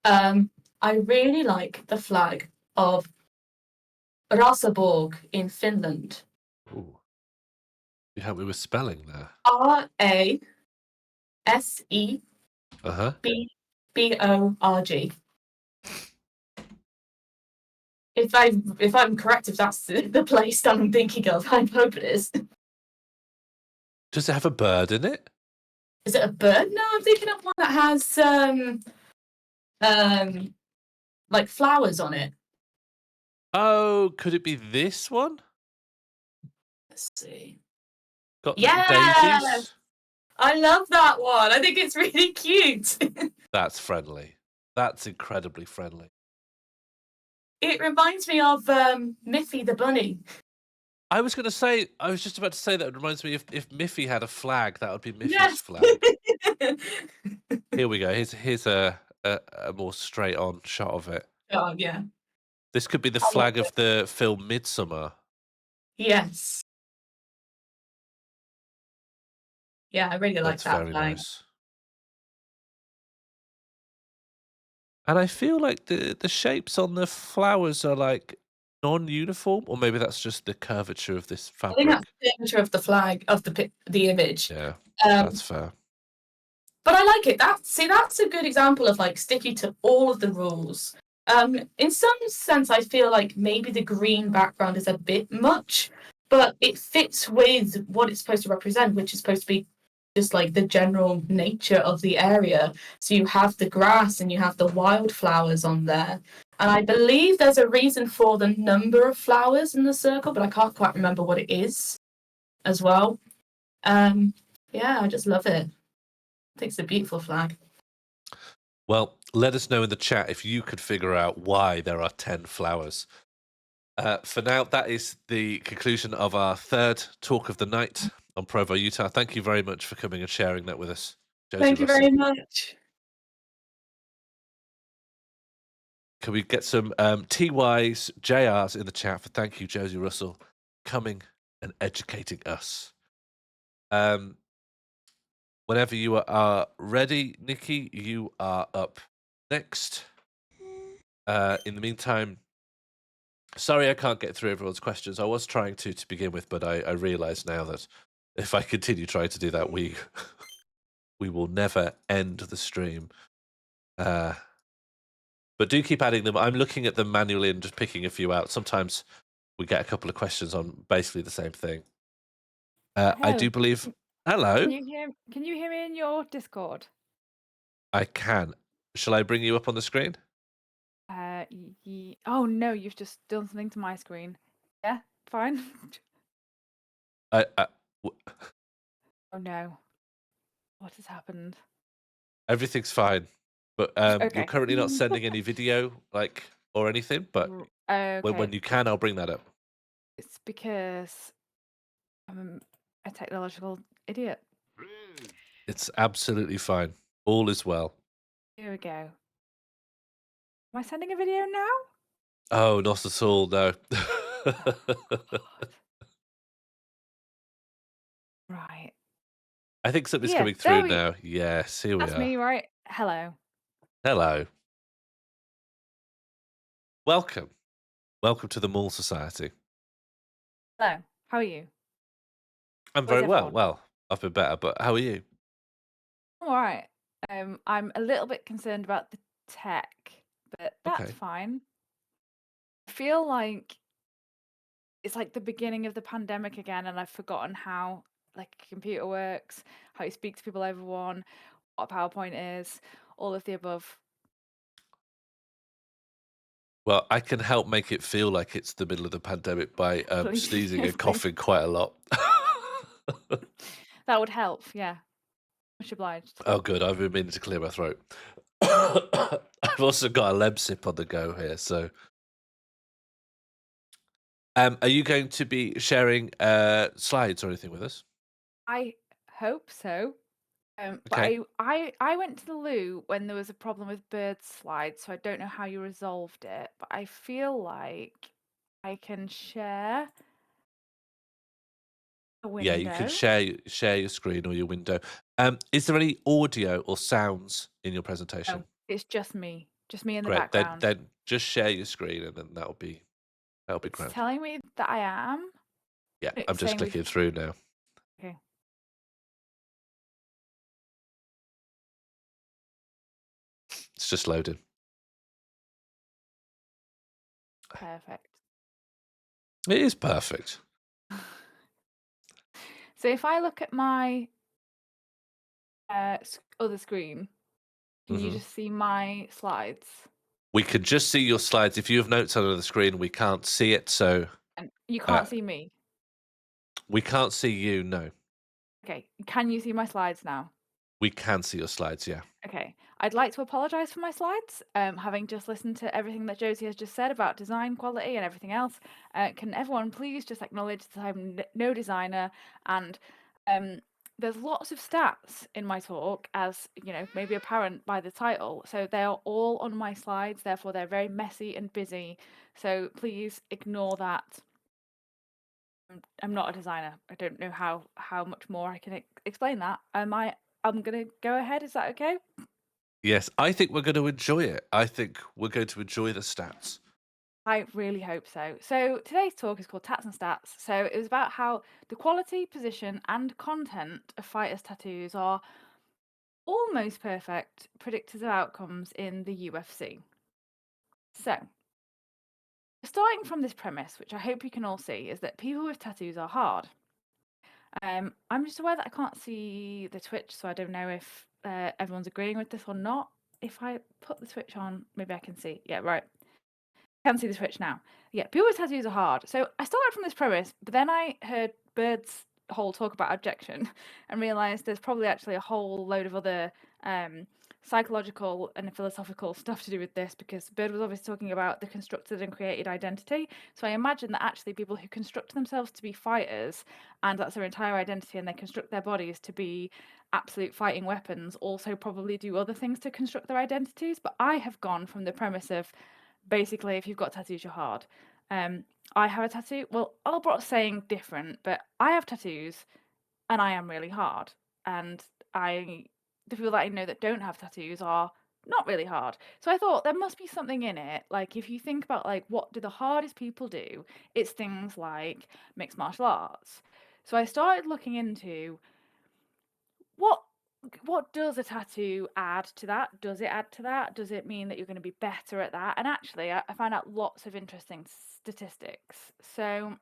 I really like the flag of Rasaborg in Finland. Ooh. You help me with spelling there. RASEBBORG. If I'm correct, if that's the place that I'm thinking of, I hope it is. Does it have a bird in it? Is it a bird? No, I'm thinking of one that has like flowers on it. Oh, could it be this one? Let's see. Got Yeah, daisies? I love that one. I think it's really cute. That's friendly. That's incredibly friendly. It reminds me of Miffy the bunny. I was just about to say that it reminds me if Miffy had a flag, that would be Miffy's Yes. flag. Here we go. Here's a more straight on shot of it. Oh yeah. This could be the I flag love of the film Midsummer. Yes. Yeah, I really like That's that very flag. nice. And I feel like the shapes on the flowers are like non-uniform, or maybe that's just the curvature of this I think that's fabric. the picture of the flag of the image. Yeah, Um, that's fair. but I like it. That's a good example of like sticking to all of the rules. In some sense, I feel like maybe the green background is a bit much, but it fits with what it's supposed to represent, which is supposed to be just like the general nature of the area. So you have the grass and you have the wildflowers on there. And I believe there's a reason for the number of flowers in the circle, but I can't quite remember what it is as well. Yeah, I just love it. I think it's a beautiful flag. Well, let us know in the chat if you could figure out why there are 10 flowers. For now, that is the conclusion of our third talk of the night on Provo, Utah. Thank you very much for coming and sharing that with us, Josie Thank you Russell. very much. Can we get some TYs, JRs in the chat for thank you, Josie Russell, coming and educating us. Whenever you are ready, Nikki, you are up next. In the meantime, sorry I can't get through everyone's questions. I was trying to begin with, but I realize now that if I continue trying to do that, we will never end the stream. But do keep adding them. I'm looking at them manually and just picking a few out. Sometimes we get a couple of questions on basically the same thing. I do believe. Hello. Can you hear me in your Discord? I can. Shall I bring you up on the screen? Oh no, you've just done something to my screen. Yeah, fine. Oh no, what has happened? Everything's fine, but Okay. you're currently not sending any video, or anything. But when you can, I'll bring that up. It's because I'm a technological idiot. It's absolutely fine. All is well. Here we go. Am I sending a video now? Oh, not at all. No. Right. I think something's coming through now. Yes, here we are. That's me, right? Hello. Hello. Welcome. Welcome to the Morl Society. Hello. How are you? I'm very well. Well, I've been better, but how are you? All right. I'm a little bit concerned about the tech, but that's fine. I feel like it's like the beginning of the pandemic again, and I've forgotten how like a computer works, how you speak to people over one, what a PowerPoint is, all of the above. Well, I can help make it feel like it's the middle of the pandemic by sneezing and coughing quite a lot. That would help, yeah. Much obliged. Oh, good. I've been meaning to clear my throat. I've also got a Lemsip on the go here, so. Are you going to be sharing slides or anything with us? I hope so. But I went to the loo when there was a problem with bird slides, so I don't know how you resolved it, but I feel like I can share. Yeah, you can window? share your screen or your window. Is there any audio or sounds in your presentation? No, it's just me in the Great. Then background. then just share your screen, and then that'll be It's grand. telling me that I am. Yeah, It's I'm just saying clicking through now. Okay. It's just loading. Perfect. It is perfect. So if I look at my other screen, can you Mhm. just see my slides? We can just see your slides. If you have notes on the screen, we can't see it, so And you uh, can't see me. we can't see you, no. Okay. Can you see my slides now? We can see your slides, yeah. Okay. I'd like to apologise for my slides. Having just listened to everything that Josie has just said about design quality and everything else, can everyone please just acknowledge that I'm no designer, and there's lots of stats in my talk, as you know, maybe apparent by the title. So they are all on my slides, therefore they're very messy and busy. So please ignore that. I'm not a designer. I don't know how much more I can explain that. I'm gonna go ahead. Is that okay? Yes, I think we're going to enjoy it. I think we're going to enjoy the stats. I really hope so. So today's talk is called Tats and Stats. So it was about how the quality, position, and content of fighters' tattoos are almost perfect predictors of outcomes in the UFC. So, starting from this premise, which I hope you can all see, is that people with tattoos are hard. I'm just aware that I can't see the Twitch, so I don't know if everyone's agreeing with this or not. If I put the Twitch on, maybe I can see. Yeah, right. I can see the Twitch now. Yeah, people with tattoos are hard. So I started from this premise, but then I heard Bird's whole talk about objection and realised there's probably actually a whole load of other psychological and philosophical stuff to do with this, because Bird was obviously talking about the constructed and created identity. So I imagine that actually people who construct themselves to be fighters, and that's their entire identity, and they construct their bodies to be absolute fighting weapons, also probably do other things to construct their identities. But I have gone from the premise of basically, if you've got tattoos, you're hard. I have a tattoo. Well, Albrot's saying different, but I have tattoos, and I am really hard. And the people that I know that don't have tattoos are not really hard. So I thought there must be something in it. Like, if you think about like what do the hardest people do, it's things like mixed martial arts. So I started looking into what does a tattoo add to that? Does it add to that? Does it mean that you're going to be better at that? And actually, I found out lots of interesting statistics. So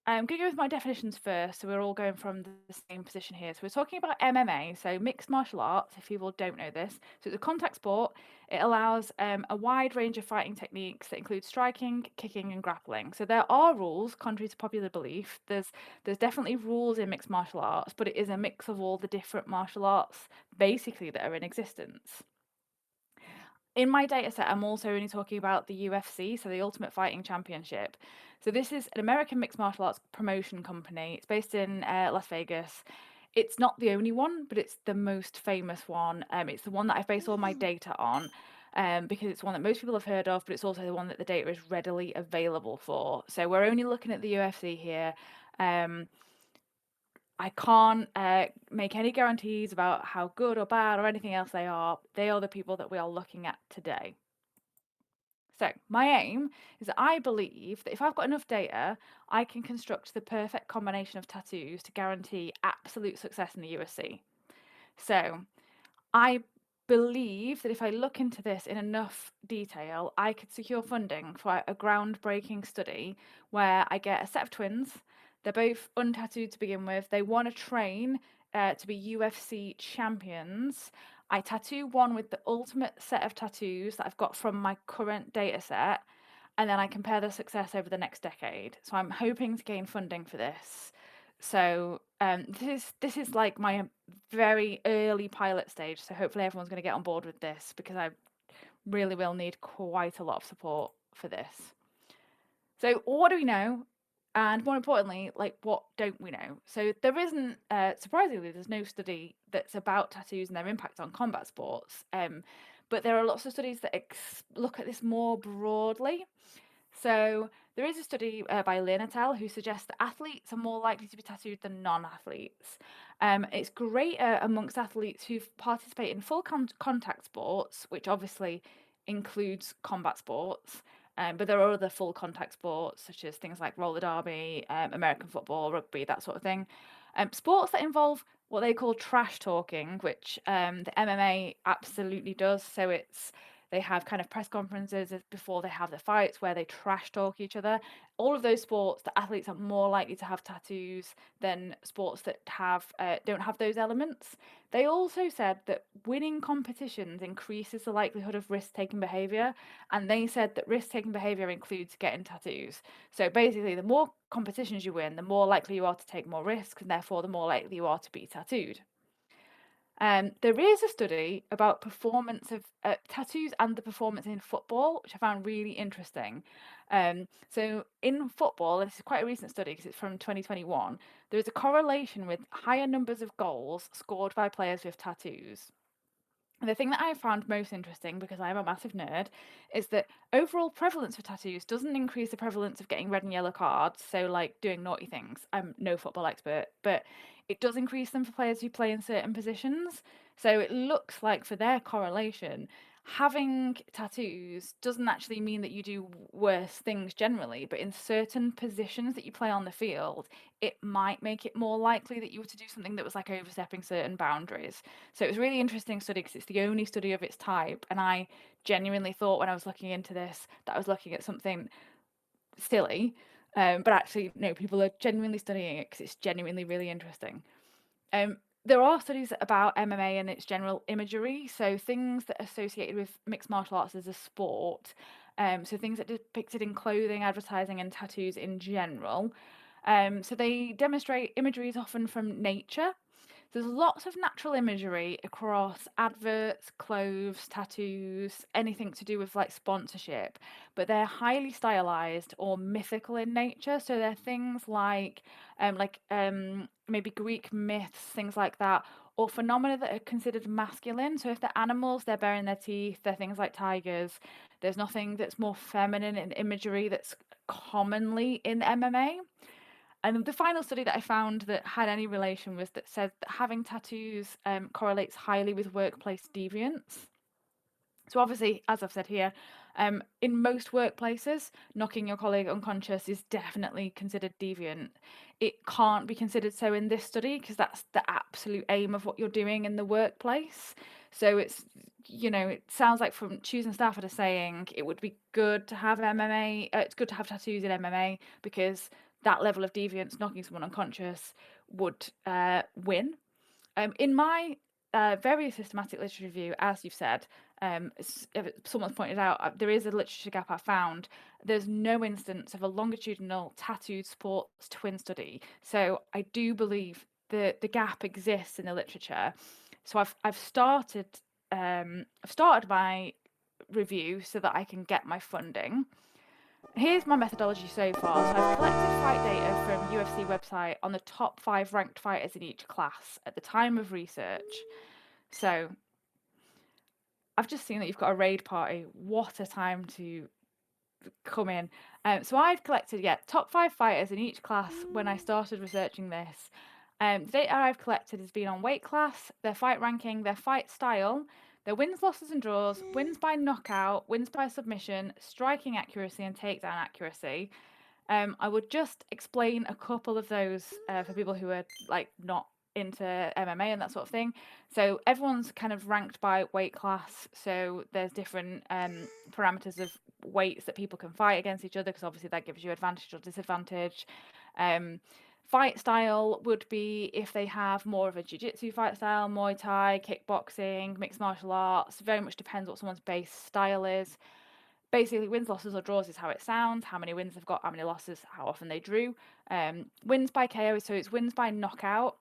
I'm going to go with my definitions first, so we're all going from the same position here. So we're talking about MMA, so mixed martial arts, if people don't know this. So it's a contact sport. It allows a wide range of fighting techniques that include striking, kicking, and grappling. So there are rules, contrary to popular belief. There's definitely rules in mixed martial arts, but it is a mix of all the different martial arts, basically, that are in existence. In my data set, I'm also only talking about the UFC, so the Ultimate Fighting Championship. So this is an American mixed martial arts promotion company. It's based in Las Vegas. It's not the only one, but it's the most famous one. It's the one that I've based all my data on, because it's one that most people have heard of, but it's also the one that the data is readily available for. So we're only looking at the UFC here. I can't make any guarantees about how good or bad or anything else they are. They are the people that we are looking at today. So my aim is that I believe that if I've got enough data, I can construct the perfect combination of tattoos to guarantee absolute success in the UFC. So I believe that if I look into this in enough detail, I could secure funding for a groundbreaking study where I get a set of twins. They're both untattooed to begin with. They want to train to be UFC champions. I tattoo one with the ultimate set of tattoos that I've got from my current data set, and then I compare their success over the next decade. So I'm hoping to gain funding for this. So this is like my very early pilot stage. So hopefully everyone's going to get on board with this, because I really will need quite a lot of support for this. So what do we know? And more importantly, like, what don't we know? So there isn't, surprisingly, there's no study that's about tattoos and their impact on combat sports. But there are lots of studies that look at this more broadly. So there is a study by Lynn et al. Who suggests that athletes are more likely to be tattooed than non-athletes. It's greater amongst athletes who participate in full contact sports, which obviously includes combat sports. But there are other full contact sports, such as things like roller derby, American football, rugby, that sort of thing. Sports that involve what they call trash talking, which the MMA absolutely does. So they have kind of press conferences before they have the fights where they trash talk each other. All of those sports, the athletes are more likely to have tattoos than sports that don't have those elements. They also said that winning competitions increases the likelihood of risk-taking behavior, and they said that risk-taking behavior includes getting tattoos. So basically, the more competitions you win, the more likely you are to take more risks, and therefore the more likely you are to be tattooed. There is a study about performance of tattoos and the performance in football, which I found really interesting. So in football, this is quite a recent study because it's from 2021, there is a correlation with higher numbers of goals scored by players with tattoos. The thing that I found most interesting, because I'm a massive nerd, is that overall prevalence for tattoos doesn't increase the prevalence of getting red and yellow cards, so like doing naughty things. I'm no football expert, but it does increase them for players who play in certain positions. So it looks like for their correlation, having tattoos doesn't actually mean that you do worse things generally, but in certain positions that you play on the field, it might make it more likely that you were to do something that was like overstepping certain boundaries. So it was a really interesting study because it's the only study of its type, and I genuinely thought when I was looking into this that I was looking at something silly, but actually no, people are genuinely studying it because it's genuinely really interesting. There are studies about MMA and its general imagery, so things that are associated with mixed martial arts as a sport, so things that are depicted in clothing, advertising, and tattoos in general. So they demonstrate imagery is often from nature. There's lots of natural imagery across adverts, clothes, tattoos, anything to do with like sponsorship, but they're highly stylized or mythical in nature. So they're things like maybe Greek myths, things like that, or phenomena that are considered masculine. So if they're animals, they're baring their teeth, they're things like tigers. There's nothing that's more feminine in imagery that's commonly in MMA. And the final study that I found that had any relation was that said that having tattoos correlates highly with workplace deviance. So obviously, as I've said here, in most workplaces, knocking your colleague unconscious is definitely considered deviant. It can't be considered so in this study because that's the absolute aim of what you're doing in the workplace. So it's, it sounds like from choosing Stafford are saying it would be good to have MMA. It's good to have tattoos in MMA because that level of deviance, knocking someone unconscious, would win. In my very systematic literature review, as you've said, someone's pointed out, there is a literature gap I found. There's no instance of a longitudinal tattooed sports twin study. So I do believe the gap exists in the literature. So I've started my review so that I can get my funding. Here's my methodology so far. So I've collected fight data from UFC website on the top 5 ranked fighters in each class at the time of research. So I've just seen that you've got a raid party. What a time to come in. So I've collected, top 5 fighters in each class when I started researching this. The data I've collected has been on weight class, their fight ranking, their fight style, their wins, losses, and draws, wins by knockout, wins by submission, striking accuracy, and takedown accuracy. I would just explain a couple of those for people who are like not into MMA and that sort of thing. So everyone's kind of ranked by weight class. So there's different parameters of weights that people can fight against each other because obviously that gives you advantage or disadvantage. Fight style would be if they have more of a jiu-jitsu fight style, Muay Thai, kickboxing, mixed martial arts. Very much depends what someone's base style is. Basically, wins, losses, or draws is how it sounds. How many wins they've got, how many losses, how often they drew. Wins by KO, so it's wins by knockout.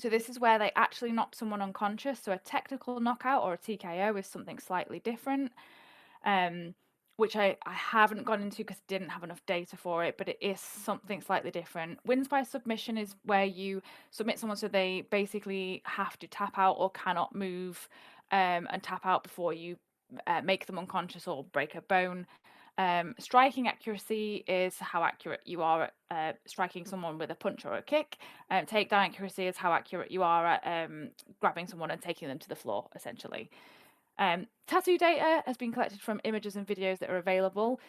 So this is where they actually knocked someone unconscious. So a technical knockout or a TKO is something slightly different. Which I haven't gone into because I didn't have enough data for it, but it is something slightly different. Wins by submission is where you submit someone so they basically have to tap out or cannot move and tap out before you make them unconscious or break a bone. Striking accuracy is how accurate you are at striking someone with a punch or a kick. Takedown accuracy is how accurate you are at grabbing someone and taking them to the floor, essentially. Tattoo data has been collected from images and videos that are available.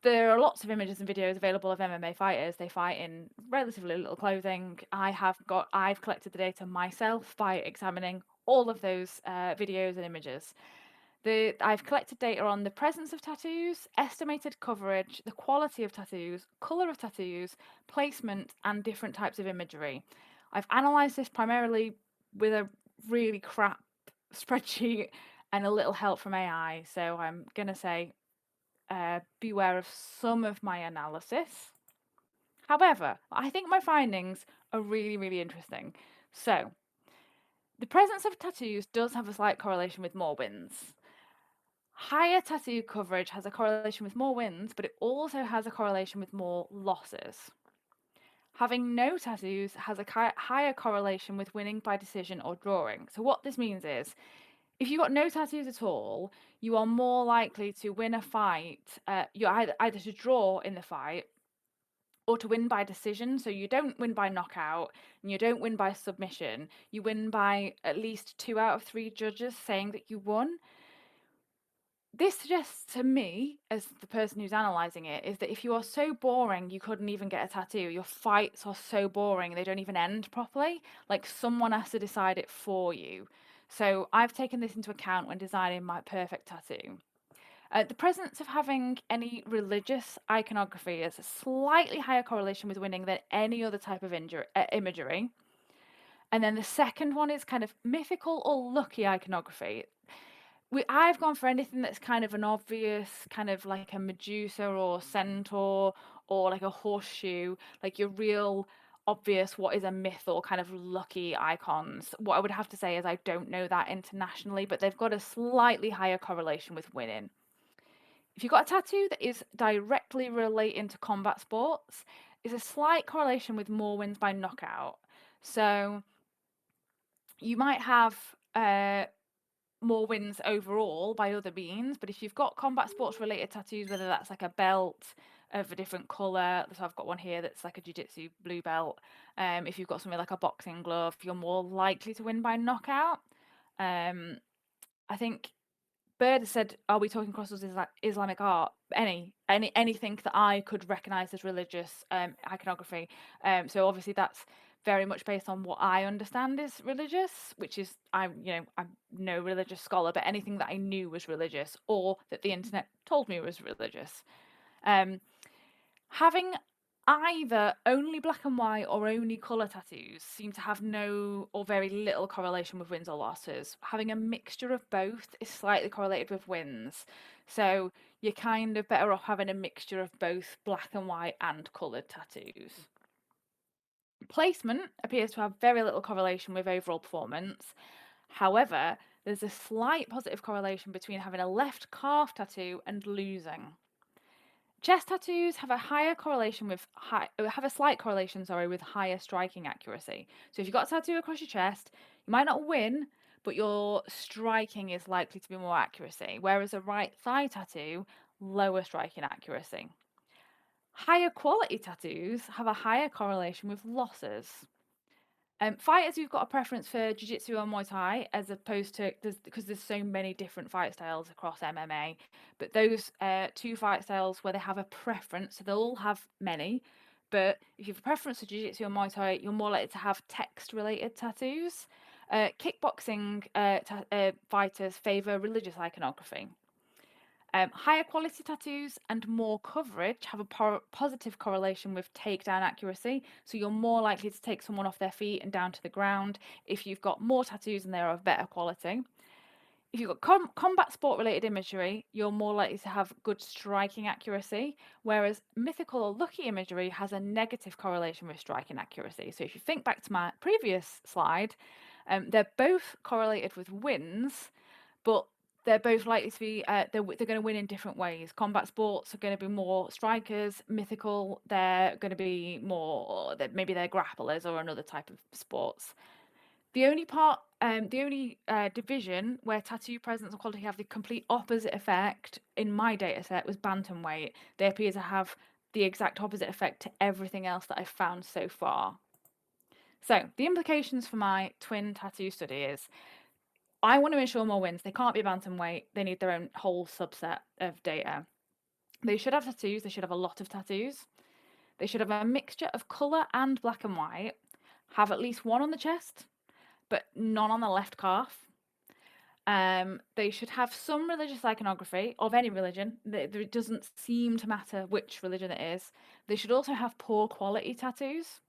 There are lots of images and videos available of MMA fighters. They fight in relatively little clothing. I've collected the data myself by examining all of those videos and images. I've collected data on the presence of tattoos, estimated coverage, the quality of tattoos, colour of tattoos, placement, and different types of imagery. I've analysed this primarily with a really crap spreadsheet and a little help from AI. So I'm going to say beware of some of my analysis. However, I think my findings are really, really interesting. So, the presence of tattoos does have a slight correlation with more wins. Higher tattoo coverage has a correlation with more wins, but it also has a correlation with more losses. Having no tattoos has a higher correlation with winning by decision or drawing. So what this means is, if you've got no tattoos at all, you are more likely to win a fight. You're either to draw in the fight or to win by decision. So you don't win by knockout and you don't win by submission. You win by at least 2 out of 3 judges saying that you won. This suggests to me, as the person who's analysing it, is that if you are so boring you couldn't even get a tattoo, your fights are so boring they don't even end properly, like someone has to decide it for you. So I've taken this into account when designing my perfect tattoo. The presence of having any religious iconography is a slightly higher correlation with winning than any other type of imagery. And then the second one is kind of mythical or lucky iconography. I've gone for anything that's kind of an obvious, kind of like a Medusa or centaur or like a horseshoe, like your real obvious what is a myth or kind of lucky icons. What I would have to say is I don't know that internationally, but they've got a slightly higher correlation with winning. If you've got a tattoo that is directly relating to combat sports, is a slight correlation with more wins by knockout. So you might have more wins overall by other means, but if you've got combat sports related tattoos, whether that's like a belt of a different colour, so I've got one here that's like a jiu-jitsu blue belt, if you've got something like a boxing glove, you're more likely to win by knockout. I think Bird has said, are we talking crossovers Islamic art? Anything that I could recognise as religious iconography. So obviously that's very much based on what I understand is religious, which is I'm no religious scholar, but anything that I knew was religious or that the internet told me was religious. Having either only black and white or only colour tattoos seem to have no or very little correlation with wins or losses. Having a mixture of both is slightly correlated with wins. So you're kind of better off having a mixture of both black and white and coloured tattoos. Placement appears to have very little correlation with overall performance. However, there's a slight positive correlation between having a left calf tattoo and losing. Chest tattoos have a slight correlation, with higher striking accuracy. So if you've got a tattoo across your chest, you might not win, but your striking is likely to be more accuracy. Whereas a right thigh tattoo, lower striking accuracy. Higher quality tattoos have a higher correlation with losses. Fighters who've got a preference for jiu-jitsu or Muay Thai, as opposed to because there's so many different fight styles across MMA, but those 2 fight styles where they have a preference, so they'll all have many, but if you have a preference for jiu-jitsu or Muay Thai, you're more likely to have text-related tattoos. Kickboxing fighters favour religious iconography. Higher quality tattoos and more coverage have a positive correlation with takedown accuracy, so you're more likely to take someone off their feet and down to the ground if you've got more tattoos and they're of better quality. If you've got combat sport related imagery, you're more likely to have good striking accuracy, whereas mythical or lucky imagery has a negative correlation with striking accuracy. So if you think back to my previous slide, they're both correlated with wins, but they're both likely to be they're going to win in different ways. Combat sports are going to be more strikers. Mythical, they're going to be more maybe they're grapplers or another type of sports. The only division where tattoo presence and quality have the complete opposite effect in my data set was bantamweight. They appear to have the exact opposite effect to everything else that I've found so far. So the implications for my twin tattoo study is I want to ensure more wins. They can't be bantamweight. They need their own whole subset of data. They should have tattoos. They should have a lot of tattoos. They should have a mixture of colour and black and white. Have at least one on the chest, but none on the left calf. They should have some religious iconography of any religion. It doesn't seem to matter which religion it is. They should also have poor quality tattoos.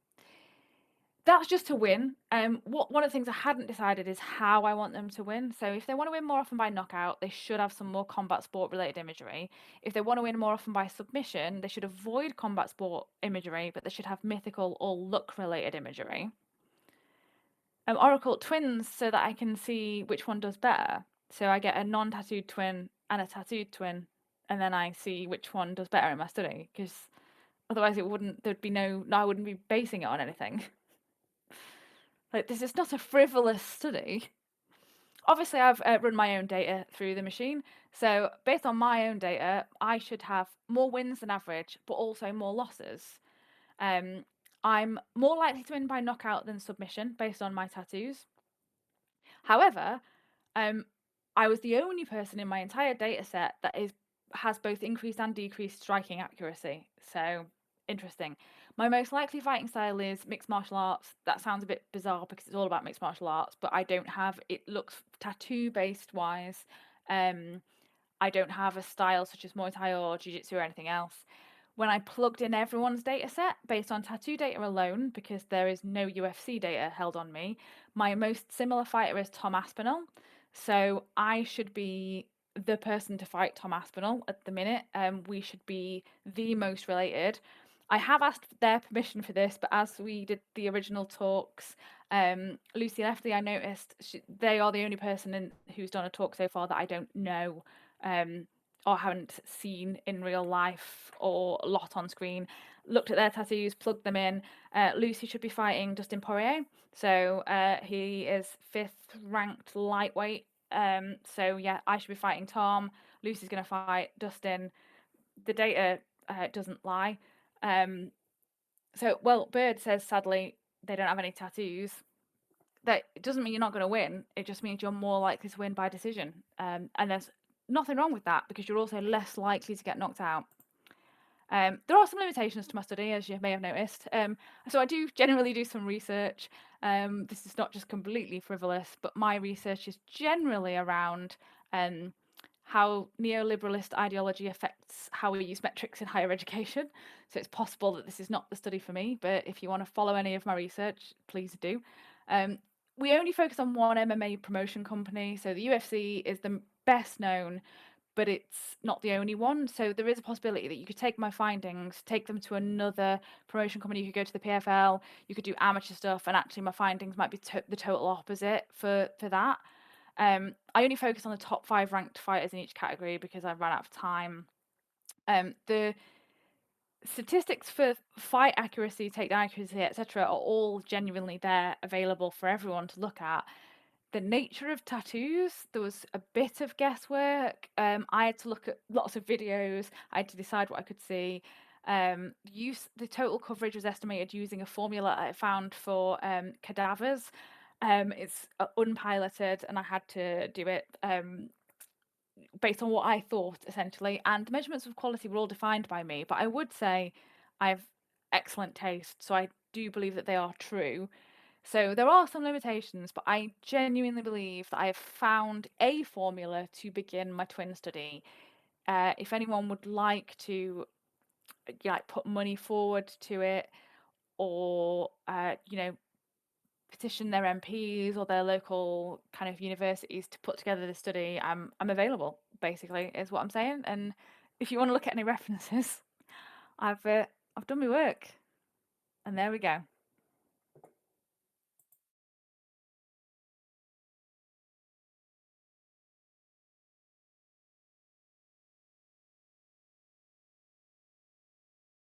That's just to win. One of the things I hadn't decided is how I want them to win. So if they want to win more often by knockout, they should have some more combat sport related imagery. If they want to win more often by submission, they should avoid combat sport imagery, but they should have mythical or luck related imagery. Oracle twins so that I can see which one does better. So I get a non-tattooed twin and a tattooed twin, and then I see which one does better in my study, because otherwise I wouldn't be basing it on anything. Like, this is not a frivolous study. Obviously, I've run my own data through the machine. So based on my own data, I should have more wins than average, but also more losses. I'm more likely to win by knockout than submission based on my tattoos. However, I was the only person in my entire data set that has both increased and decreased striking accuracy. So interesting. My most likely fighting style is mixed martial arts. That sounds a bit bizarre because it's all about mixed martial arts, but I don't have it. Looks tattoo based wise. I don't have a style such as Muay Thai or Jiu-Jitsu or anything else. When I plugged in everyone's data set based on tattoo data alone, because there is no UFC data held on me, my most similar fighter is Tom Aspinall. So I should be the person to fight Tom Aspinall at the minute. We should be the most related. I have asked their permission for this, but as we did the original talks, Lucy Leftley, I noticed they are the only person who's done a talk so far that I don't know or haven't seen in real life or a lot on screen. Looked at their tattoos, plugged them in. Lucy should be fighting Dustin Poirier. So he is 5th ranked lightweight. So yeah, I should be fighting Tom. Lucy's going to fight Dustin. The data doesn't lie. Bird says, sadly, they don't have any tattoos. That it doesn't mean you're not going to win. It just means you're more likely to win by decision. And there's nothing wrong with that because you're also less likely to get knocked out. There are some limitations to my study, as you may have noticed. So I do generally do some research. This is not just completely frivolous, but my research is generally around how neoliberalist ideology affects how we use metrics in higher education. So it's possible that this is not the study for me, but if you want to follow any of my research, please do. We only focus on one MMA promotion company. So the UFC is the best known, but it's not the only one. So there is a possibility that you could take my findings, take them to another promotion company. You could go to the PFL, you could do amateur stuff, and actually my findings might be the total opposite for that. I only focus on the top 5 ranked fighters in each category because I've run out of time. The statistics for fight accuracy, takedown accuracy, etc., are all genuinely there, available for everyone to look at. The nature of tattoos, there was a bit of guesswork. I had to look at lots of videos. I had to decide what I could see. The total coverage was estimated using a formula I found for cadavers. It's unpiloted, and I had to do it based on what I thought, essentially. And the measurements of quality were all defined by me. But I would say I have excellent taste, so I do believe that they are true. So there are some limitations, but I genuinely believe that I have found a formula to begin my twin study. If anyone would like to put money forward to it, or petition their MPs or their local kind of universities to put together this study, I'm available, basically, is what I'm saying. And if you want to look at any references, I've done my work. And there we go.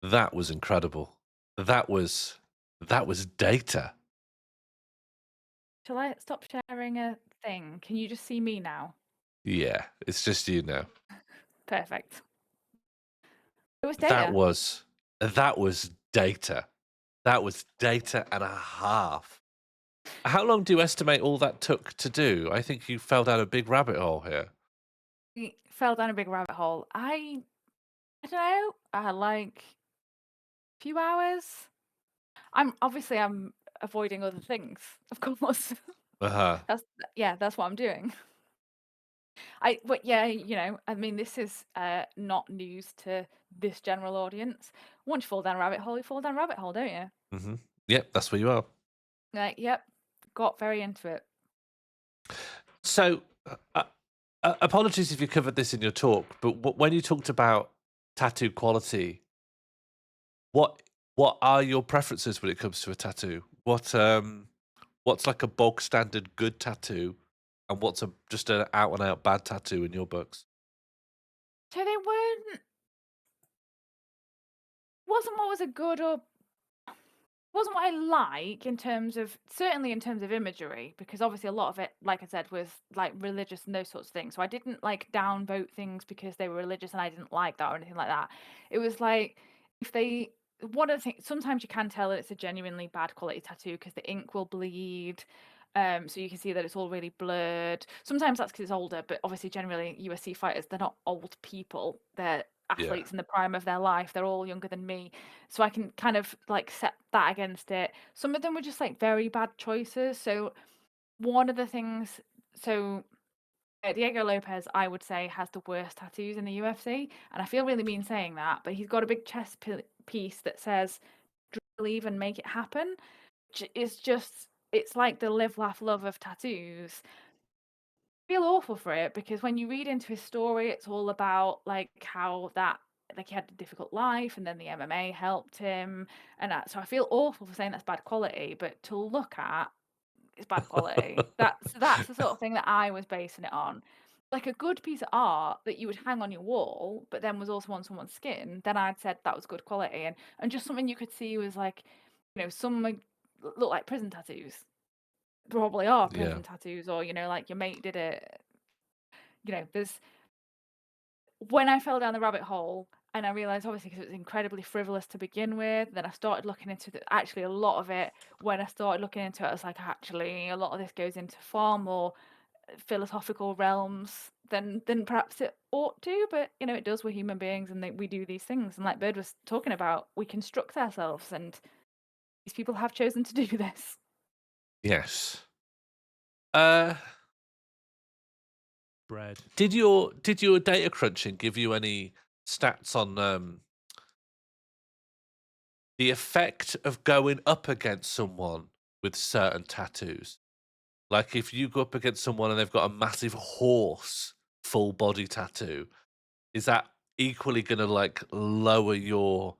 That was incredible. That was data. Shall I stop sharing a thing? Can you just see me now? Yeah, it's just you now. Perfect. It was That data. was data. That was data and a half. How long do you estimate all that took to do? I think you fell down a big rabbit hole here. We fell down a big rabbit hole. I don't know. Like a few hours. I'm avoiding other things, of course. Uh-huh. That's what I'm doing. But yeah, you know, I mean, this is not news to this general audience. Once you fall down a rabbit hole, you fall down a rabbit hole, don't you? Mm-hmm. Yep, that's where you are. Like, yep, got very into it. So, apologies if you covered this in your talk, but when you talked about tattoo quality, what are your preferences when it comes to a tattoo? What's like a bog standard good tattoo, and what's just an out and out bad tattoo in your books? So they wasn't what was a good or wasn't what I like in terms of certainly in terms of imagery, because obviously a lot of it, like I said, was like religious and those sorts of things. So I didn't like downvote things because they were religious and I didn't like that or anything like that. It was like if they one of the things sometimes you can tell that it's a genuinely bad quality tattoo because the ink will bleed. So you can see that it's all really blurred. Sometimes that's because it's older, but obviously generally UFC fighters, they're not old people. They're athletes in the prime of their life. They're all younger than me. So I can kind of like set that against it. Some of them were just like very bad choices. So one of the things, Diego Lopez, I would say, has the worst tattoos in the UFC. And I feel really mean saying that, but he's got a big chest piece that says, believe and make it happen. It's just, it's like the live, laugh, love of tattoos. I feel awful for it because when you read into his story, it's all about like how that like he had a difficult life and then the MMA helped him and that. So I feel awful for saying that's bad quality, but to look at it's bad quality. That's the sort of thing that I was basing it on. Like a good piece of art that you would hang on your wall, but then was also on someone's skin, then I'd said that was good quality and just something you could see was like, you know, some like, look like prison tattoos. Probably are prison tattoos, or you know, like your mate did it. You know, there's when I fell down the rabbit hole and I realized obviously because it was incredibly frivolous to begin with, then I started looking into actually a lot of it. When I started looking into it, I was like, actually, a lot of this goes into far more philosophical realms than perhaps it ought to. But you know, it does. We're human beings, and we do these things. And like Bird was talking about, we construct ourselves, and these people have chosen to do this. Yes. Bread. Did your data crunching give you any stats on the effect of going up against someone with certain tattoos? Like if you go up against someone and they've got a massive horse full body tattoo, is that equally going to like lower your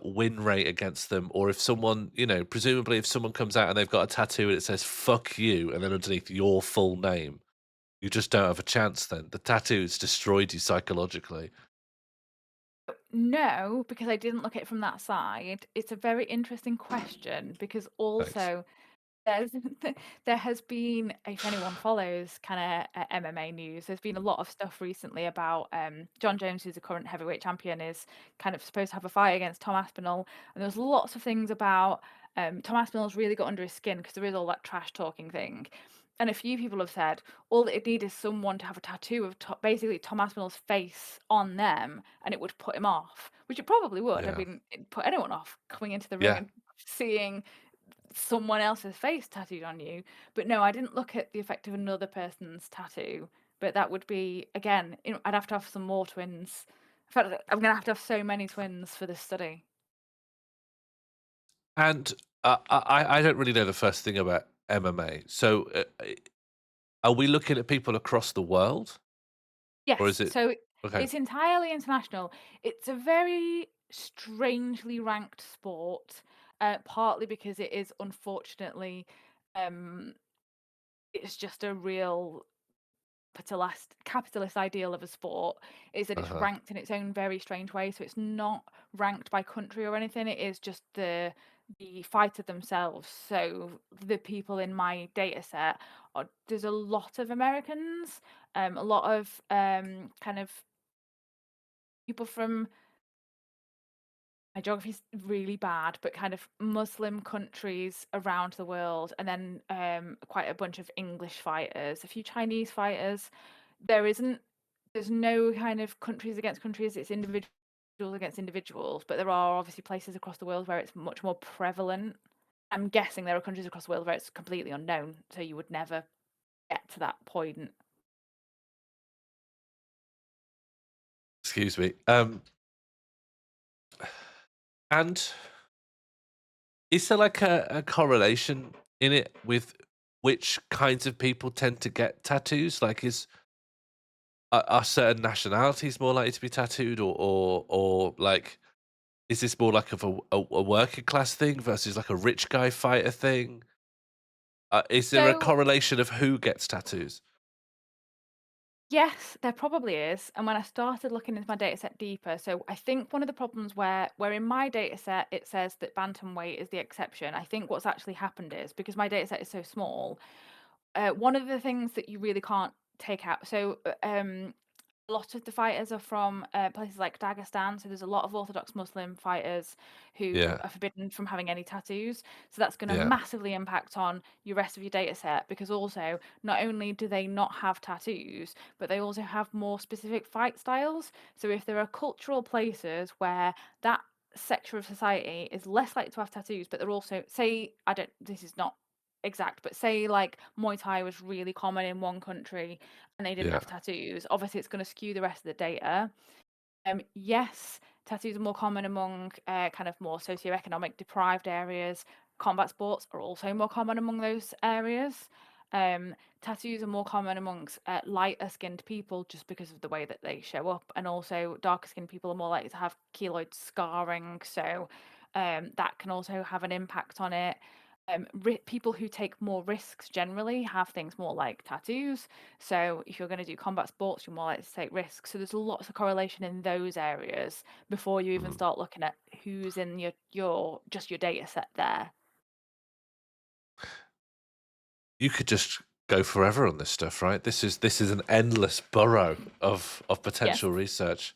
win rate against them? Or if someone, you know, presumably if someone comes out and they've got a tattoo and it says "fuck you" and then underneath your full name, you just don't have a chance. Then the tattoo's destroyed you psychologically. No, because I didn't look at it from that side. It's a very interesting question because also there's there has been, if anyone follows kind of MMA news, there's been a lot of stuff recently about John Jones, who's the current heavyweight champion, is kind of supposed to have a fight against Tom Aspinall, and there's lots of things about Tom Aspinall's really got under his skin because there is all that trash talking thing. And a few people have said all that it needs is someone to have a tattoo of basically Tom Aspinall's face on them, and it would put him off, which it probably would. I mean, it'd put anyone off coming into the ring and seeing someone else's face tattooed on you. But no, I didn't look at the effect of another person's tattoo. But that would be again, I'd have to have some more twins. In fact, I'm gonna have to have so many twins for this study. And I don't really know the first thing about MMA. So are we looking at people across the world? Or is Yes, it so okay? it's entirely international. It's a very strangely ranked sport, partly because it is unfortunately, it's just a real capitalist ideal of a sport is that it's ranked in its own very strange way. So it's not ranked by country or anything. It is just the the fighter themselves. So the people in my data set, there's a lot of Americans, a lot of kind of people from, my geography's really bad, but kind of Muslim countries around the world, and then quite a bunch of English fighters, a few Chinese fighters. There's no kind of countries against countries, it's individuals against individuals, but there are obviously places across the world where it's much more prevalent. I'm guessing there are countries across the world where it's completely unknown, so you would never get to that point. Excuse me. And is there like a correlation in it with which kinds of people tend to get tattoos? Like, are certain nationalities more likely to be tattooed, or like, is this more like of a working class thing versus like a rich guy fighter thing? Is there a So correlation of who gets tattoos? yes, there probably is. And when I started looking into my data set deeper, so I think one of the problems where in my data set it says that bantamweight is the exception. I think what's actually happened is, because my data set is so small, one of the things that you really can't take out. So a lot of the fighters are from places like Dagestan, so there's a lot of Orthodox Muslim fighters who Yeah, are forbidden from having any tattoos. So that's going to yeah. massively impact on your rest of your data set, because also not only do they not have tattoos, but they also have more specific fight styles. So if there are cultural places where that sector of society is less likely to have tattoos, but they're also, say, this is not exact, but say like Muay Thai was really common in one country and they didn't Yeah. have tattoos, obviously it's going to skew the rest of the data. Yes, tattoos are more common among kind of more socioeconomic deprived areas. Combat sports are also more common among those areas. Tattoos are more common amongst lighter skinned people just because of the way that they show up, and also darker skinned people are more likely to have keloid scarring, so that can also have an impact on it. People who take more risks generally have things more like tattoos. So if you're going to do combat sports, you're more likely to take risks. So there's lots of correlation in those areas before you even start looking at who's in your data set there. You could just go forever on this stuff, right? This is an endless burrow of potential research.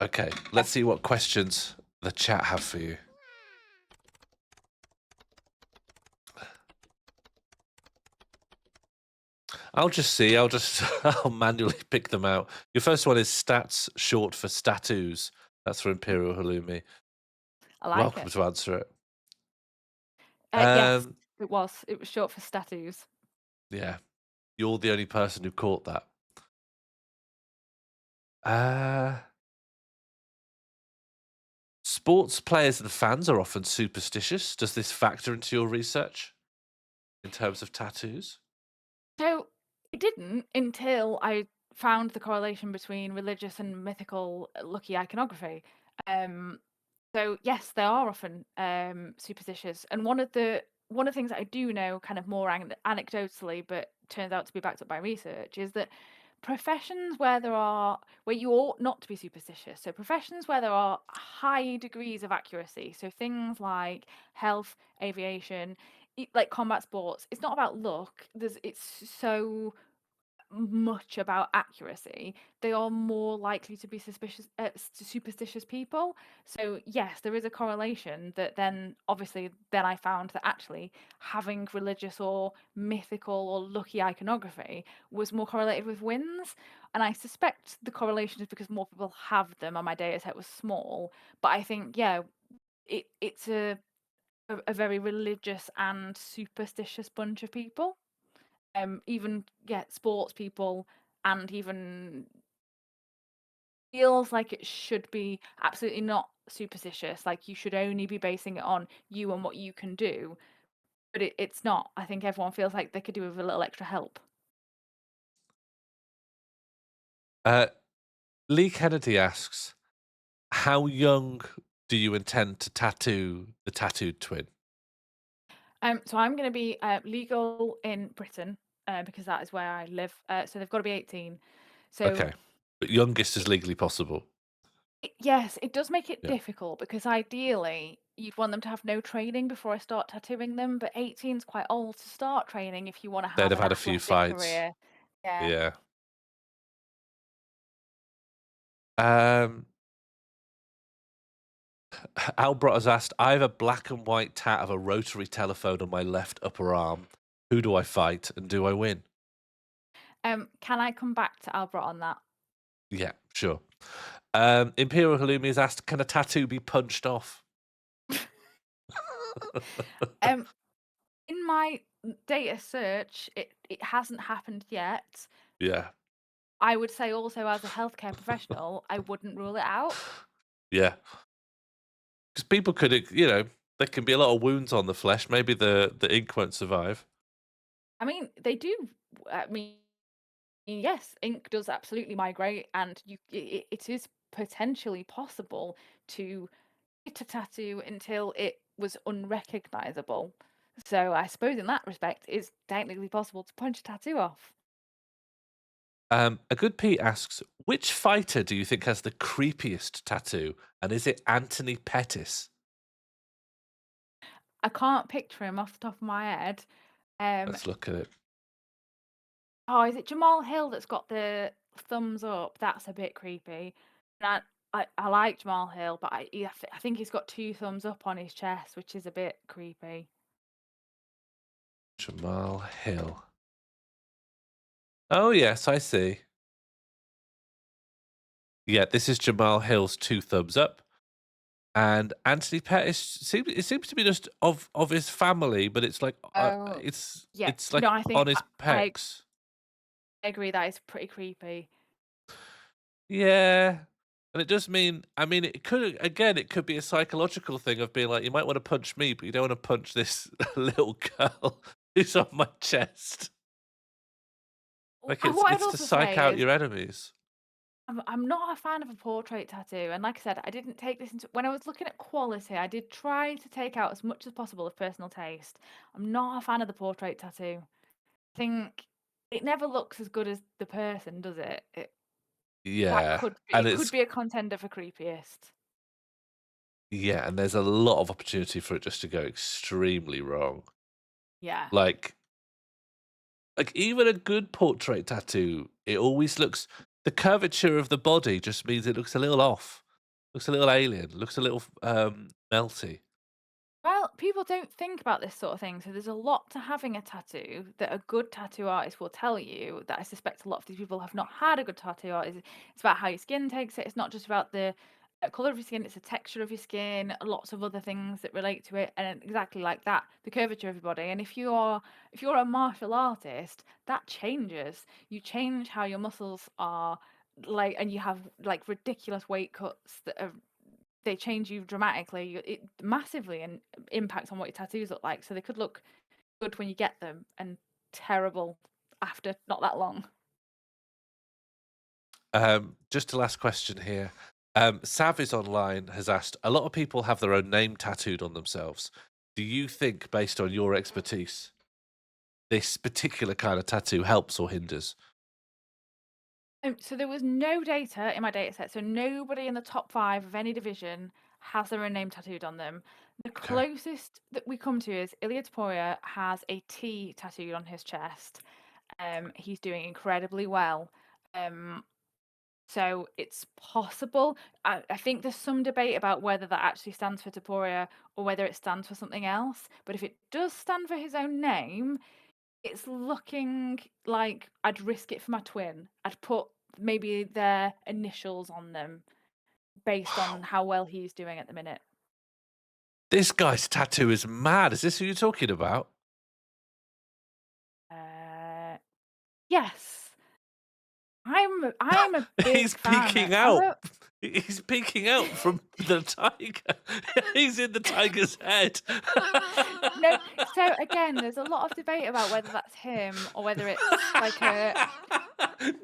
Okay, let's see what questions the chat have for you. I'll just see. I'll manually pick them out. Your first one is stats, short for statues. That's for Imperial Halloumi. I like Welcome it. to answer it. Yes, it was. It was short for statues. Yeah, you're the only person who caught that. Sports players and fans are often superstitious. Does this factor into your research in terms of tattoos? So it didn't until I found the correlation between religious and mythical lucky iconography. So yes, they are often superstitious, and one of the things that I do know, kind of more anecdotally, but turns out to be backed up by research, is that professions where you ought not to be superstitious, so professions where there are high degrees of accuracy, so things like health, aviation, like combat sports, it's not about luck. It's so much about accuracy, they are more likely to be superstitious people. So yes, there is a correlation that then obviously then I found that actually having religious or mythical or lucky iconography was more correlated with wins. And I suspect the correlation is because more people have them and my data set was small. But I think, yeah, it's a very religious and superstitious bunch of people. Even sports people, and even feels like it should be absolutely not superstitious. Like you should only be basing it on you and what you can do, but it's not. I think everyone feels like they could do with a little extra help. Lee Kennedy asks, how young do you intend to tattoo the tattooed twin? So I'm going to be legal in Britain because that is where I live. So they've got to be 18. So Okay, but youngest is legally possible. Yes, it does make it Yeah. difficult because ideally you'd want them to have no training before I start tattooing them, but 18's quite old to start training if you want to They'd have have an had a few athletic fights. career. Yeah. Yeah. Um, Albrot has asked, I have a black and white tat of a rotary telephone on my left upper arm. Who do I fight and do I win? Can I come back to Albert on that? Yeah, sure. Imperial Halloumi has asked, can a tattoo be punched off? In my data search, it hasn't happened yet. Yeah. I would say also as a healthcare professional, I wouldn't rule it out. Yeah. Because people could, there can be a lot of wounds on the flesh. Maybe the ink won't survive. I mean, they do. I mean, yes, ink does absolutely migrate, and it is potentially possible to get a tattoo until it was unrecognizable. So I suppose in that respect, it's technically possible to punch a tattoo off. A good Pete asks, which fighter do you think has the creepiest tattoo? And is it Anthony Pettis? I can't picture him off the top of my head. Let's look at it. Oh, is it Jamal Hill that's got the thumbs up? That's a bit creepy. And I like Jamal Hill, but I think he's got 2 thumbs up on his chest, which is a bit creepy. Jamal Hill. Oh, yes, I see. Yeah, this is Jamal Hill's 2 thumbs up. And Anthony Pettis it seems to be just of his family, but it's like it's like No, I think on his pecs. I agree that is pretty creepy. Yeah. And it does mean, it could be a psychological thing of being like, you might want to punch me, but you don't want to punch this little girl who's on my chest. Like it's to psych out your enemies. I'm not a fan of a portrait tattoo, and like I said, I didn't take this into when I was looking at quality. I did try to take out as much as possible of personal taste. I'm not a fan of the portrait tattoo. I think it never looks as good as the person, does it? Yeah. And It could be a contender for creepiest. Yeah, and there's a lot of opportunity for it just to go extremely wrong. Yeah. Like even a good portrait tattoo, it always looks, the curvature of the body just means it looks a little off, looks a little alien, looks a little melty. Well, people don't think about this sort of thing, so there's a lot to having a tattoo that a good tattoo artist will tell you that I suspect a lot of these people have not had a good tattoo artist. It's about how your skin takes it. It's not just about the color of your skin, it's the texture of your skin, lots of other things that relate to it, and exactly like that, the curvature of your body. And if you're a martial artist, that changes. You change how your muscles are, like, and you have like ridiculous weight cuts that are, they change you dramatically. It massively and impacts on what your tattoos look like. So they could look good when you get them and terrible after not that long. Just a last question here. Sav is online has asked, a lot of people have their own name tattooed on themselves. Do you think, based on your expertise, this particular kind of tattoo helps or hinders? So there was no data in my data set. So nobody in the top 5 of any division has their own name tattooed on them. The closest that we come to is Ilya Taporia has a T tattooed on his chest. He's doing incredibly well. So it's possible. I think there's some debate about whether that actually stands for Taporia or whether it stands for something else. But if it does stand for his own name, it's looking like I'd risk it for my twin. I'd put maybe their initials on them based on how well he's doing at the minute. This guy's tattoo is mad. Is this who you're talking about? Yes. I'm a big He's fan. peeking out. He's peeking out from the tiger. He's in the tiger's head. No, so again, there's a lot of debate about whether that's him or whether it's like a.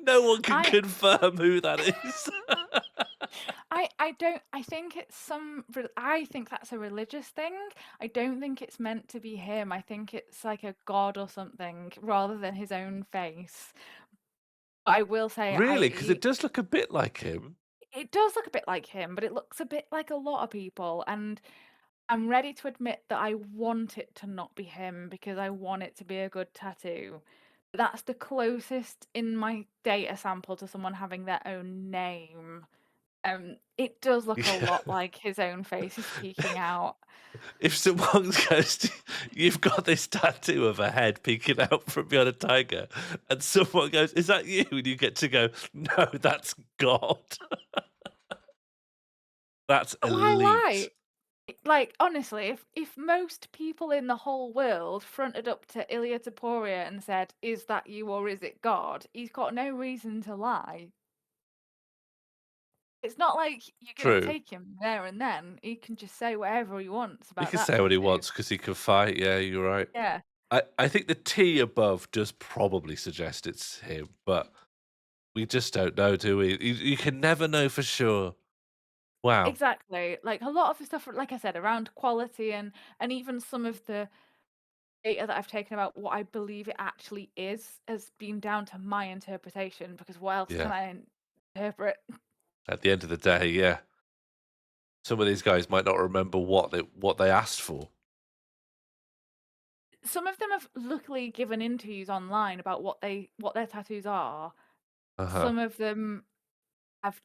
No one can confirm who that is. I don't. I think it's some. I think that's a religious thing. I don't think it's meant to be him. I think it's like a god or something rather than his own face. I will say, Really, because it does look a bit like him. It does look a bit like him, but it looks a bit like a lot of people, and I'm ready to admit that I want it to not be him because I want it to be a good tattoo. That's the closest in my data sample to someone having their own name. It does look a Yeah. lot like his own face is peeking out. If someone goes, you've got this tattoo of a head peeking out from behind a tiger, and someone goes, "Is that you?" and you get to go, "No, that's God." That's But why elite. lie? Like, honestly, if most people in the whole world fronted up to Ilya Taporia and said, "Is that you or is it God?" he's got no reason to lie. It's not like you're gonna True. take him there and then. He can just say whatever he wants He about can that say what he tattoo. wants because he can fight. Yeah, you're right. Yeah. I think the T above does probably suggest it's him, but we just don't know, do we? You can never know for sure. Wow. Exactly. Like, a lot of the stuff, like I said, around quality and even some of the data that I've taken about what I believe it actually is has been down to my interpretation, because what else can Yeah. I interpret? At the end of the day, yeah. Some of these guys might not remember what they asked for. Some of them have luckily given interviews online about what their tattoos are. Uh-huh. Some of them have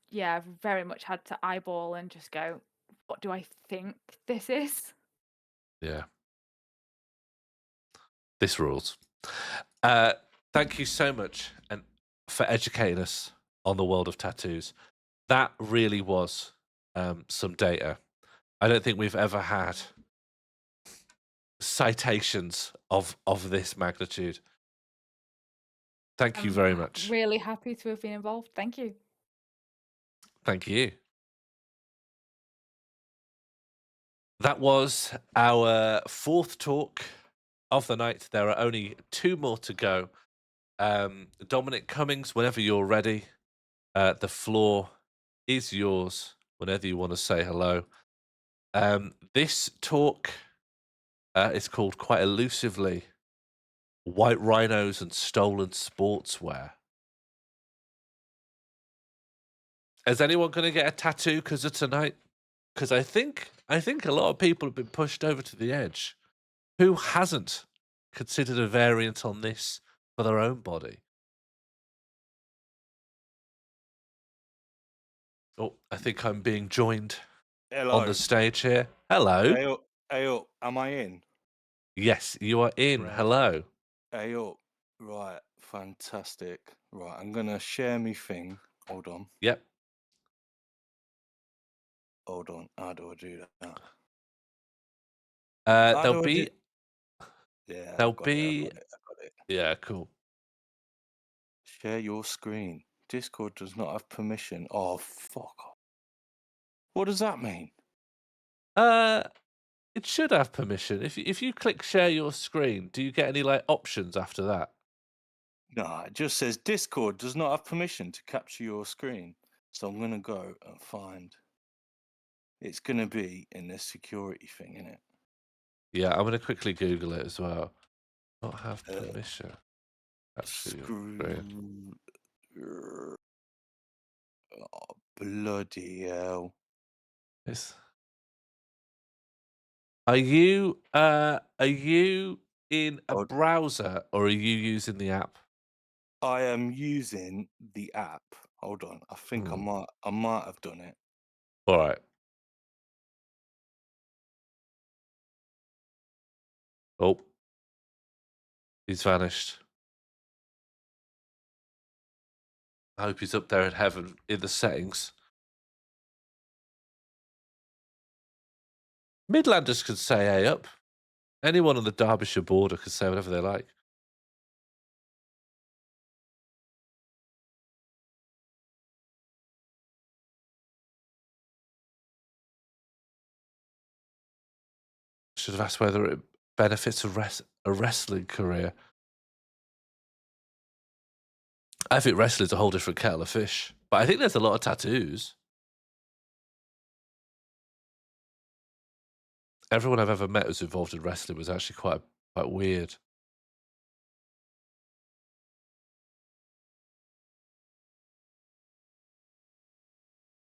very much had to eyeball and just go, what do I think this is? Yeah. This rules. Thank you so much and for educating us on the world of tattoos. That really was some data. I don't think we've ever had citations of this magnitude. Thank you very much. Really happy to have been involved. Thank you. Thank you. That was our fourth talk of the night. There are only 2 more to go. Dominic Cummings, whenever you're ready, the floor is yours whenever you want to say hello. This talk is called quite elusively White Rhinos and Stolen Sportswear. Is anyone going to get a tattoo because of tonight? Because I think a lot of people have been pushed over to the edge. Who hasn't considered a variant on this for their own body? Oh, I think I'm being joined Hello. on the stage here. Hello. Hey up, am I in? Yes, you are in. Hello. Hey up. Right, fantastic. Right, I'm gonna share me thing. Hold on. Yep. Hold on. How do I do that? There'll be. Yeah, There'll I got be. it. I got it. Yeah, cool. Share your screen. Discord does not have permission. Oh, fuck off. What does that mean? It should have permission. If you click share your screen, do you get any like options after that? No, it just says Discord does not have permission to capture your screen. So I'm gonna go and find. It's gonna be in this security thing, innit? Yeah, I'm gonna quickly Google it as well. Not have permission. Capture your screen. Oh, bloody hell. Are you in a browser or are you using the app? I am using the app. Hold on. I think I might have done it. All right. Oh. He's vanished. I hope he's up there in heaven in the settings. Midlanders can say hey up. Anyone on the Derbyshire border can say whatever they like. Should have asked whether it benefits a wrestling career. I think wrestling's a whole different kettle of fish. But I think there's a lot of tattoos. Everyone I've ever met who's involved in wrestling was actually quite weird.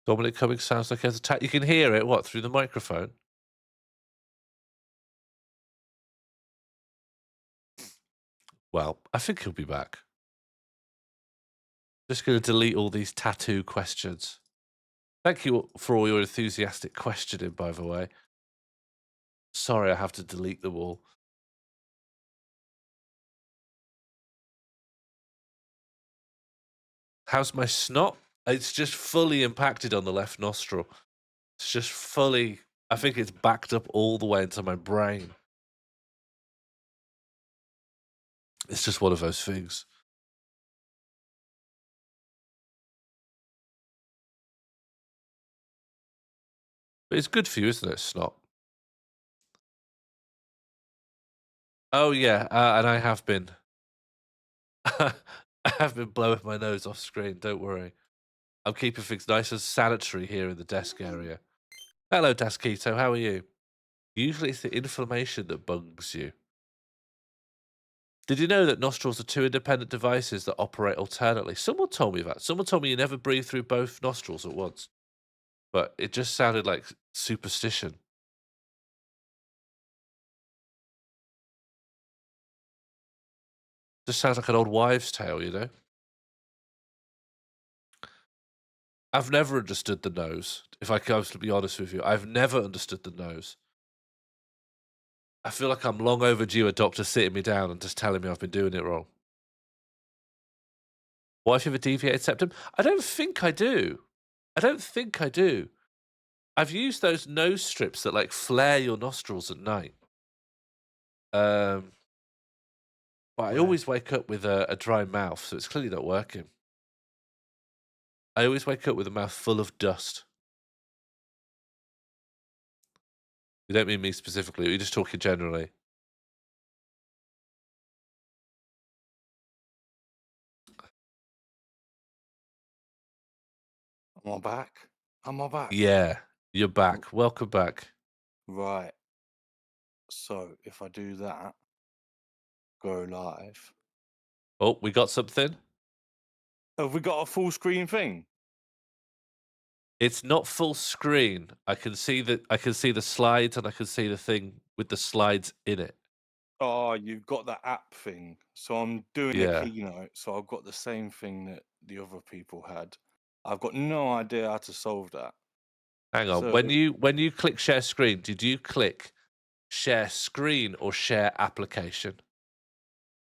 Dominic Cummings sounds like he has a attack. You can hear it, what, through the microphone? Well, I think he'll be back. Just going to delete all these tattoo questions. Thank you for all your enthusiastic questioning, by the way. Sorry, I have to delete them all. How's my snot? It's just fully impacted on the left nostril. It's just fully, I think it's backed up all the way into my brain. It's just one of those things. But it's good for you, isn't it, snot? Oh, yeah, and I have been. I have been blowing my nose off screen, don't worry. I'm keeping things nice and sanitary here in the desk area. Hello, Daskito, how are you? Usually it's the inflammation that bugs you. Did you know that nostrils are two independent devices that operate alternately? Someone told me that. Someone told me you never breathe through both nostrils at once. But it just sounded like superstition. Just sounds like an old wives' tale, you know? I've never understood the nose. If I was to be honest with you, I've never understood the nose. I feel like I'm long overdue a doctor sitting me down and just telling me I've been doing it wrong. What if you have a deviated septum? I don't think I do. I don't think I do. I've used those nose strips that like flare your nostrils at night. But I always wake up with a dry mouth, so it's clearly not working. I always wake up with a mouth full of dust. You don't mean me specifically, you're just talking generally. Am I back? Am I back? Yeah, you're back. Welcome back. Right. So if I do that, go live. Oh, we got something? Have we got a full screen thing? It's not full screen. I can see the slides and I can see the thing with the slides in it. Oh, you've got the app thing. So I'm doing a Yeah. keynote, so I've got the same thing that the other people had. I've got no idea how to solve that. Hang on. So When you click share screen, did you click share screen or share application?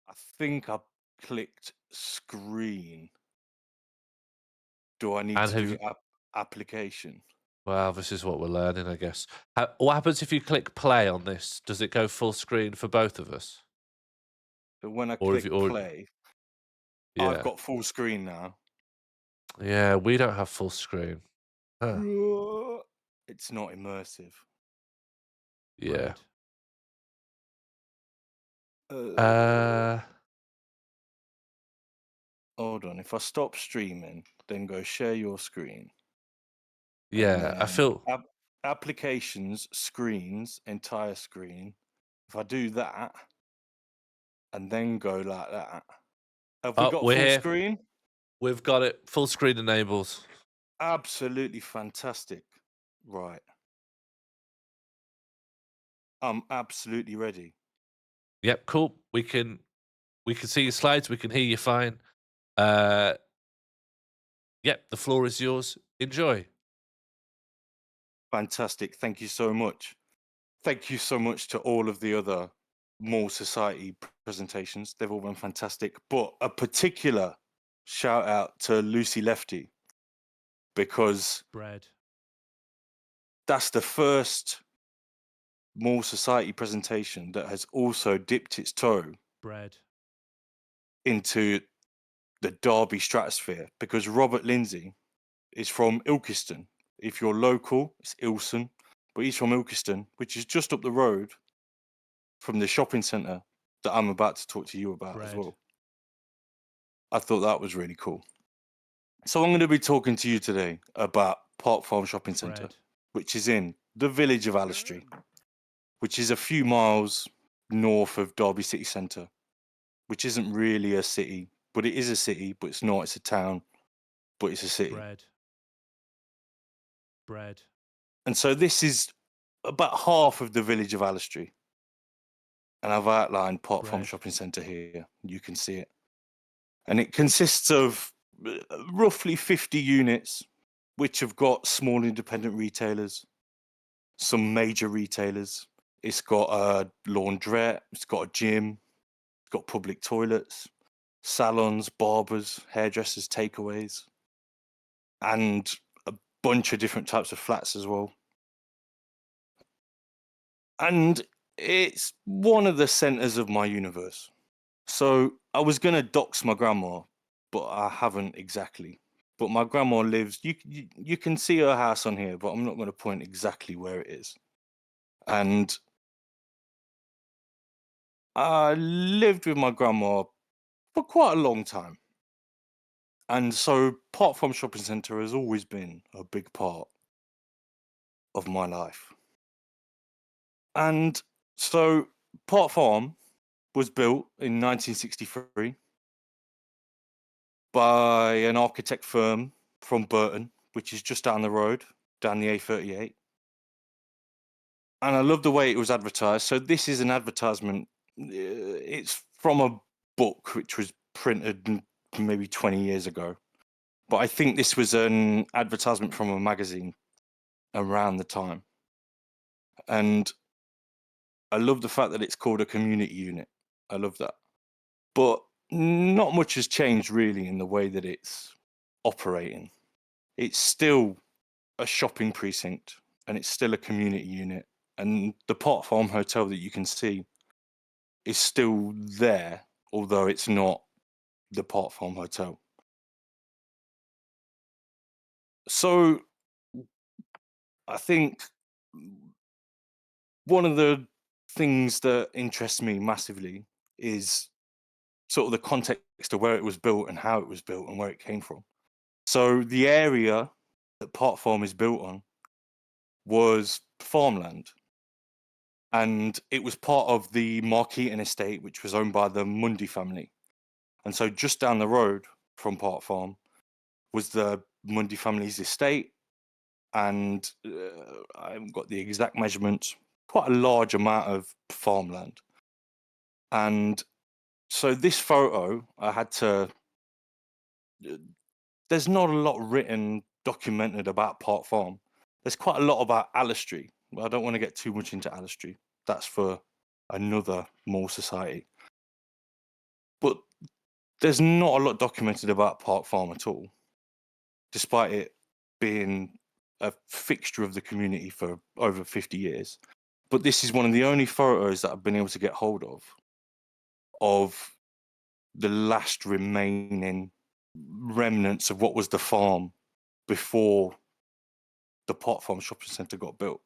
I think I clicked screen. Do I need And to have do you... application? Well, this is what we're learning, I guess. What happens if you click play on this? Does it go full screen for both of us? But when I Or click if you play, yeah. I've got full screen now. Yeah, we don't have full screen. Huh. It's not immersive. Yeah. Hold on. If I stop streaming, then go share your screen. Yeah, I feel applications, screens, entire screen. If I do that and then go like that, have we got we're full here. screen? We've got it. Full screen enables. Absolutely fantastic. Right. I'm absolutely ready. Yep, cool. We can see your slides. We can hear you fine. Yep, the floor is yours. Enjoy. Fantastic. Thank you so much. Thank you so much to all of the other Morl Society presentations. They've all been fantastic. But a particular shout out to Lucy Lefty, because that's the first Morl Society presentation that has also dipped its toe into the Derby stratosphere, because Robert Lindsay is from Ilkeston. If you're local, it's Ilson, but he's from Ilkeston, which is just up the road from the shopping centre that I'm about to talk to you about as well. I thought that was really cool. So I'm going to be talking to you today about Park Farm Shopping Centre, which is in the village of Allistry, which is a few miles north of Derby City Centre, which isn't really a city, but it is a city, but it's not. It's a town, but it's a city. Bread. And so this is about half of the village of Alistry. And I've outlined Pot Farm Bread. Shopping Centre here. You can see it. And it consists of roughly 50 units, which have got small independent retailers, some major retailers. It's got a laundrette, it's got a gym, it's got public toilets, salons, barbers, hairdressers, takeaways, and a bunch of different types of flats as well. And it's one of the centres of my universe. So I was going to dox my grandma, but I haven't exactly. But my grandma lives, you can see her house on here, but I'm not going to point exactly where it is. And I lived with my grandma for quite a long time. And so Pot Farm Shopping Centre has always been a big part of my life. And so Pot Farm was built in 1963 by an architect firm from Burton, which is just down the road, down the A38. And I love the way it was advertised. So this is an advertisement. It's from a book which was printed maybe 20 years ago. But I think this was an advertisement from a magazine around the time. And I love the fact that it's called a community unit. I love that. But not much has changed really in the way that it's operating. It's still a shopping precinct and it's still a community unit. And the Pot Farm Hotel that you can see is still there, although it's not the Pot Farm Hotel. So I think one of the things that interests me massively is sort of the context of where it was built and how it was built and where it came from. So the area that Pot Farm is built on was farmland. And it was part of the Markeaton estate, which was owned by the Mundy family. And so just down the road from Pot Farm was the Mundy family's estate. And I haven't got the exact measurements, quite a large amount of farmland. And so this photo, I had to, there's not a lot written, documented about Pot Farm. There's quite a lot about Alistry. I don't want to get too much into Alistry. That's for another Morl society. But there's not a lot documented about Pot Farm at all, despite it being a fixture of the community for over 50 years. But this is one of the only photos that I've been able to get hold of the last remaining remnants of what was the farm before the Pot Farm Shopping Centre got built.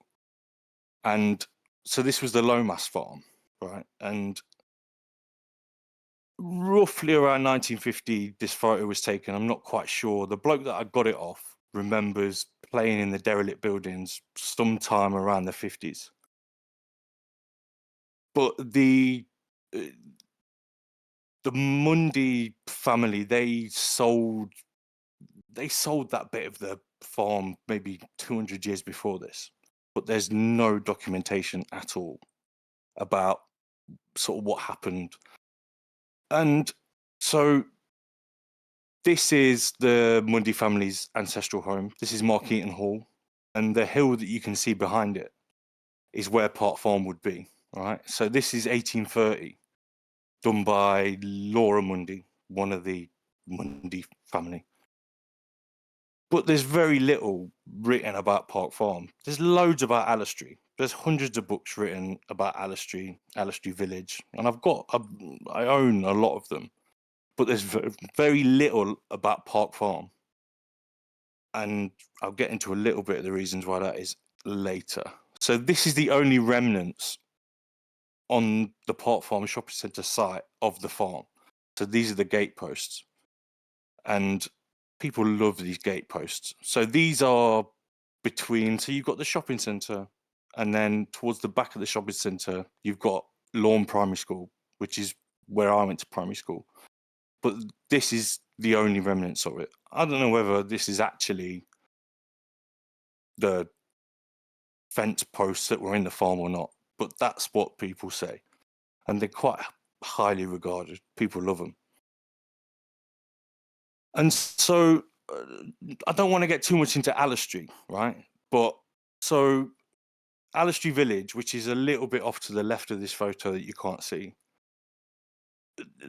And so this was the Lomas farm, right? And roughly around 1950, this photo was taken. I'm not quite sure. The bloke that I got it off remembers playing in the derelict buildings sometime around the 50s. But the Mundy family, they sold that bit of the farm maybe 200 years before this. But there's no documentation at all about sort of what happened. And so this is the Mundy family's ancestral home. This is Markeaton Hall. And the hill that you can see behind it is where Pot Farm would be. All right. So this is 1830, done by Laura Mundy, one of the Mundy family. But there's very little written about Park Farm. There's loads about Alistry. There's hundreds of books written about Alistry Village, and I own a lot of them. But there's very little about Park Farm, and I'll get into a little bit of the reasons why that is later. So this is the only remnants on the Park Farm Shopping Centre site of the farm. So these are the gateposts, and people love these gateposts. So these are between, so you've got the shopping centre, and then towards the back of the shopping centre, you've got Lawn Primary School, which is where I went to primary school. But this is the only remnants of it. I don't know whether this is actually the fence posts that were in the farm or not, but that's what people say, and they're quite highly regarded. People love them. And so I don't want to get too much into Alistry, right? But so Alistry Village, which is a little bit off to the left of this photo that you can't see,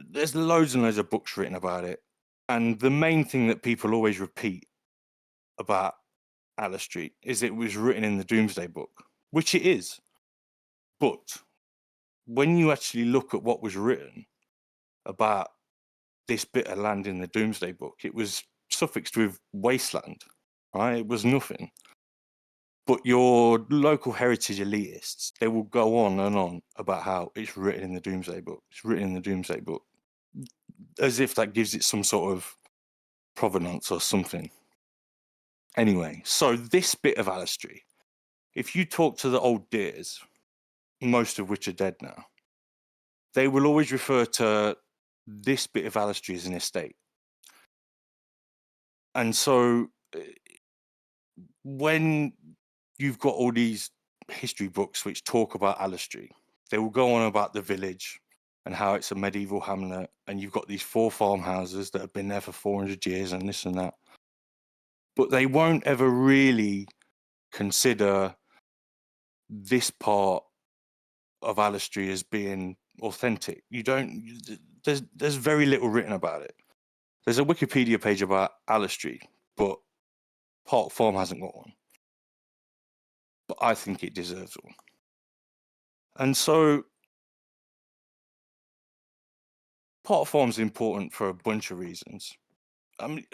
there's loads and loads of books written about it. And the main thing that people always repeat about Alistry is it was written in the Doomsday Book, which it is. But when you actually look at what was written about this bit of land in the Doomsday Book, it was suffixed with wasteland, right? It was nothing. But your local heritage elitists, they will go on and on about how it's written in the Doomsday Book. It's written in the Doomsday Book, as if that gives it some sort of provenance or something. Anyway, so this bit of Alistry, if you talk to the old deers, most of which are dead now, they will always refer to this bit of Alistry as an estate. And so when you've got all these history books which talk about Alistry, they will go on about the village and how it's a medieval hamlet, and you've got these 4 farmhouses that have been there for 400 years and this and that. But they won't ever really consider this part of Alistry as being authentic. You don't. There's very little written about it. There's a Wikipedia page about Alistry, but Park Farm hasn't got one. But I think it deserves one. And so Park Farm's important for a bunch of reasons. I mean,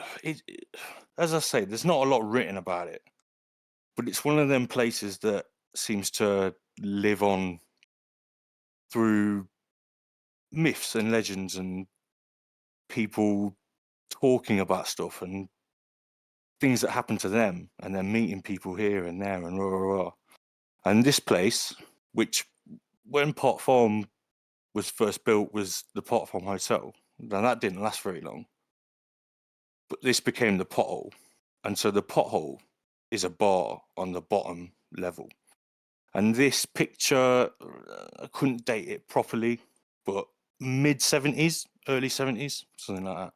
as I say, there's not a lot written about it, but it's one of them places that seems to live on through myths and legends and people talking about stuff and things that happen to them, and then meeting people here and there and rah, rah, rah. And this place, which when Pot Farm was first built was the Pot Farm Hotel. Now that didn't last very long, but this became the Pothole. And so the Pothole is a bar on the bottom level. And this picture, I couldn't date it properly, but mid-70s, early 70s, something like that.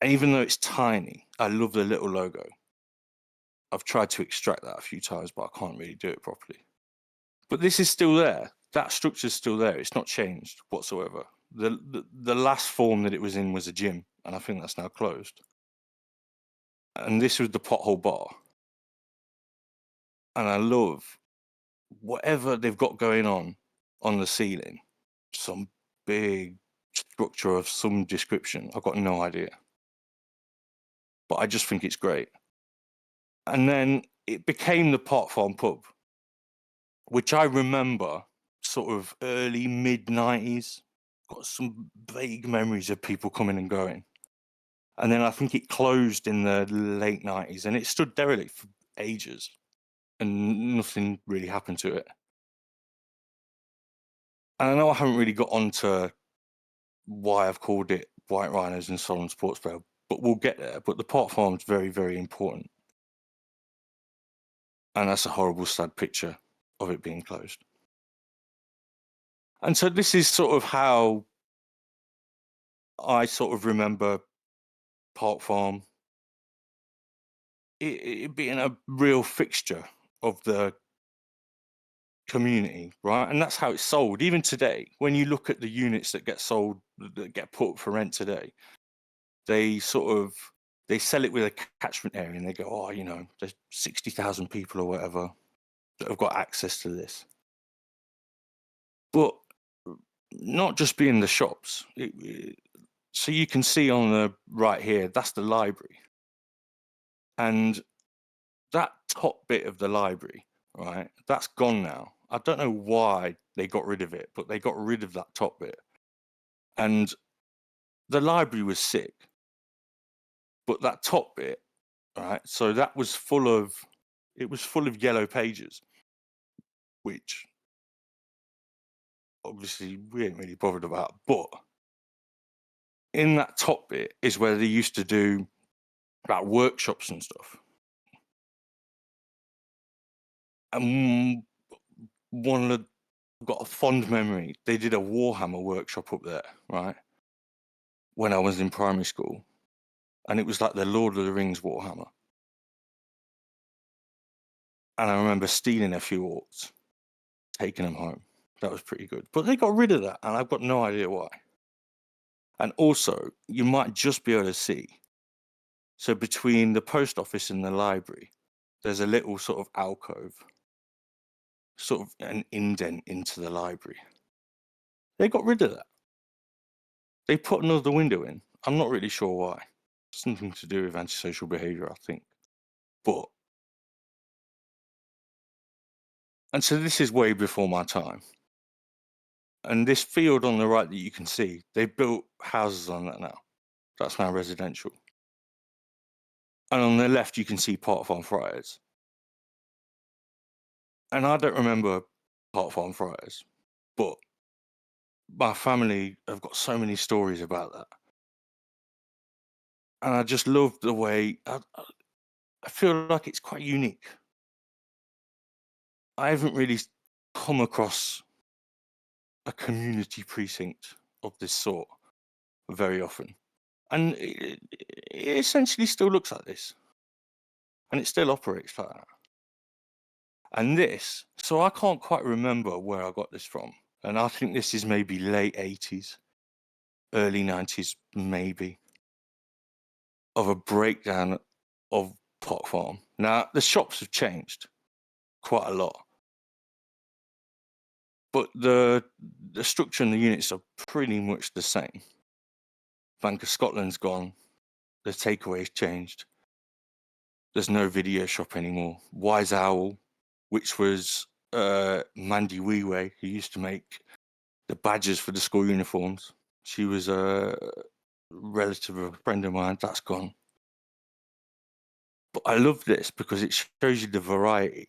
And even though it's tiny, I love the little logo. I've tried to extract that a few times, but I can't really do it properly. But this is still there. That structure's still there. It's not changed whatsoever. The last form that it was in was a gym, and I think that's now closed. And this was the Pothole Bar. And I love whatever they've got going on the ceiling. Some big structure of some description. I've got no idea. But I just think it's great. And then it became the Pot Farm Pub, which I remember sort of early, mid-90s. Got some vague memories of people coming and going. And then I think it closed in the late 90s, and it stood derelict for ages, and nothing really happened to it. And I know I haven't really got onto why I've called it White Rhinos and Solon Sports Trail, but we'll get there. But the Pot Farm's very, very important. And that's a horrible, sad picture of it being closed. And so this is sort of how I sort of remember Park Farm. It being a real fixture of the community, right? And that's how it's sold. Even today, when you look at the units that get sold, that get put up for rent today, they sell it with a catchment area, and they go, oh, you know, there's 60,000 people or whatever that have got access to this. But not just being the shops. So you can see on the right here, that's the library. And that top bit of the library, right, that's gone now. I don't know why they got rid of it, but they got rid of that top bit. And the library was sick. But that top bit, right, so that was full of yellow pages, which obviously we ain't really bothered about. But in that top bit is where they used to do like workshops and stuff. And one of the, I've got a fond memory. They did a Warhammer workshop up there, right? When I was in primary school, and it was like the Lord of the Rings Warhammer. And I remember stealing a few orcs, taking them home. That was pretty good. But they got rid of that, and I've got no idea why. And also, you might just be able to see. So between the post office and the library, there's a little sort of alcove, sort of an indent into the library. They got rid of that. They put another window in. I'm not really sure why. Something to do with antisocial behaviour, I think. But, and so this is way before my time. And this field on the right that you can see, they built houses on that now. That's now residential. And on the left, you can see Park Farm Friars. And I don't remember Park Farm Friars, but my family have got so many stories about that. And I just love the way, I feel like it's quite unique. I haven't really come across a community precinct of this sort very often. And it essentially still looks like this. And it still operates like that. And this, so I can't quite remember where I got this from. And I think this is maybe late 80s, early 90s, maybe, of a breakdown of Pot Farm. Now, the shops have changed quite a lot. But the structure and the units are pretty much the same. Bank of Scotland's gone. The takeaway's changed. There's no video shop anymore. Wise Owl, which was Mandy Weeway, who used to make the badges for the school uniforms. She was a relative of a friend of mine. That's gone. But I love this because it shows you the variety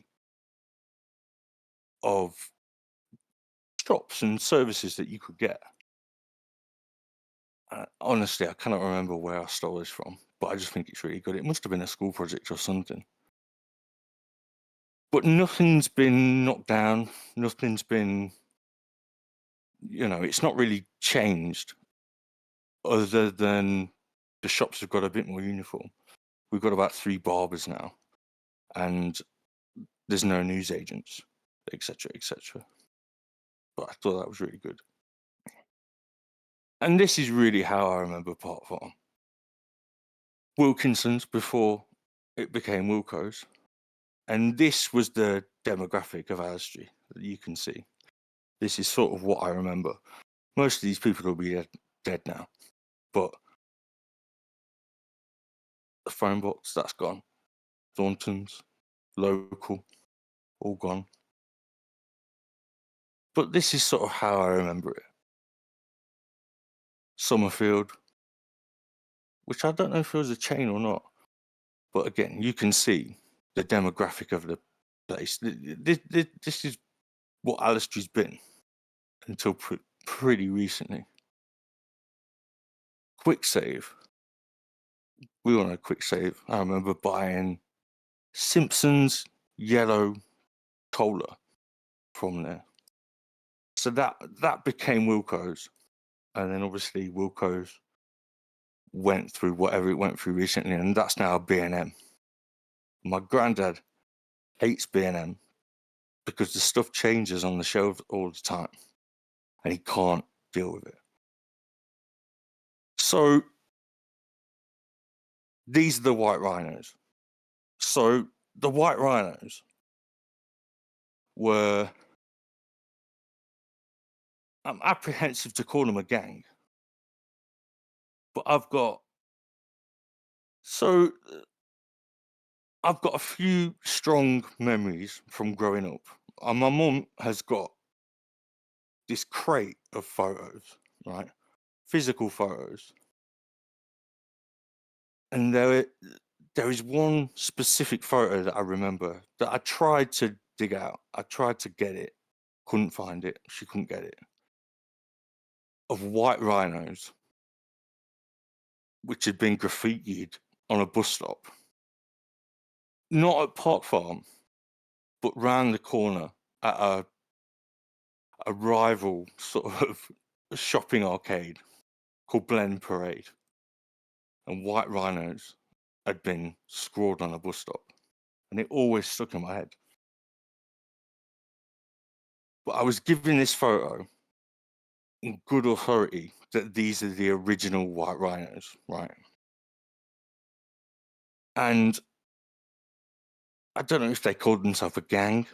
of shops and services that you could get. Honestly, I cannot remember where I stole this from, but I just think it's really good. It must have been a school project or something. But nothing's been knocked down. Nothing's been, it's not really changed other than the shops have got a bit more uniform. We've got about 3 barbers now, and there's no newsagents, etc., etc. But I thought that was really good. And this is really how I remember Park Farm. Wilkinson's before it became Wilco's. And this was the demographic of Ashley that you can see. This is sort of what I remember. Most of these people will be dead now. But the phone box, that's gone. Thornton's, local, all gone. But this is sort of how I remember it. Summerfield, which I don't know if it was a chain or not. But again, you can see the demographic of the place. This is what Alistair's been until pretty recently. Quick Save. We all know Quick Save. I remember buying Simpson's yellow cola from there. So that became Wilco's. And then obviously Wilco's went through whatever it went through recently, and that's now B&M. My granddad hates B&M because the stuff changes on the shelves all the time, and he can't deal with it. So these are the White Rhinos. So the White Rhinos were, I'm apprehensive to call them a gang, but I've got a few strong memories from growing up. And my mum has got this crate of photos, right? Physical photos. And there is one specific photo that I remember that I tried to dig out. I tried to get it, couldn't find it. She couldn't get it. Of white rhinos, which had been graffitied on a bus stop. Not at Park Farm, but round the corner at a rival sort of shopping arcade called Blend Parade, and white rhinos had been scrawled on a bus stop, and it always stuck in my head. But I was given this photo in good authority that these are the original white rhinos, right? And I don't know if they called themselves a gang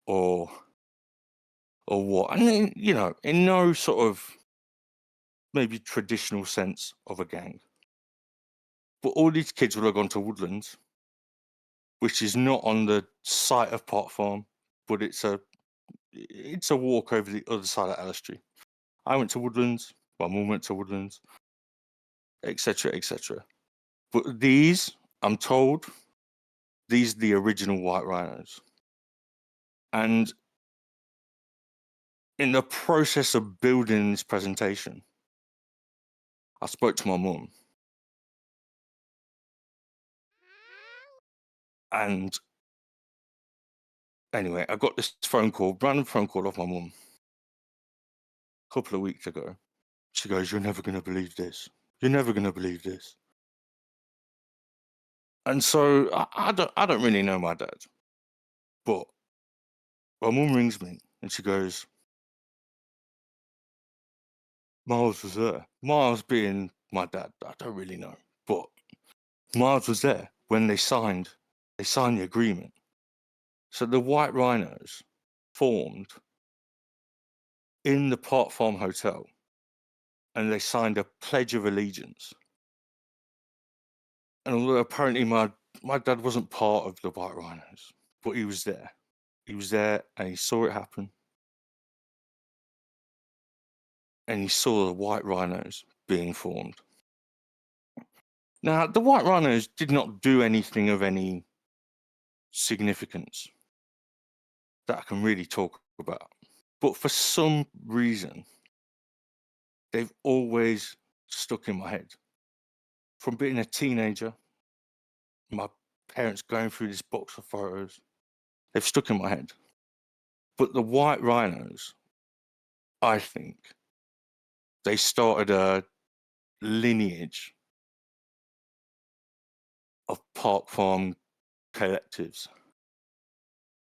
or what. And then, you know, in no sort of maybe traditional sense of a gang. But all these kids would have gone to Woodlands, which is not on the site of Park Farm, but it's a walk over the other side of Elstree. I went to Woodlands, my mum went to Woodlands, etc., etc. But these, I'm told, these are the original white rhinos. And in the process of building this presentation, I spoke to my mum. And anyway, I got this random phone call off my mum a couple of weeks ago. She goes, "You're never going to believe this. You're never going to believe this." And so I don't really know my dad, but my mum rings me and she goes, "Miles was there." Miles being my dad, I don't really know, but Miles was there when they signed the agreement. So the White Rhinos formed in the Park Farm Hotel, and they signed a Pledge of Allegiance. And although apparently my dad wasn't part of the White Rhinos, but he was there. He was there and he saw it happen. And he saw the White Rhinos being formed. Now, the White Rhinos did not do anything of any significance that I can really talk about. But for some reason, they've always stuck in my head. From being a teenager, my parents going through this box of photos, they've stuck in my head. But the White Rhinos, I think, they started a lineage of Park Farm collectives.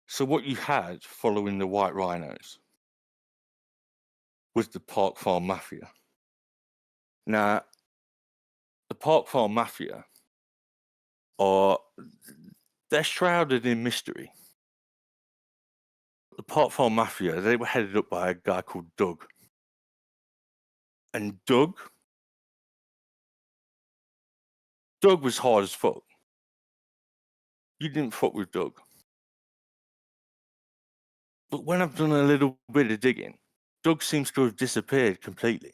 So what you had following the White Rhinos was the Park Farm Mafia. Now, the Park Farm Mafia they're shrouded in mystery. The Park Farm Mafia, they were headed up by a guy called Doug. And Doug was hard as fuck. You didn't fuck with Doug. But when I've done a little bit of digging, Doug seems to have disappeared completely.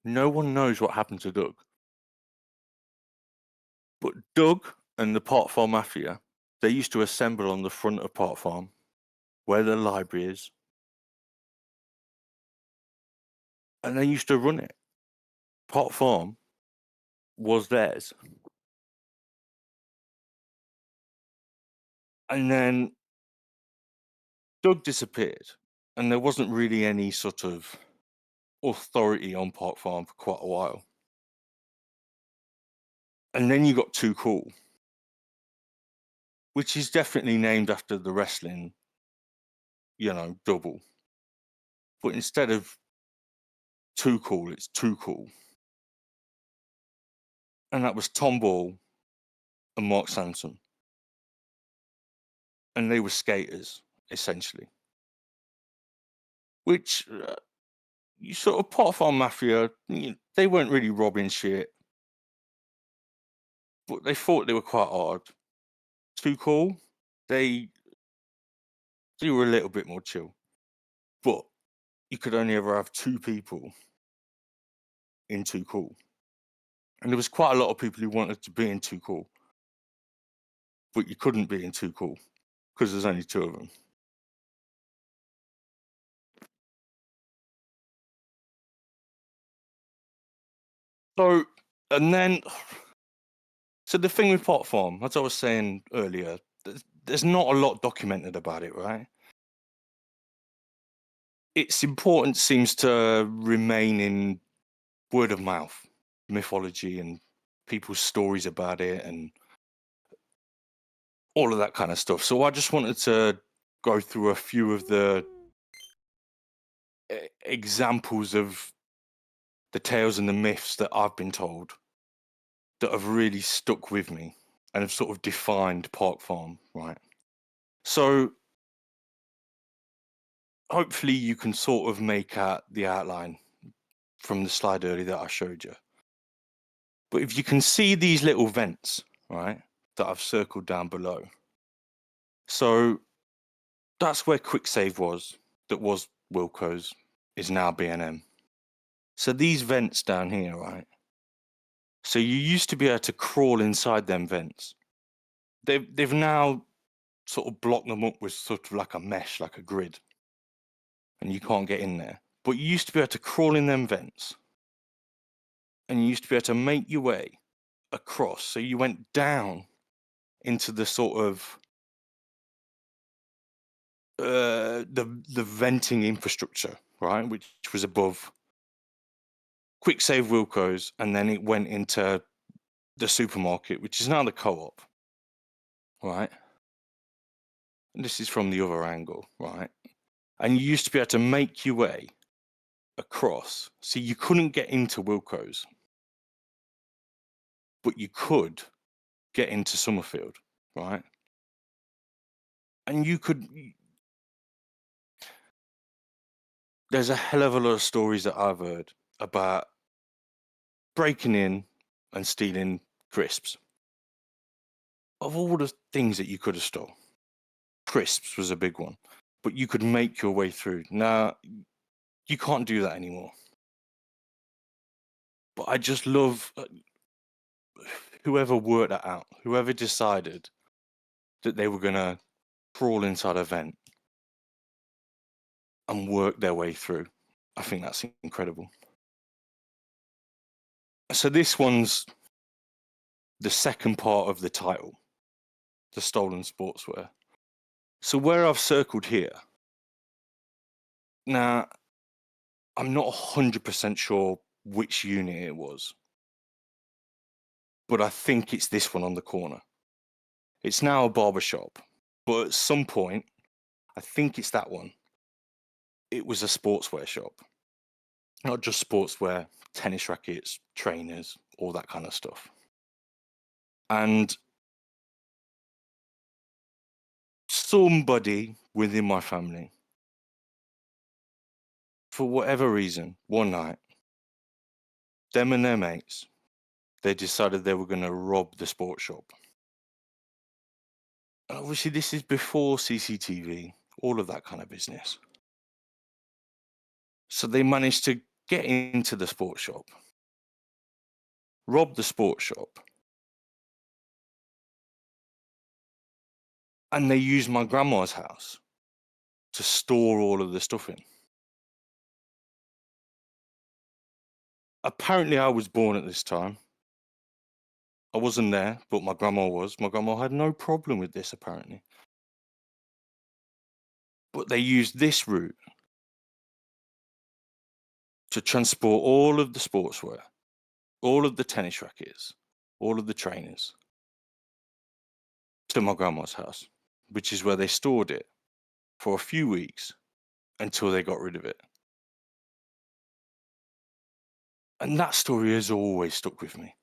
No one knows what happened to Doug. But Doug and the Park Farm Mafia, they used to assemble on the front of Park Farm, where the library is. And they used to run it. Park Farm was theirs. And then Doug disappeared, and there wasn't really any sort of authority on Park Farm for quite a while. And then you got Too Cool, which is definitely named after the wrestling, double. But instead of Too Cool, it's Too Cool. And that was Tom Ball and Mark Sanson. And they were skaters, essentially. Which, you sort of Park Farm Mafia, they weren't really robbing shit. But they thought they were quite hard. Too Cool, they were a little bit more chill. But you could only ever have two people in Too Cool. And there was quite a lot of people who wanted to be in Too Cool. But you couldn't be in Too Cool because there's only two of them. So, and then, so the thing with Park Farm, as I was saying earlier, there's not a lot documented about it, right? Its importance seems to remain in word of mouth, mythology, and people's stories about it, and all of that kind of stuff. So I just wanted to go through a few of the examples of the tales and the myths that I've been told that have really stuck with me and have sort of defined Park Farm, right? So hopefully you can sort of make out the outline from the slide earlier that I showed you. But if you can see these little vents, right, that I've circled down below. So that's where Quick Save was, that was Wilco's, is now B&M. So these vents down here, right? So you used to be able to crawl inside them vents. They've now sort of blocked them up with sort of like a mesh, like a grid, and you can't get in there. But you used to be able to crawl in them vents, and you used to be able to make your way across. So you went down into the sort of the venting infrastructure, right, which was above Quick Save Wilco's, and then it went into the supermarket, which is now the Co-op, right? And this is from the other angle, right? And you used to be able to make your way across. See, you couldn't get into Wilco's, but you could get into Summerfield, right? And you could. There's a hell of a lot of stories that I've heard about breaking in and stealing crisps. Of all the things that you could have stolen, crisps was a big one, but you could make your way through. Now, you can't do that anymore. But I just love whoever worked that out, whoever decided that they were going to crawl inside a vent and work their way through. I think that's incredible. So this one's the second part of the title, the stolen sportswear. So where I've circled here, now I'm not 100% sure which unit it was, but I think it's this one on the corner. It's now a barber shop, but at some point, I think it's that one. It was a sportswear shop. Not just sportswear, tennis rackets, trainers, all that kind of stuff. And somebody within my family, for whatever reason, one night, them and their mates, they decided they were going to rob the sports shop. And obviously, this is before CCTV, all of that kind of business. So they managed to get into the sports shop, rob the sports shop, and they used my grandma's house to store all of the stuff in. Apparently, I was born at this time. I wasn't there, but my grandma was. My grandma had no problem with this, apparently. But they used this route to transport all of the sportswear, all of the tennis rackets, all of the trainers to my grandma's house, which is where they stored it for a few weeks until they got rid of it. And that story has always stuck with me.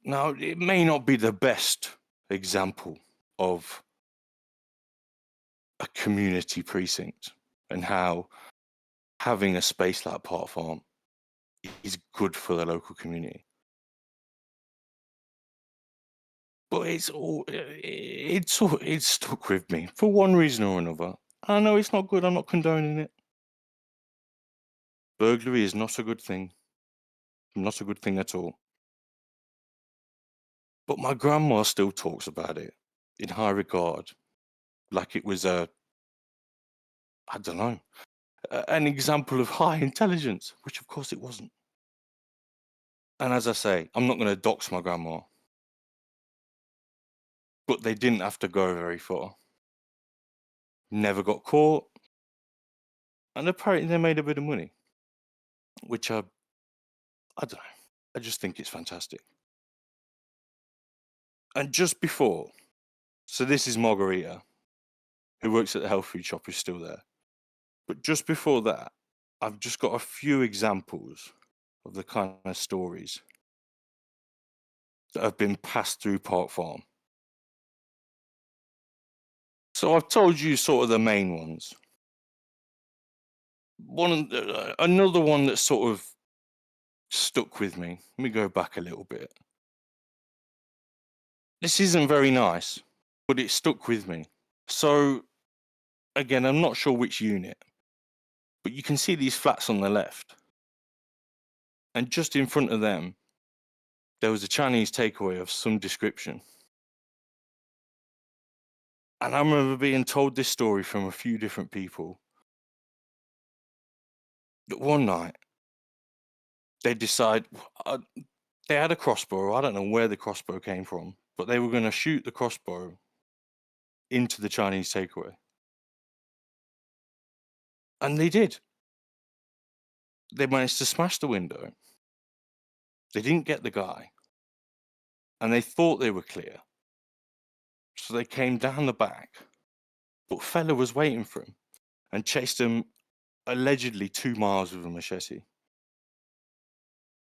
Now, it may not be the best example of a community precinct and how having a space like Park Farm is good for the local community. But it's stuck with me for one reason or another. I know it's not good. I'm not condoning it. Burglary is not a good thing. Not a good thing at all. But my grandma still talks about it in high regard, like it was I don't know, an example of high intelligence, which of course it wasn't. And as I say, I'm not going to dox my grandma. But they didn't have to go very far. Never got caught. And apparently they made a bit of money. Which I don't know. I just think it's fantastic. And just before, so this is Margarita, who works at the health food shop, who's still there. But just before that, I've just got a few examples of the kind of stories that have been passed through Park Farm. So I've told you sort of the main ones. Another one that sort of stuck with me. Let me go back a little bit. This isn't very nice, but it stuck with me. So, again, I'm not sure which unit, but you can see these flats on the left. And just in front of them, there was a Chinese takeaway of some description. And I remember being told this story from a few different people. That one night, they decide, they had a crossbow. I don't know where the crossbow came from, but they were going to shoot the crossbow into the Chinese takeaway. And they did. They managed to smash the window. They didn't get the guy. And they thought they were clear. So they came down the back. But fella was waiting for him and chased him allegedly 2 miles with a machete.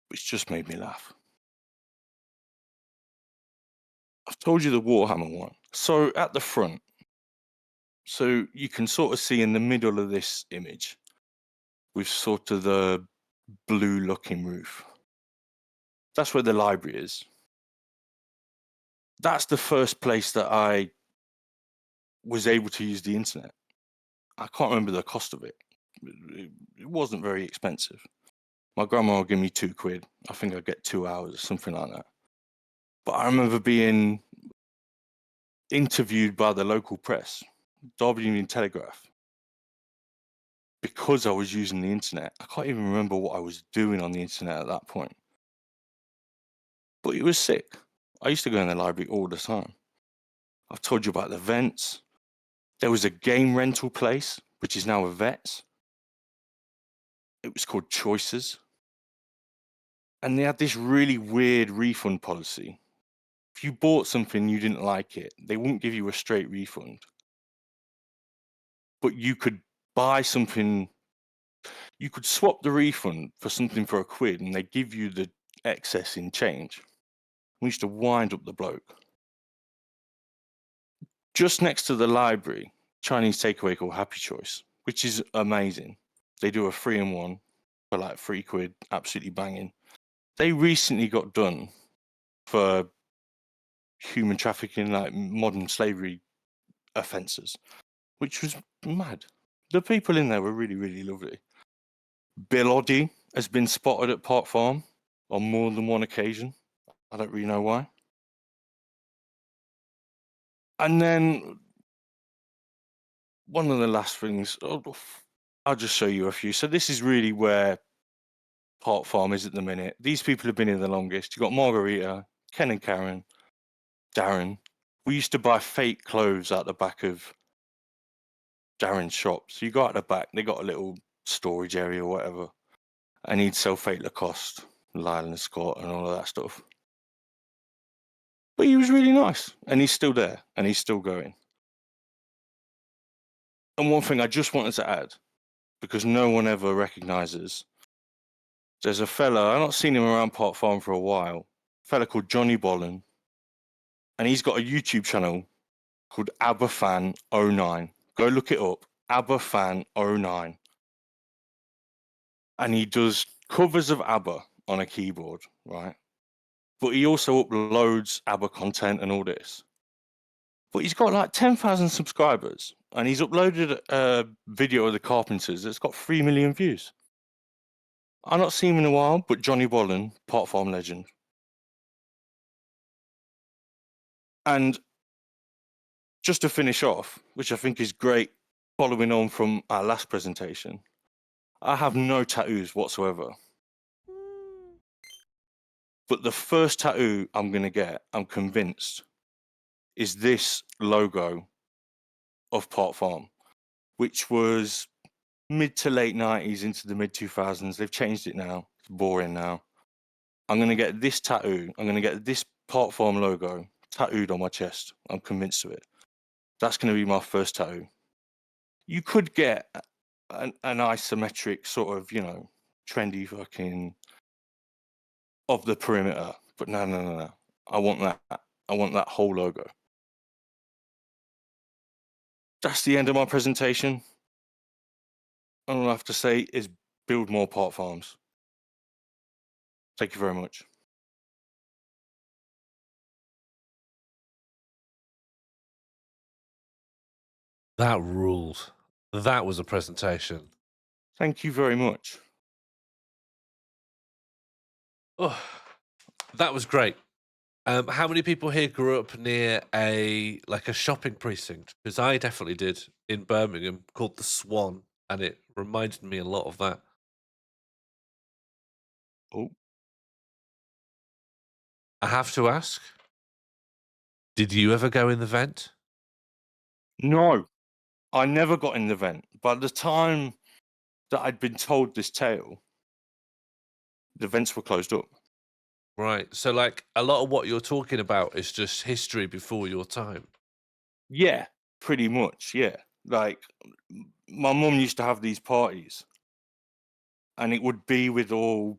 Which just made me laugh. I've told you the Warhammer one. So at the front, so you can sort of see in the middle of this image, with sort of the blue looking roof. That's where the library is. That's the first place that I was able to use the internet. I can't remember the cost of it. It wasn't very expensive. My grandma would give me £2. I think I'd get 2 hours or something like that. But I remember being interviewed by the local press, Derby Union Telegraph, because I was using the internet. I can't even remember what I was doing on the internet at that point. But it was sick. I used to go in the library all the time. I've told you about the vents. There was a game rental place, which is now a vet's. It was called Choices. And they had this really weird refund policy. If you bought something you didn't like it, they wouldn't give you a straight refund. But you could buy something, you could swap the refund for something for £1 and they give you the excess in change. We used to wind up the bloke. Just next to the library, Chinese takeaway called Happy Choice, which is amazing. They do a 3-in-1 for like £3, absolutely banging. They recently got done for human trafficking, like modern slavery offences, which was mad. The people in there were really, really lovely. Bill Oddie has been spotted at Park Farm on more than one occasion. I don't really know why. And then one of the last things, I'll just show you a few. So this is really where Park Farm is at the minute. These people have been here the longest. You've got Margarita, Ken and Karen, Darren. We used to buy fake clothes out the back of Darren's shop. So you go out the back, they got a little storage area or whatever. And he'd sell fake Lacoste, Lyle and Scott and all of that stuff. But he was really nice. And he's still there. And he's still going. And one thing I just wanted to add, because no one ever recognises, there's a fella, I've not seen him around Park Farm for a while, a fella called Johnny Bollen, and he's got a YouTube channel called ABBAFan09. Go look it up, ABBAFan09. And he does covers of ABBA on a keyboard, right? But he also uploads ABBA content and all this. But he's got like 10,000 subscribers, and he's uploaded a video of the Carpenters that's got 3 million views. I've not seen him in a while, but Johnny Bollen, Park Farm legend. And just to finish off, which I think is great, following on from our last presentation, I have no tattoos whatsoever. But the first tattoo I'm going to get, I'm convinced, is this logo of Park Farm, which was mid to late 90s into the mid 2000s. They've changed it now. It's boring now. I'm going to get this tattoo. I'm going to get this Park Farm logo tattooed on my chest. I'm convinced of it. That's going to be my first tattoo. You could get an isometric sort of, trendy fucking of the perimeter, but no. I want that. I want that whole logo. That's the end of my presentation. All I have to say is build more Park Farms. Thank you very much. That ruled. That was a presentation. Thank you very much. Oh, that was great. How many people here grew up near a shopping precinct? Because I definitely did in Birmingham, called the Swan, and it reminded me a lot of that. Oh. I have to ask, did you ever go in the vent? No, I never got in the vent. By the time that I'd been told this tale, the vents were closed up. Right. So, a lot of what you're talking about is just history before your time. Yeah, pretty much. Yeah. My mum used to have these parties, and it would be with all.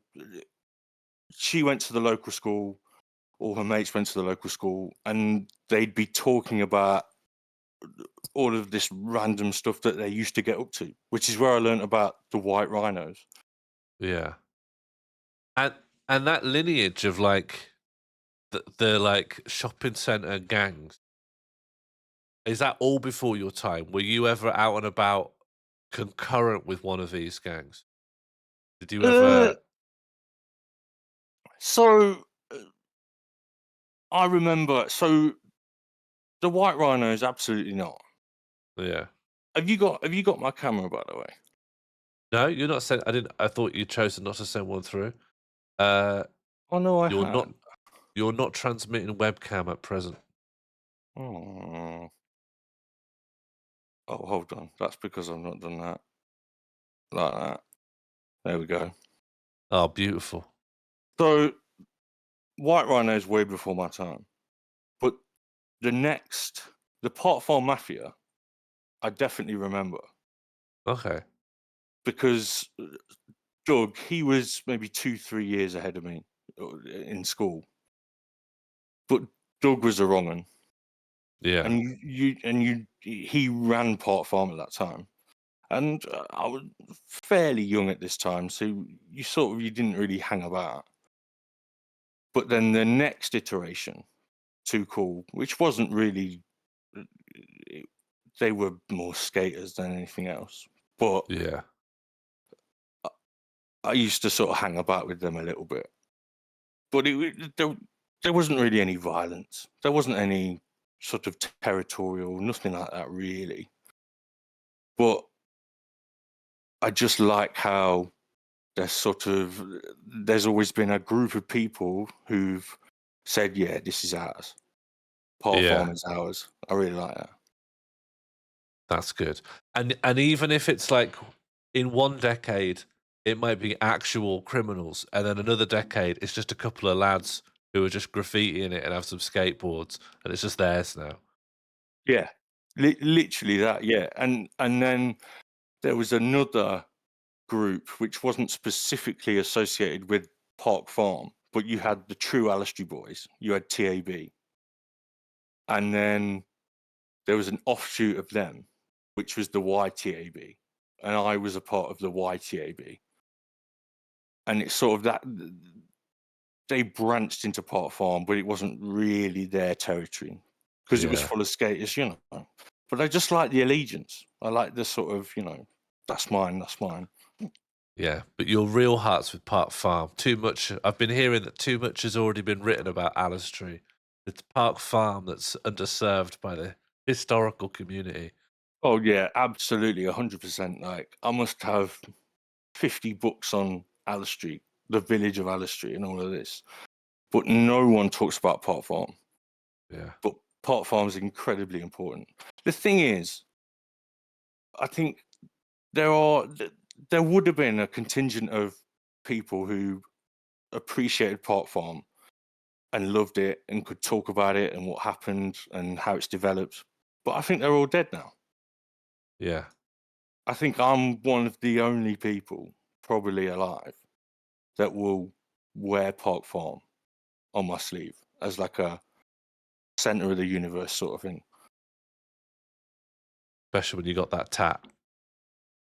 She went to the local school, all her mates went to the local school, and they'd be talking about all of this random stuff that they used to get up to, which is where I learned about the white rhinos. Yeah. And that lineage of the shopping centre gangs, is that all before your time? Were you ever out and about concurrent with one of these gangs? Did you ever? So I remember. So the white rhinos, absolutely not. Yeah. Have you got my camera, by the way? No, you're not sent. I thought you chosen not to send one through. Oh no, I You're had. not. You're not transmitting webcam at present. Oh, hold on. That's because I've not done that. Like that. There we go. Oh, beautiful. So, white rhinos way before my time. But the Park Farm Mafia, I definitely remember. Okay. Because Doug, he was maybe 2-3 years ahead of me in school. But Doug was a wrong one. Yeah. And he ran Park Farm at that time. And I was fairly young at this time, so you didn't really hang about. But then the next iteration, Too Cool, which wasn't really, they were more skaters than anything else. But yeah, I used to sort of hang about with them a little bit. But there wasn't really any violence. There wasn't any sort of territorial, nothing like that really. But I just like how there's always been a group of people who've said, yeah, this is ours. Park Farm is ours. I really like that. That's good. And even if it's in one decade, it might be actual criminals, and then another decade, it's just a couple of lads who are just graffitiing it and have some skateboards, and it's just theirs now. Yeah, literally that. Yeah, and then there was another group which wasn't specifically associated with Park Farm, but you had the true Alistry boys. You had TAB, and then there was an offshoot of them, which was the YTAB, and I was a part of the YTAB. And it's sort of that they branched into Park Farm, but it wasn't really their territory because it was full of skaters, But I just like the allegiance. I like the sort of, that's mine, that's mine. Yeah, but your real heart's with Park Farm. Too much. I've been hearing that too much has already been written about Alistry. It's Park Farm that's underserved by the historical community. Oh yeah, absolutely, 100%. I must have 50 books on Alistry, the village of Alistry, and all of this, but no one talks about Park Farm. Yeah. But pot farms incredibly important. The thing is, I think there would have been a contingent of people who appreciated pot farm and loved it and could talk about it and what happened and how it's developed. But I think they're all dead now. Yeah. I think I'm one of the only people probably alive that will wear Park Farm on my sleeve as like a center of the universe sort of thing. Especially when you got that tat.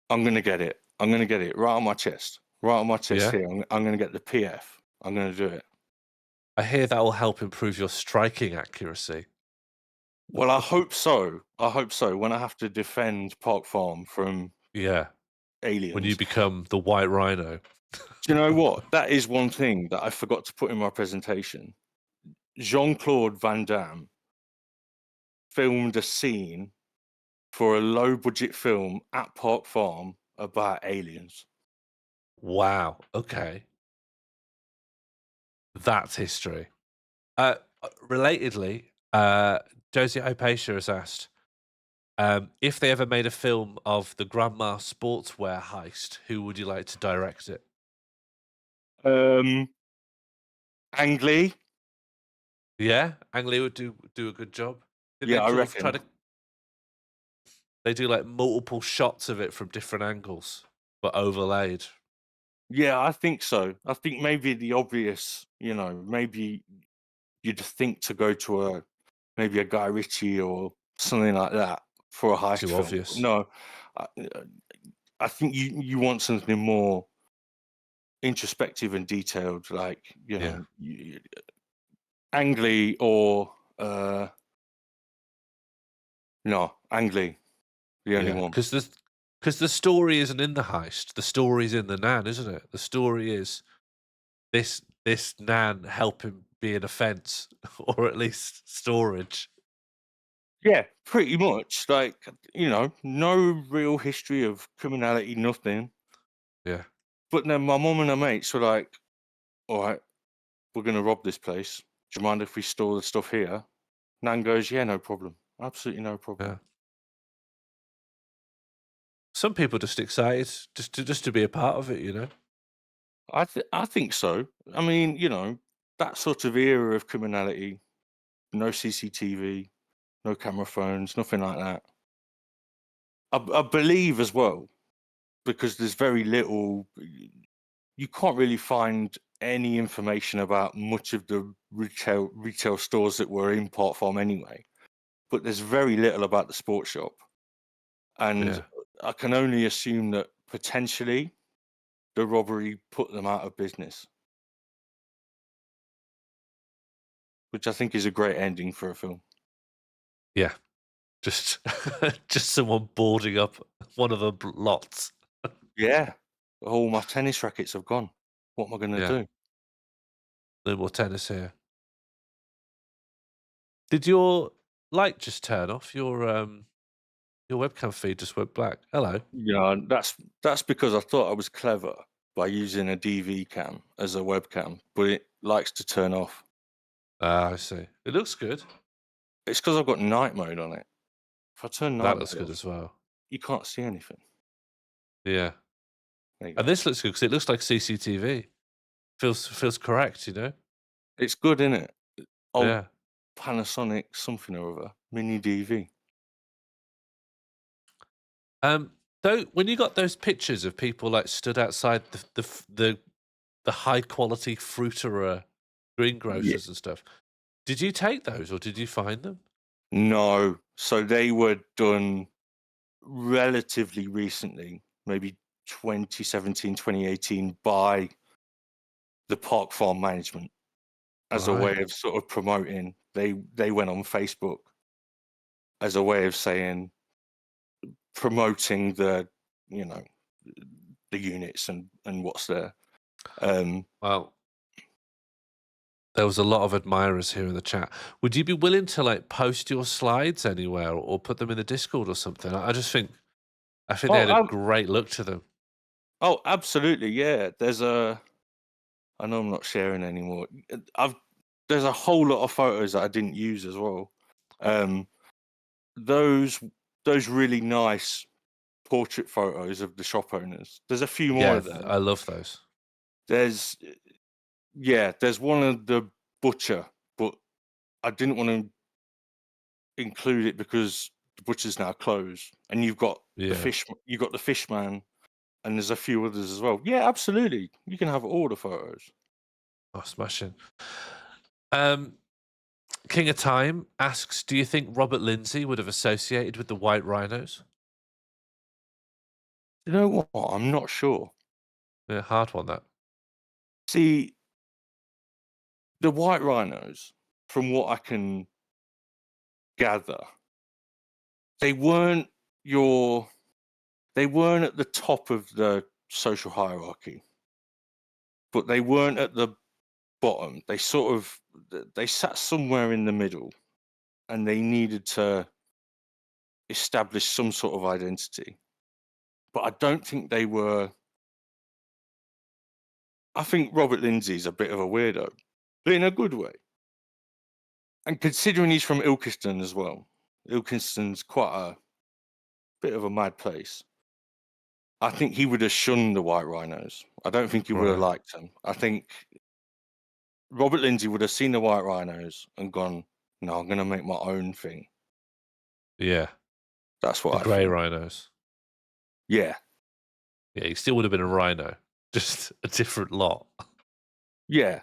I'm gonna get it. I'm gonna get it right on my chest. Right on my chest Yeah? here. I'm gonna get the PF. I'm gonna do it. I hear that will help improve your striking accuracy. Well, I hope so. I hope so. When I have to defend Park Farm from Yeah. aliens. When you become the White Rhino. Do you know what? That is one thing that I forgot to put in my presentation. Jean-Claude Van Damme filmed a scene for a low-budget film at Park Farm about aliens. Wow. Okay. That's history. Relatedly, Josie Hypatia has asked if they ever made a film of the Grandma Sportswear heist, who would you like to direct it? Ang Lee. Yeah, Ang Lee would do a good job. Did Yeah, they I sort of reckon. try to? They do like multiple shots of it from different angles, but overlaid. Yeah, I think so. I think maybe the obvious, maybe you'd think to go to maybe a Guy Ritchie or something like that for a heist Too film. obvious. No, I think you want something more introspective and detailed, like Ang Lee or no, Ang Lee, the only one. Because the story isn't in the heist. The story's in the nan, isn't it? The story is this nan helping be an offence, or at least storage. Yeah, pretty much. Like, no real history of criminality, nothing. Yeah. But then my mum and her mates were like, all right, we're going to rob this place. Do you mind if we store the stuff here? Nan goes, yeah, no problem. Absolutely no problem. Yeah. Some people just excited just to be a part of it, you know? I think so. I mean, that sort of era of criminality, no CCTV, no camera phones, nothing like that. I believe as well, because there's very little, you can't really find any information about much of the retail stores that were in Park Farm anyway. But there's very little about the sports shop. And I can only assume that potentially the robbery put them out of business. Which I think is a great ending for a film. Yeah. Just just someone boarding up one of the lots. Yeah. All my tennis rackets have gone. What am I going to do? No more tennis here. Did your light just turn off? Your webcam feed just went black. Hello. Yeah, that's because I thought I was clever by using a DV cam as a webcam, but it likes to turn off. Ah, I see. It looks good. It's because I've got night mode on it. If I turn night That mode looks good off, as well. you can't see anything. Yeah. There you And go. this looks good because it looks like CCTV. Feels correct, you know? It's good, isn't it? Old Yeah. Panasonic something or other, mini DV. Though when you got those pictures of people like stood outside the high quality fruiterer greengrocers and stuff, did you take those or did you find them? No. So they were done relatively recently, maybe 2017, 2018, by the Park Farm management as a way Right. of sort of promoting. They went on Facebook as a way of saying, promoting the units and what's there. Well, there was a lot of admirers here in the chat. Would you be willing to like post your slides anywhere or put them in the Discord or something? I think they had a great look to them. Oh, absolutely, yeah. I know I'm not sharing anymore. There's a whole lot of photos that I didn't use as well. Those really nice portrait photos of the shop owners. There's a few more Yeah, of them. I love those. There's one of the butcher, but I didn't want to include it because the butcher's now closed, and you've got the fishman, and there's a few others as well. Yeah, absolutely, you can have all the photos. Oh, smashing. King of Time asks, do you think Robert Lindsay would have associated with the White Rhinos? You know what? I'm not sure. Yeah, hard one, that. See, the White Rhinos, from what I can gather, they weren't at the top of the social hierarchy, but they weren't at the bottom. They sat somewhere in the middle, and they needed to establish some sort of identity. But I don't think they were. I think Robert Lindsay's a bit of a weirdo, but in a good way. And considering he's from Ilkeston as well, Ilkeston's quite a bit of a mad place. I think he would have shunned the White Rhinos. I don't think he would have liked them. I think Robert Lindsay would have seen the White Rhinos and gone, "No, I'm going to make my own thing." Yeah. That's what the I grey think. rhinos. Yeah. Yeah, he still would have been a rhino, just a different lot. Yeah.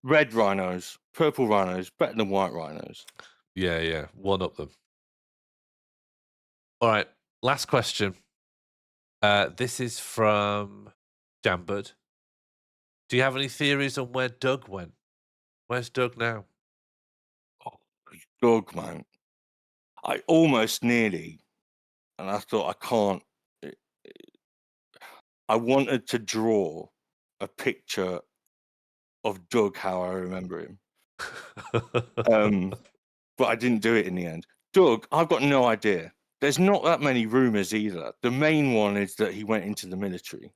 Red rhinos, purple rhinos, better than white rhinos. Yeah, one up them. All right, last question. This is from Jambud. Do you have any theories on where Doug went? Where's Doug now? Oh, Doug, man. I almost nearly, and I thought I can't. I wanted to draw a picture of Doug how I remember him. But I didn't do it in the end. Doug, I've got no idea. There's not that many rumors either. The main one is that he went into the military.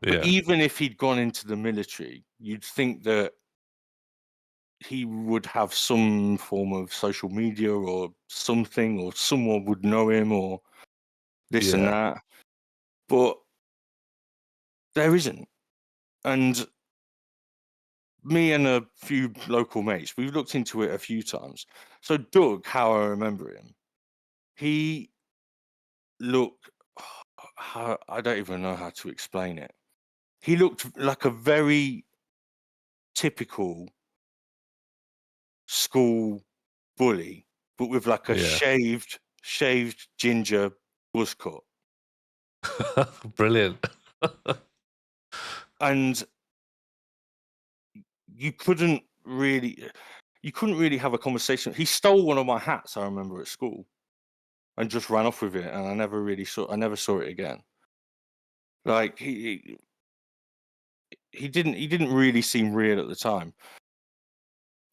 But even if he'd gone into the military, you'd think that he would have some form of social media or something, or someone would know him, or this and that. But there isn't. And me and a few local mates, we've looked into it a few times. So Doug, how I remember him, he looked, I don't even know how to explain it. He looked like a very typical school bully, but with like a shaved ginger buzz cut. Brilliant. And you couldn't really have a conversation. He stole one of my hats, I remember, at school, and just ran off with it, and I never saw it again. Like he didn't really seem real at the time.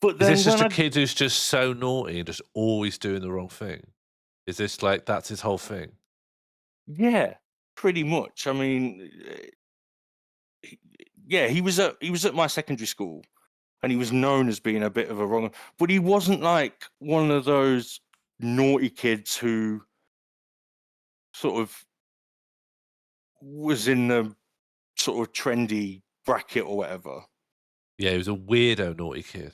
But then is this just a kid who's just so naughty and just always doing the wrong thing? Is this like that's his whole thing? Yeah, pretty much. I mean, yeah, he was at my secondary school, and he was known as being a bit of a wrong, but he wasn't like one of those naughty kids who sort of was in the sort of trendy bracket or whatever. Yeah, he was a weirdo naughty kid.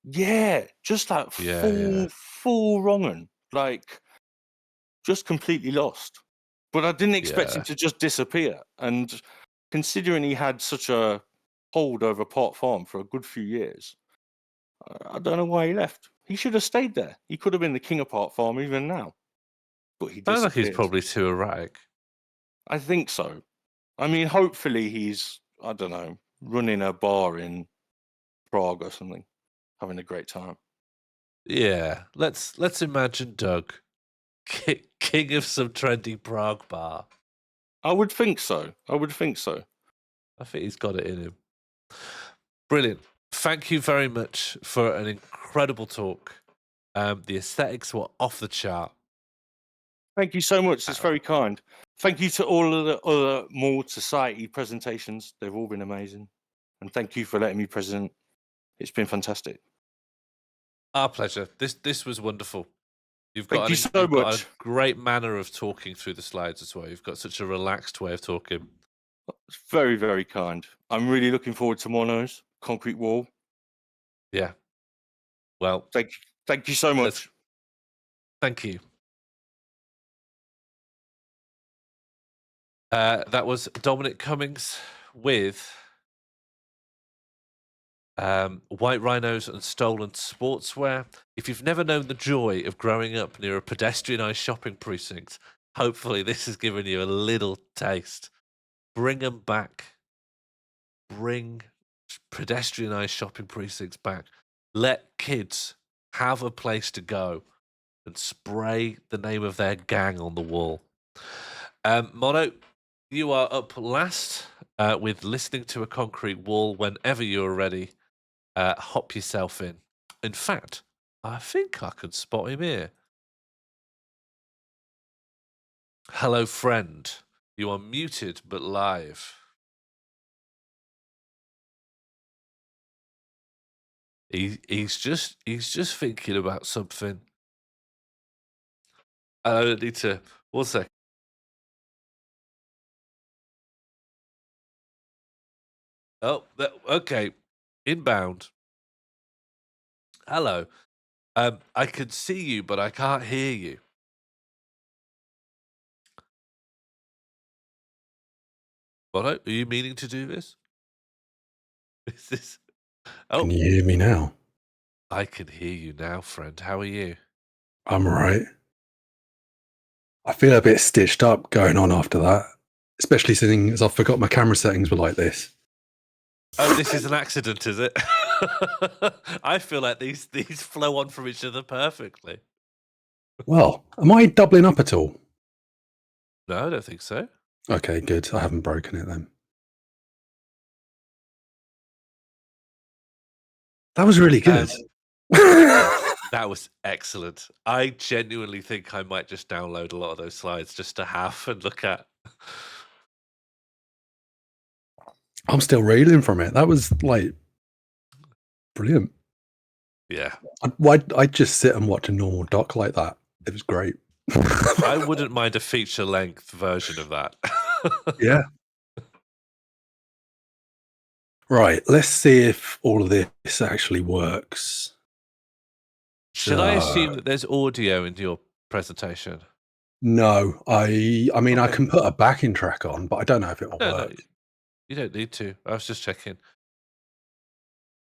Yeah, just like full wrong un, like just completely lost. But I didn't expect him to just disappear. And considering he had such a hold over Pot Farm for a good few years, I don't know why he left. He should have stayed there. He could have been the king of Pot Farm even now. But he disappeared. Sounds like he's probably too erratic. I think so. I mean, hopefully he's, I don't know, running a bar in Prague or something, having a great time. Yeah, let's imagine Doug, king of some trendy Prague bar. I would think so. I think he's got it in him. Brilliant. Thank you very much for an incredible talk. The aesthetics were off the chart. Thank you so much. It's very kind. Thank you to all of the other Morl Society presentations. They've all been amazing. And thank you for letting me present. It's been fantastic. Our pleasure. This was wonderful. You've Thank got you so you've got a much. great manner of talking through the slides as well. You've got such a relaxed way of talking. Very, very kind. I'm really looking forward to Mono's concrete wall. Yeah. Well, thank you so much. Thank you. That was Dominic Cummings with White Rhinos and Stolen Sportswear. If you've never known the joy of growing up near a pedestrianised shopping precinct, hopefully this has given you a little taste. Bring them back. Bring pedestrianised shopping precincts back. Let kids have a place to go and spray the name of their gang on the wall. Mono, you are up last with listening to a concrete wall. Whenever you're ready, hop yourself in. In fact, I think I can spot him here. Hello, friend. You are muted but live. He's just thinking about something. I don't need to. 1 sec. Oh, okay. Inbound. Hello. I can see you, but I can't hear you. Bono, are you meaning to do this? Is this? Oh, Can you hear me now? I can hear you now, friend. How are you? I'm right. I feel a bit stitched up going on after that, especially seeing as I forgot my camera settings were like this. Oh, this is an accident, is it? I feel like these flow on from each other perfectly. Well, am I doubling up at all? No, I don't think so. Okay, good. I haven't broken it then. That was really good. That was excellent. I genuinely think I might just download a lot of those slides just to have and look at. I'm still reeling from it. That was like brilliant. Yeah. I'd just sit and watch a normal doc like that. It was great. I wouldn't mind a feature-length version of that. Yeah. Right. Let's see if all of this actually works. Should I assume that there's audio in your presentation? No, I mean, I can put a backing track on, but I don't know if it'll work. No, you don't need to. I was just checking.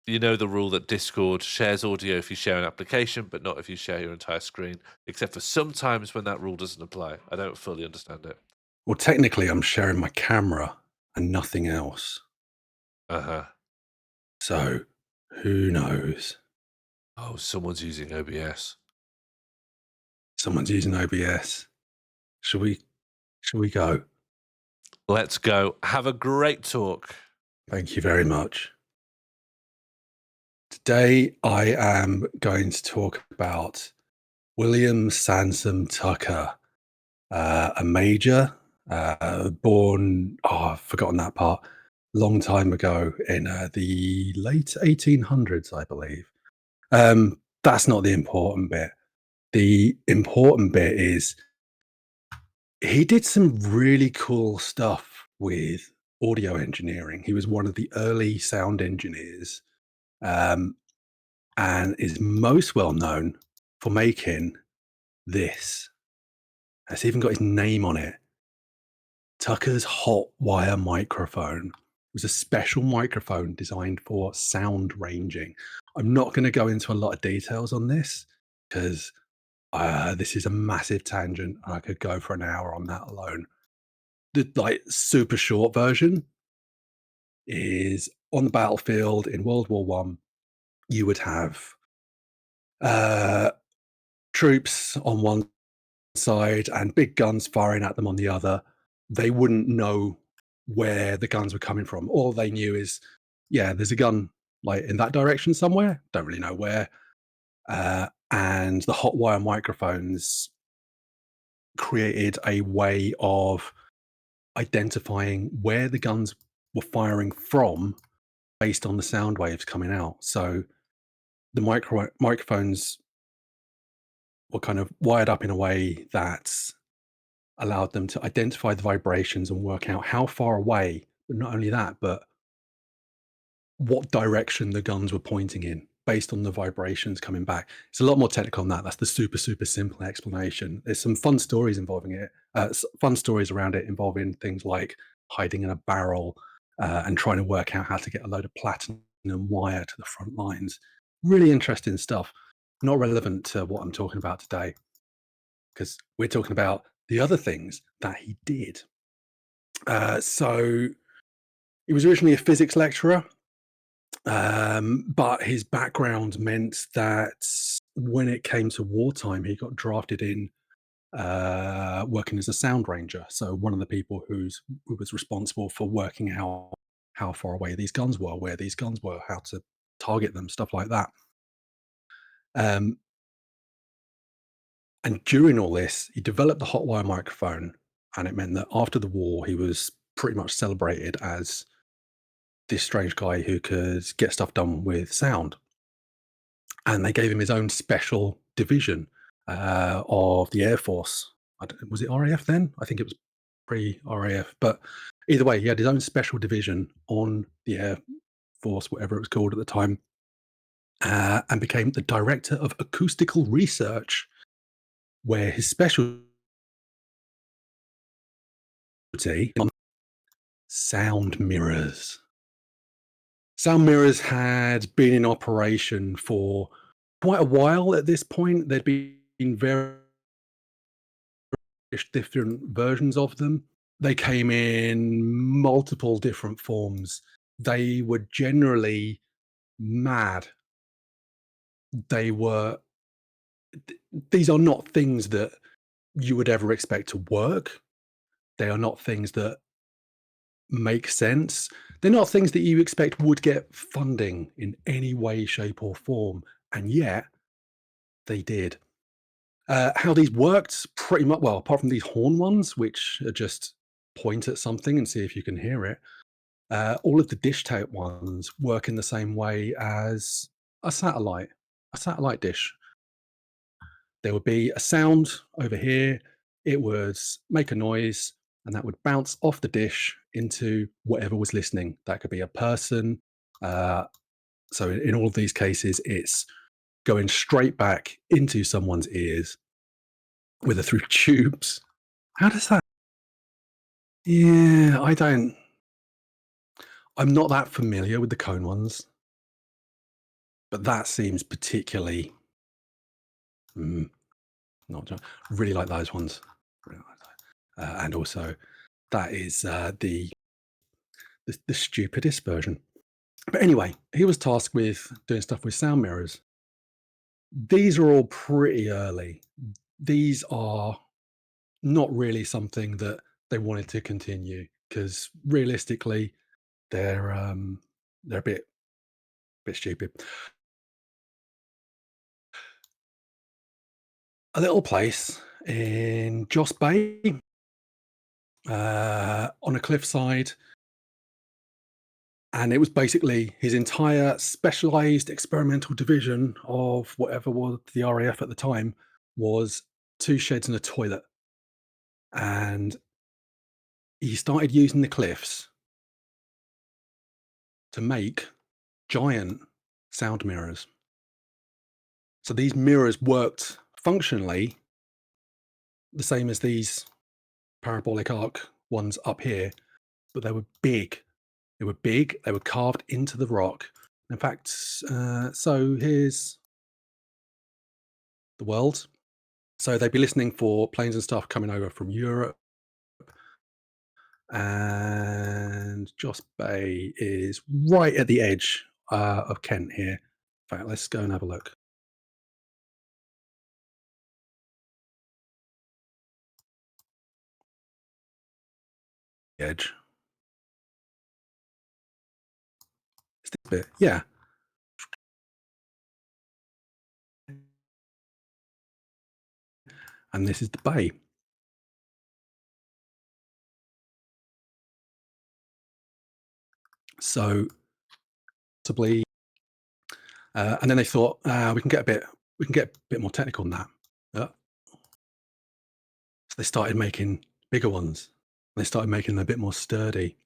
You know the rule that Discord shares audio if you share an application, but not if you share your entire screen, except for sometimes when that rule doesn't apply. I don't fully understand it. Well, technically, I'm sharing my camera and nothing else. Uh-huh. So, who knows? Oh, someone's using OBS. Someone's using OBS. Should we go? Let's go. Have a great talk. Thank you very much. Today, I am going to talk about William Sansom Tucker, a major, born, I've forgotten that part, long time ago in the late 1800s, I believe. That's not the important bit. The important bit is he did some really cool stuff with audio engineering. He was one of the early sound engineers, and is most well known for making this. It's even got his name on it. Tucker's hot wire microphone was a special microphone designed for sound ranging. I'm not going to go into a lot of details on this because this is a massive tangent. I could go for an hour on that alone. The like super short version is on the battlefield in World War One. You would have troops on one side and big guns firing at them on the other. They wouldn't know where the guns were coming from. All they knew is, yeah, there's a gun like in that direction somewhere. Don't really know where. And the hot wire microphones created a way of identifying where the guns were firing from based on the sound waves coming out. So the microphones were kind of wired up in a way that allowed them to identify the vibrations and work out how far away, but not only that, but what direction the guns were pointing in based on the vibrations coming back. It's a lot more technical than that. That's the super, super simple explanation. There's some fun stories involving it, fun stories around it involving things like hiding in a barrel and trying to work out how to get a load of platinum wire to the front lines. Really interesting stuff. Not relevant to what I'm talking about today, because we're talking about the other things that he did. So he was originally a physics lecturer, but his background meant that when it came to wartime, he got drafted in working as a sound ranger. So one of the people who was responsible for working out how far away these guns were, where these guns were, how to target them, stuff like that. And during all this, he developed the hotwire microphone, and it meant that after the war, he was pretty much celebrated as this strange guy who could get stuff done with sound. And they gave him his own special division of the Air Force. Was it RAF then? I think it was pre-RAF. But either way, he had his own special division on the Air Force, whatever it was called at the time, and became the director of acoustical research, where his specialty on sound mirrors. Sound mirrors had been in operation for quite a while at this point. There'd been various different versions of them. They came in multiple different forms. They were generally mad. They were. These are not things that you would ever expect to work. They are not things that make sense. They're not things that you expect would get funding in any way, shape, or form. And yet, they did. How these worked, pretty much, well, apart from these horn ones, which are just point at something and see if you can hear it, all of the dish tape ones work in the same way as a satellite dish. There would be a sound over here, it would make a noise, and that would bounce off the dish into whatever was listening. That could be a person. So in all of these cases, it's going straight back into someone's ears, whether through tubes. How does that? Yeah, I'm not that familiar with the cone ones, but that seems particularly really like those ones. Really like that. And also, that is the stupidest version. But anyway, he was tasked with doing stuff with sound mirrors. These are all pretty early. These are not really something that they wanted to continue, because realistically, they're a bit stupid. A little place in Joss Bay, on a cliffside, and it was basically his entire specialized experimental division of whatever was the RAF at the time was 2 sheds and a toilet. And he started using the cliffs to make giant sound mirrors. So these mirrors worked functionally the same as these parabolic arc ones up here, but they were big. They were big, they were carved into the rock. In fact, so here's the world. So they'd be listening for planes and stuff coming over from Europe. And Joss Bay is right at the edge of Kent here. In fact, let's go and have a look. Edge. It's this bit, yeah. And this is the bay. So, possibly, And then they thought we can get a bit more technical than that. So they started making bigger ones. They started making them a bit more sturdy.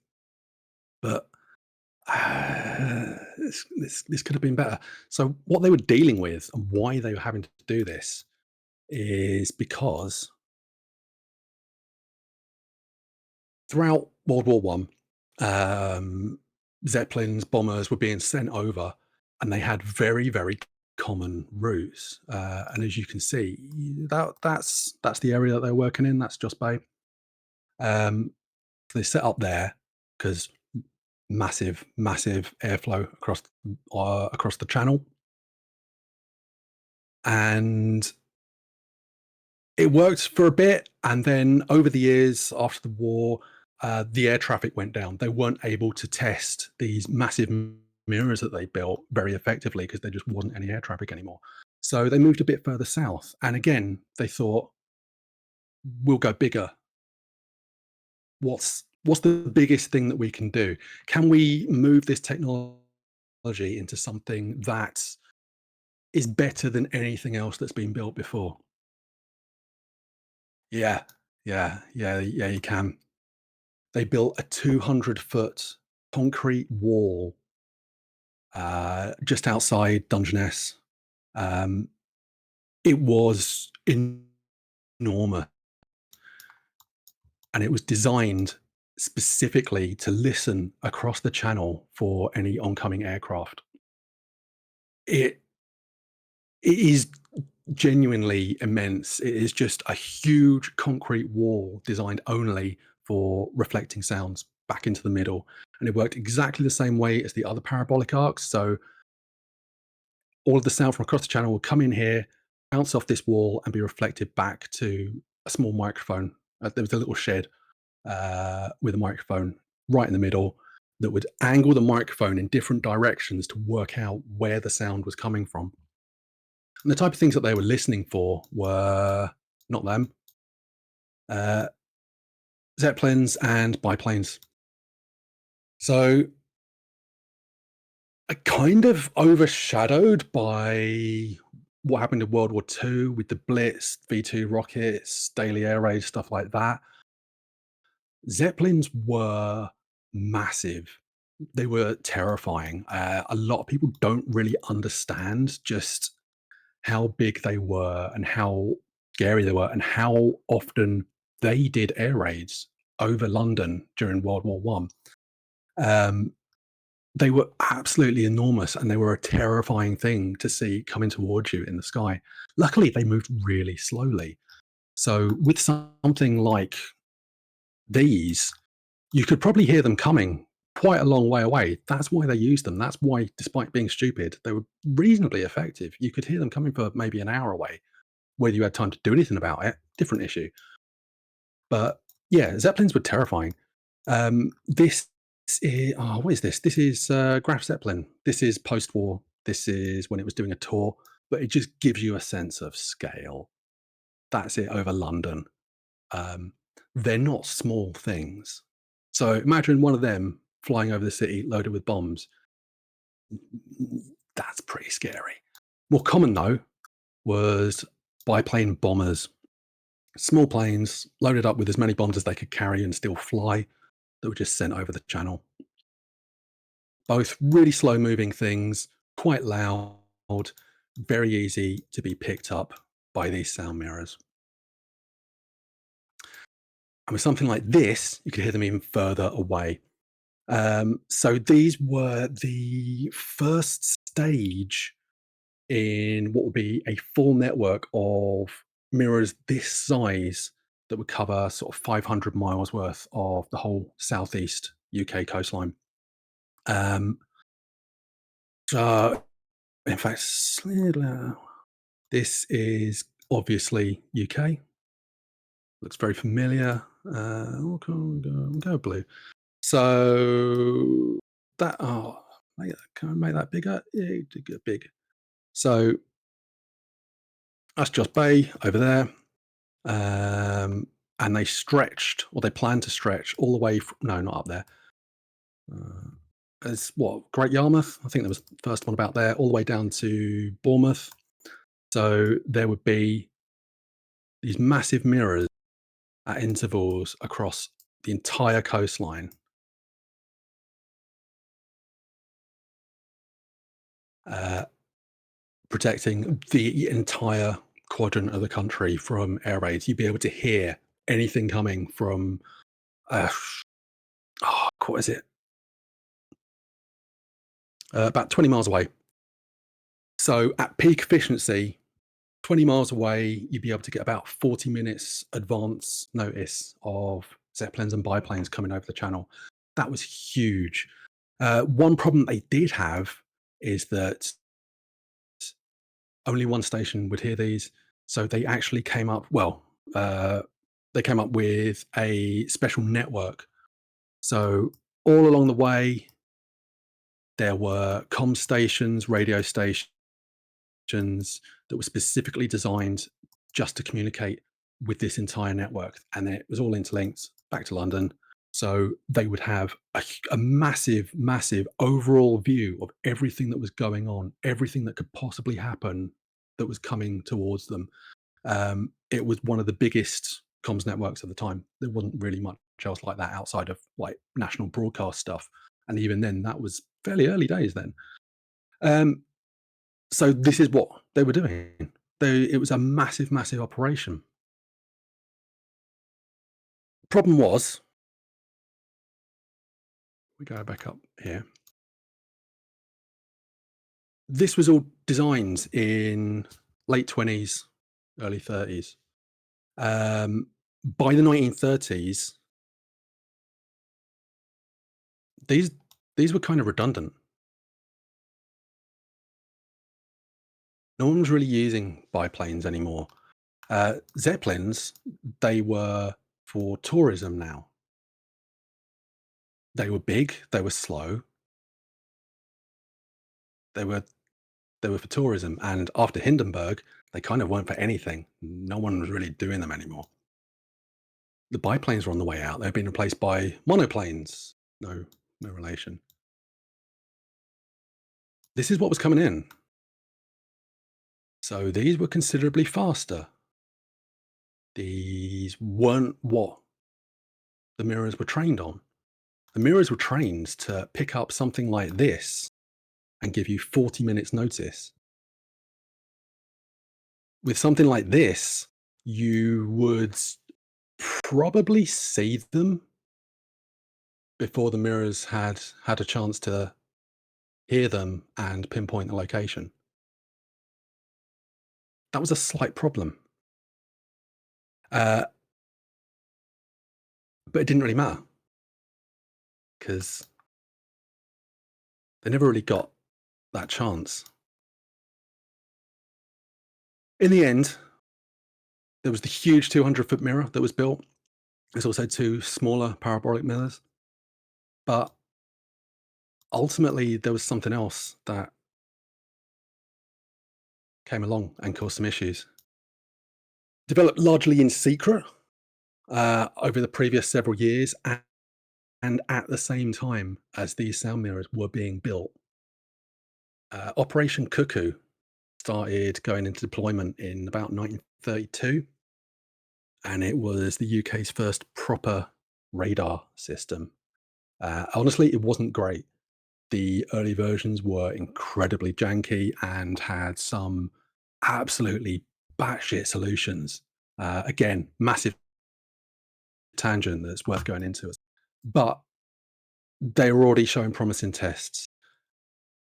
But this could have been better. So what they were dealing with and why they were having to do this is because throughout World War One, Zeppelins, bombers were being sent over, and they had very, very common routes. And as you can see, that's the area that they're working in. That's Joss Bay. So they set up there because massive airflow across the channel, and it worked for a bit. And then over the years after the war, the air traffic went down. They weren't able to test these massive mirrors that they built very effectively because there just wasn't any air traffic anymore. So they moved a bit further south, and again they thought, we'll go bigger. What's the biggest thing that we can do? Can we move this technology into something that is better than anything else that's been built before? Yeah, you can. They built a 200-foot concrete wall just outside Dungeness. It was enormous, and it was designed specifically to listen across the channel for any oncoming aircraft. It is genuinely immense. It is just a huge concrete wall designed only for reflecting sounds back into the middle, and it worked exactly the same way as the other parabolic arcs. So all of the sound from across the channel will come in here, bounce off this wall, and be reflected back to a small microphone. There was a little shed with a microphone right in the middle that would angle the microphone in different directions to work out where the sound was coming from. And the type of things that they were listening for were not them, Zeppelins and biplanes. So kind of overshadowed by what happened in World War II with the Blitz, V2 rockets, daily air raids, stuff like that. Zeppelins were massive. They were terrifying. A lot of people don't really understand just how big they were and how scary they were and how often they did air raids over London during World War One. They were absolutely enormous, and they were a terrifying thing to see coming towards you in the sky. Luckily, they moved really slowly. So with something like these, you could probably hear them coming quite a long way away. That's why they used them. That's why, despite being stupid, they were reasonably effective. You could hear them coming for maybe an hour away. Whether you had time to do anything about it, different issue. But yeah, Zeppelins were terrifying. This is, what is this? This is Graf Zeppelin. This is post-war. This is when it was doing a tour, but it just gives you a sense of scale. That's it over London. They're not small things. So imagine one of them flying over the city loaded with bombs. That's pretty scary. More common though was biplane bombers. Small planes loaded up with as many bombs as they could carry and still fly that were just sent over the channel. Both really slow moving things, quite loud, very easy to be picked up by these sound mirrors. And with something like this, you could hear them even further away. So these were the first stage in what would be a full network of mirrors this size that would cover sort of 500 miles worth of the whole southeast UK coastline. So, in fact, this is obviously UK. Looks very familiar. We'll go blue. So that, can I make that bigger? Yeah, get big. So that's Joss Bay over there. And they stretched, or they planned to stretch all the way from, no, not up there. as Great Yarmouth. I think there was the first one about there, all the way down to Bournemouth. So there would be these massive mirrors at intervals across the entire coastline. Protecting the entire quadrant of the country from air raids. You'd be able to hear anything coming from, what is it? About 20 miles away. So at peak efficiency, 20 miles away, you'd be able to get about 40 minutes advance notice of Zeppelins and biplanes coming over the channel. That was huge. One problem they did have is that only one station would hear these. So they actually came up, they came up with a special network. So all along the way, there were comm stations, radio stations that were specifically designed just to communicate with this entire network. And it was all interlinked back to London. So they would have a massive, massive overall view of everything that was going on, everything that could possibly happen that was coming towards them. It was one of the biggest comms networks at the time. There wasn't really much else like that outside of like national broadcast stuff. And even then, that was fairly early days then. So this is what they were doing. It was a massive, massive operation. Problem was, we go back up here. This was all designed in late 20s, early 30s. By the 1930s, these were kind of redundant. No one was really using biplanes anymore. Zeppelins, they were for tourism now. They were big, they were slow. They were for tourism, and after Hindenburg, they kind of weren't for anything. No one was really doing them anymore. The biplanes were on the way out. They've been replaced by monoplanes. No relation. This is what was coming in. So these were considerably faster. These weren't what the mirrors were trained on. The mirrors were trained to pick up something like this and give you 40 minutes notice. With something like this, you would probably see them before the mirrors had a chance to hear them and pinpoint the location. That was a slight problem. But it didn't really matter because they never really got that chance. In the end, there was the huge 200-foot mirror that was built. There's also two smaller parabolic mirrors. But ultimately, there was something else that came along and caused some issues. Developed largely in secret over the previous several years, and at the same time as these sound mirrors were being built. Operation Cuckoo started going into deployment in about 1932, and it was the UK's first proper radar system. Honestly, it wasn't great. The early versions were incredibly janky and had some absolutely batshit solutions. Again, massive tangent that's worth going into. But they were already showing promising tests.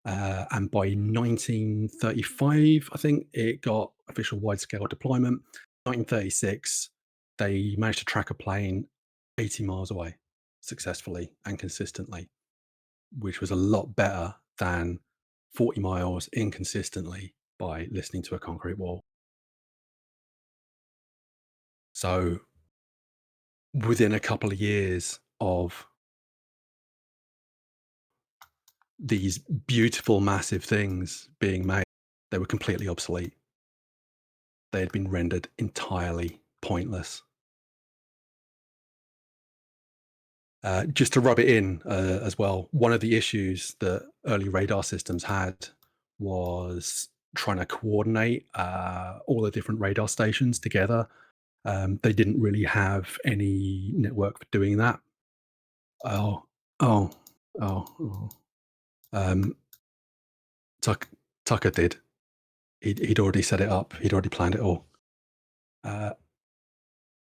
And by 1935, I think it got official wide-scale deployment. 1936, they managed to track a plane 80 miles away successfully and consistently, which was a lot better than 40 miles inconsistently by listening to a concrete wall. So within a couple of years of these beautiful, massive things being made, they were completely obsolete. They had been rendered entirely pointless. Just to rub it in as well, one of the issues that early radar systems had was trying to coordinate all the different radar stations together. They didn't really have any network for doing that. Oh, oh, oh, oh. Tucker did. He'd already set it up. He'd already planned it all.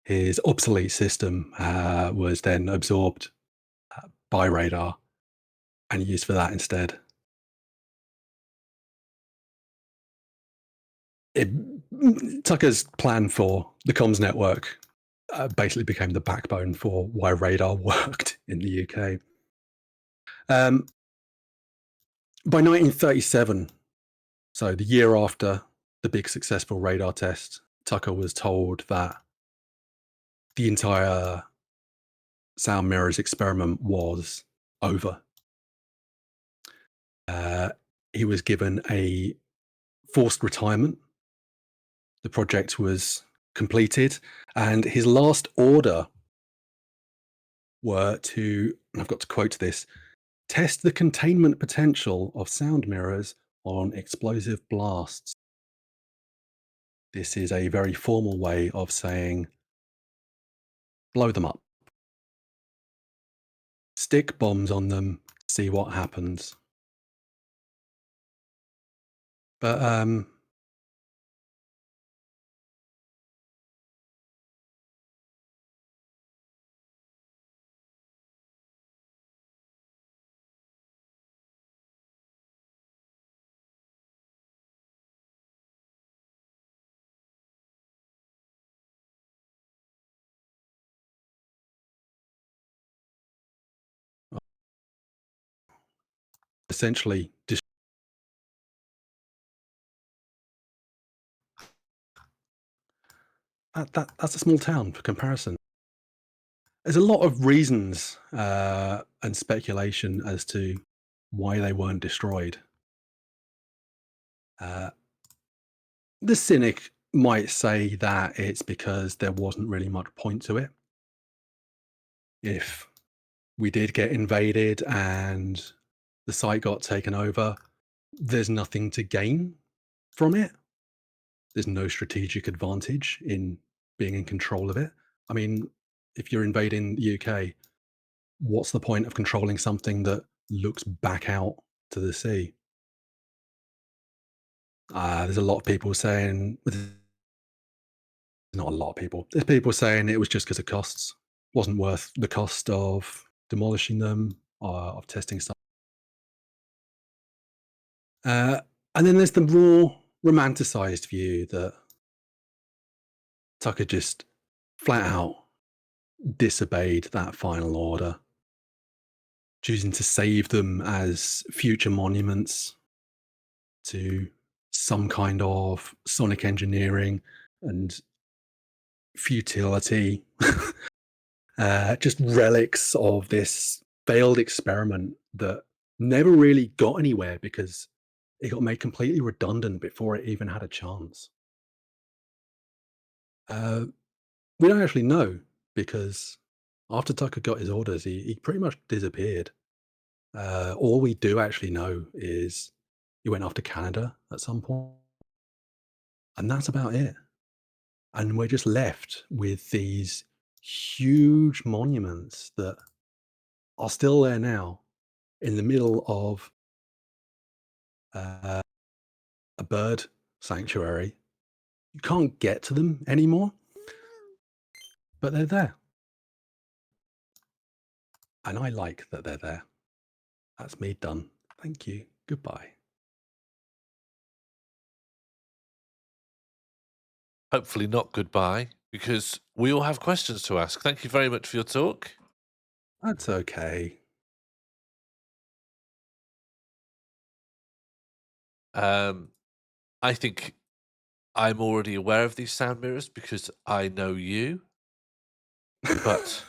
His obsolete system was then absorbed by radar and used for that instead. Tucker's plan for the comms network basically became the backbone for why radar worked in the UK. By 1937, so the year after the big successful radar test, Tucker was told that the entire sound mirrors experiment was over. He was given a forced retirement. The project was completed, and his last order were to, and I've got to quote this, test the containment potential of sound mirrors on explosive blasts. This is a very formal way of saying, blow them up. Stick bombs on them, see what happens. But essentially that's a small town for comparison. There's a lot of reasons and speculation as to why they weren't destroyed. The cynic might say that it's because there wasn't really much point to it. If we did get invaded and the site got taken over, there's nothing to gain from it. There's no strategic advantage in being in control of it. I mean, if you're invading the UK, what's the point of controlling something that looks back out to the sea? There's a lot of people saying, not a lot of people, there's people saying it was just because of costs. Wasn't worth the cost of demolishing them or of testing stuff. And then there's the raw romanticized view that Tucker just flat out disobeyed that final order, choosing to save them as future monuments to some kind of sonic engineering and futility, just relics of this failed experiment that never really got anywhere because it got made completely redundant before it even had a chance. We don't actually know because after Tucker got his orders, he pretty much disappeared. All we do actually know is he went off to Canada at some point, and that's about it. And we're just left with these huge monuments that are still there now in the middle of a bird sanctuary. You can't get to them anymore, but they're there. And I like that they're there. That's me done. Thank you. Goodbye. Hopefully not goodbye, because we all have questions to ask. Thank you very much for your talk. That's okay. I think I'm already aware of these sound mirrors because I know you. But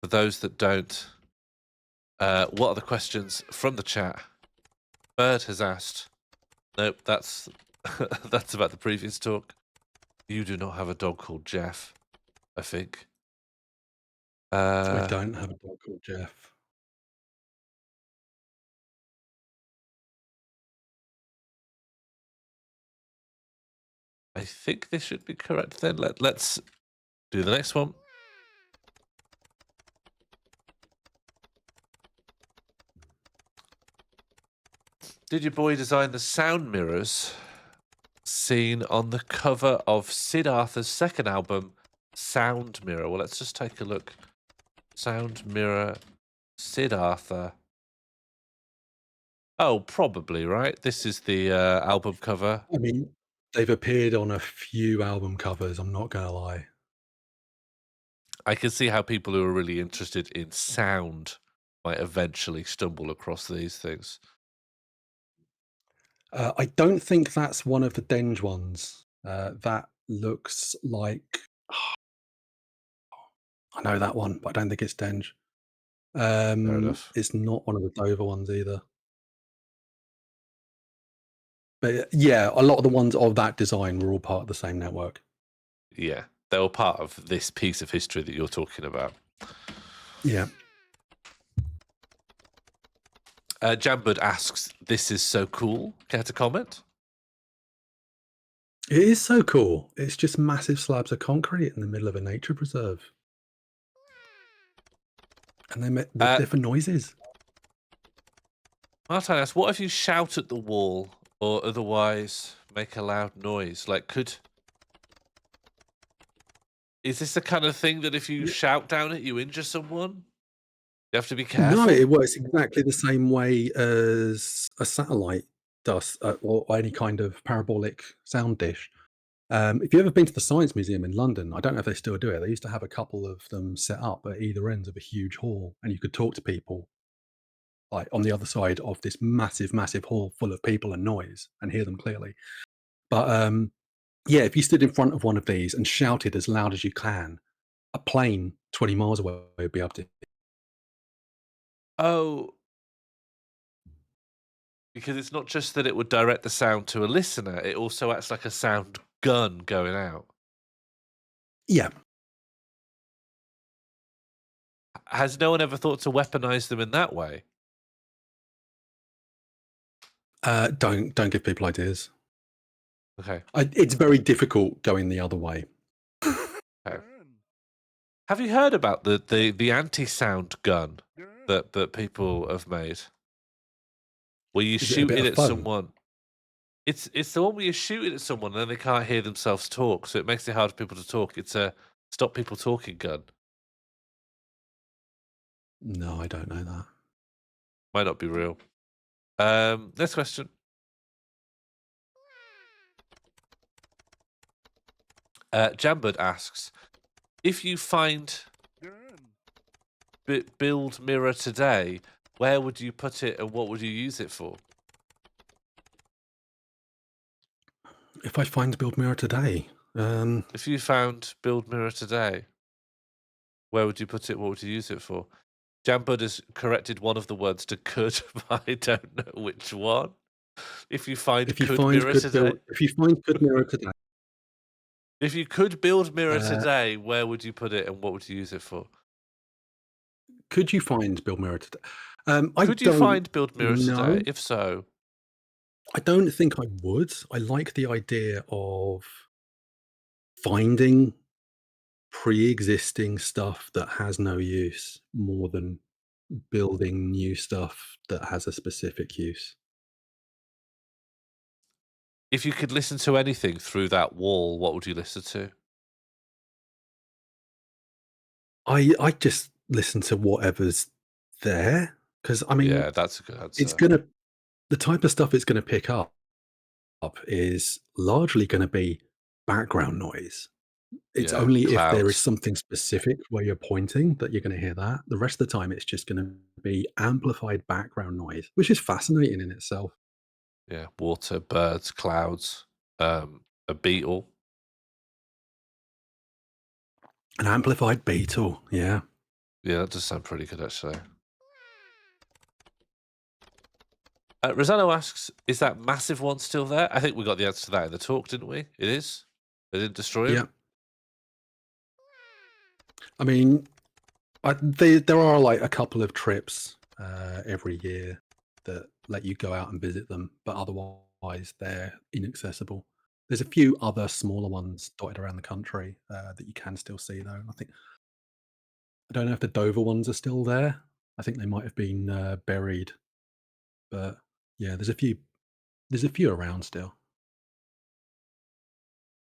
for those that don't, what are the questions from the chat? Bird has asked. Nope, that's that's about the previous talk. You do not have a dog called Jeff, I think. I don't have a dog called Jeff. I think this should be correct then. Let's do the next one. Did your boy design the sound mirrors seen on the cover of Sid Arthur's second album, Sound Mirror? Well, let's just take a look. Sound Mirror, Sid Arthur. Oh, probably, right? This is the album cover. I mean, they've appeared on a few album covers, I'm not going to lie. I can see how people who are really interested in sound might eventually stumble across these things. I don't think that's one of the Denge ones. That looks like... I know that one, but I don't think it's Denge. Fair enough. It's not one of the Dover ones either. But yeah, a lot of the ones of that design were all part of the same network. Yeah, they were part of this piece of history that you're talking about. Yeah. Jambud asks, "This is so cool." Care to comment? It is so cool. It's just massive slabs of concrete in the middle of a nature preserve. And they make different noises. Martin asks, "What if you shout at the wall or otherwise make a loud noise? Like, is this the kind of thing that if you shout down it, you injure someone? You have to be careful." No, it works exactly the same way as a satellite does, or any kind of parabolic sound dish. If you've ever been to the Science Museum in London, I don't know if they still do it. They used to have a couple of them set up at either ends of a huge hall, and you could talk to people like on the other side of this massive, massive hall full of people and noise and hear them clearly. But yeah, if you stood in front of one of these and shouted as loud as you can, a plane 20 miles away would be able to. Oh, because it's not just that it would direct the sound to a listener, it also acts like a sound gun going out. Yeah. Has no one ever thought to weaponize them in that way? Don't give people ideas. Okay. It's very difficult going the other way. Okay. Have you heard about the anti-sound gun that people have made? Where you shoot it at someone. It's the one where you shoot it at someone and then they can't hear themselves talk, so it makes it hard for people to talk. It's a stop people talking gun. No, I don't know that. Might not be real. Next question. Jambud asks, if you find build mirror today, where would you put it and what would you use it for? If I find build mirror today, if you found build mirror today, where would you put it? What would you use it for? Jambud has corrected one of the words to could, but I don't know which one. If you find if you find mirror good today, if you find good mirror today, if you could build mirror today, where would you put it and what would you use it for? Could you find build mirror today? Could you find build mirror today? If so, I don't think I would. I like the idea of finding pre-existing stuff that has no use more than building new stuff that has a specific use. if you could listen to anything through that wall, what would you listen to? I just listen to whatever's there because I mean, yeah, that's a good answer. It's the type of stuff it's gonna pick up is largely gonna be background noise. It's only if there is something specific where you're pointing that you're gonna hear that. The rest of the time, it's just gonna be amplified background noise, which is fascinating in itself. Yeah, water, birds, clouds, a beetle. An amplified beetle, yeah. Yeah, that does sound pretty good, actually. Rosanna asks, is that massive one still there? I think we got the answer to that in the talk, didn't we? It is? They didn't destroy it? Yeah. I mean, There are like a couple of trips every year that let you go out and visit them, but otherwise they're inaccessible. There's a few other smaller ones dotted around the country that you can still see though. I don't know if the Dover ones are still there. I think they might have been buried, but yeah, there's a few. There's a few around still.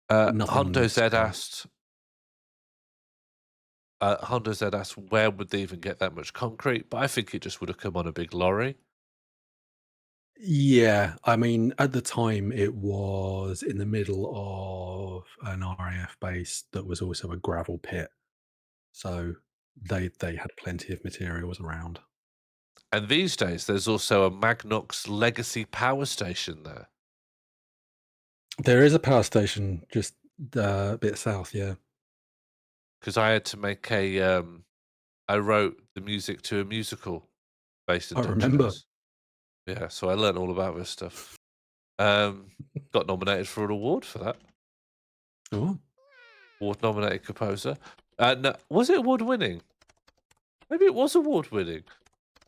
Hondo Z scary. asked. Hondo Z asked, where would they even get that much concrete? But I think it just would have come on a big lorry. Yeah, I mean, at the time, it was in the middle of an RAF base that was also a gravel pit, so they had plenty of materials around. And these days, there's also a Magnox legacy power station there. There is a power station just a bit south, yeah. Because I had to make I wrote the music to a musical based in I remember. Dungeness. Yeah, so I learned all about this stuff. Got nominated for an award for that. Oh. Award-nominated composer. No, was it award-winning? Maybe it was award-winning.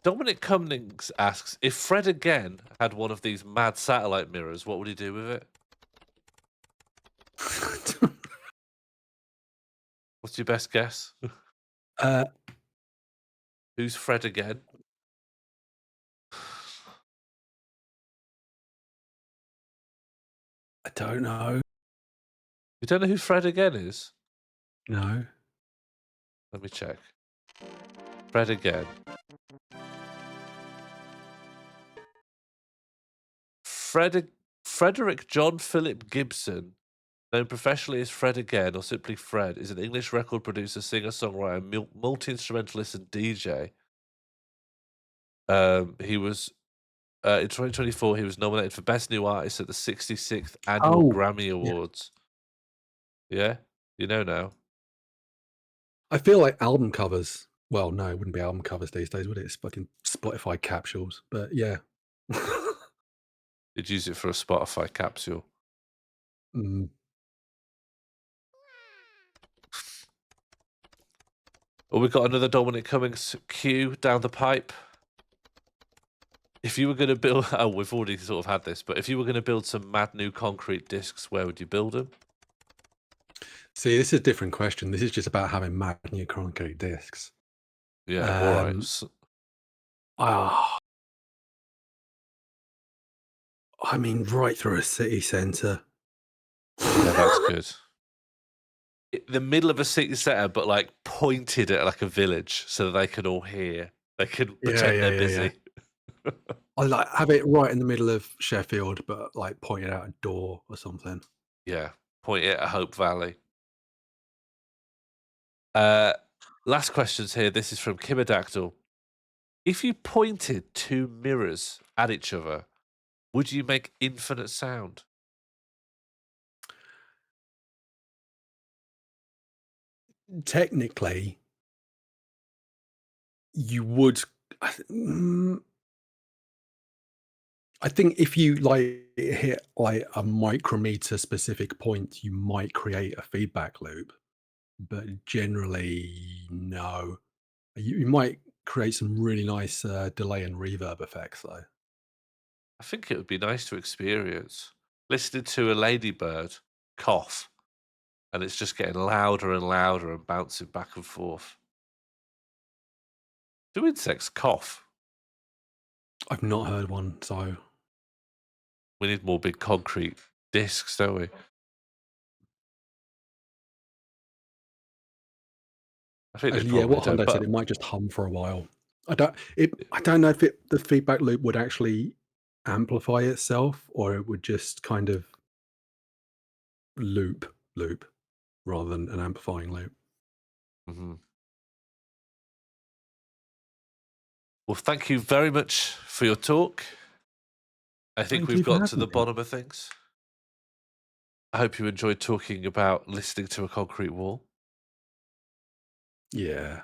Dominic Cummings asks, if Fred again had one of these mad satellite mirrors, what would he do with it? What's your best guess? Who's Fred again? I don't know. You don't know who Fred again is? No. Let me check. Fred again. Frederick John Philip Gibson, known professionally as Fred again or simply Fred, is an English record producer, singer, songwriter, multi-instrumentalist, and DJ. He was in 2024. He was nominated for Best New Artist at the 66th Annual Grammy Awards. Yeah, you know now. I feel like album covers. Well, no, it wouldn't be album covers these days, would it? It's fucking Spotify capsules. But yeah. You'd use it for a Spotify capsule. Mm. Well, we've got another Dominic Cummings cue down the pipe. If you were going to build... Oh, we've already sort of had this, but if you were going to build some mad new concrete discs, where would you build them? See, this is a different question. This is just about having mad new concrete discs. Yeah, all right. I mean, right through a city centre. Yeah, that's good. The middle of a city centre, but like pointed at like a village so that they can all hear. They can pretend they're busy. I like have it right in the middle of Sheffield, but like pointed out a door or something. Yeah, point it at Hope Valley. Last questions here. This is from Kimodactyl. If you pointed two mirrors at each other, would you make infinite sound? Technically, you would. I think if you like hit like a micrometer specific point, you might create a feedback loop. But generally, no. You might create some really nice delay and reverb effects, though. I think it would be nice to experience listening to a ladybird cough, and it's just getting louder and louder and bouncing back and forth. Do insects cough? I've not heard one, so we need more big concrete discs, don't we? I think yeah, what Hondo said, it might just hum for a while. I don't know if the feedback loop would actually amplify itself, or it would just kind of loop rather than an amplifying loop. Mm-hmm. Well, thank you very much for your talk. I think we've got to the bottom of things. I hope you enjoyed talking about listening to a concrete wall. Yeah.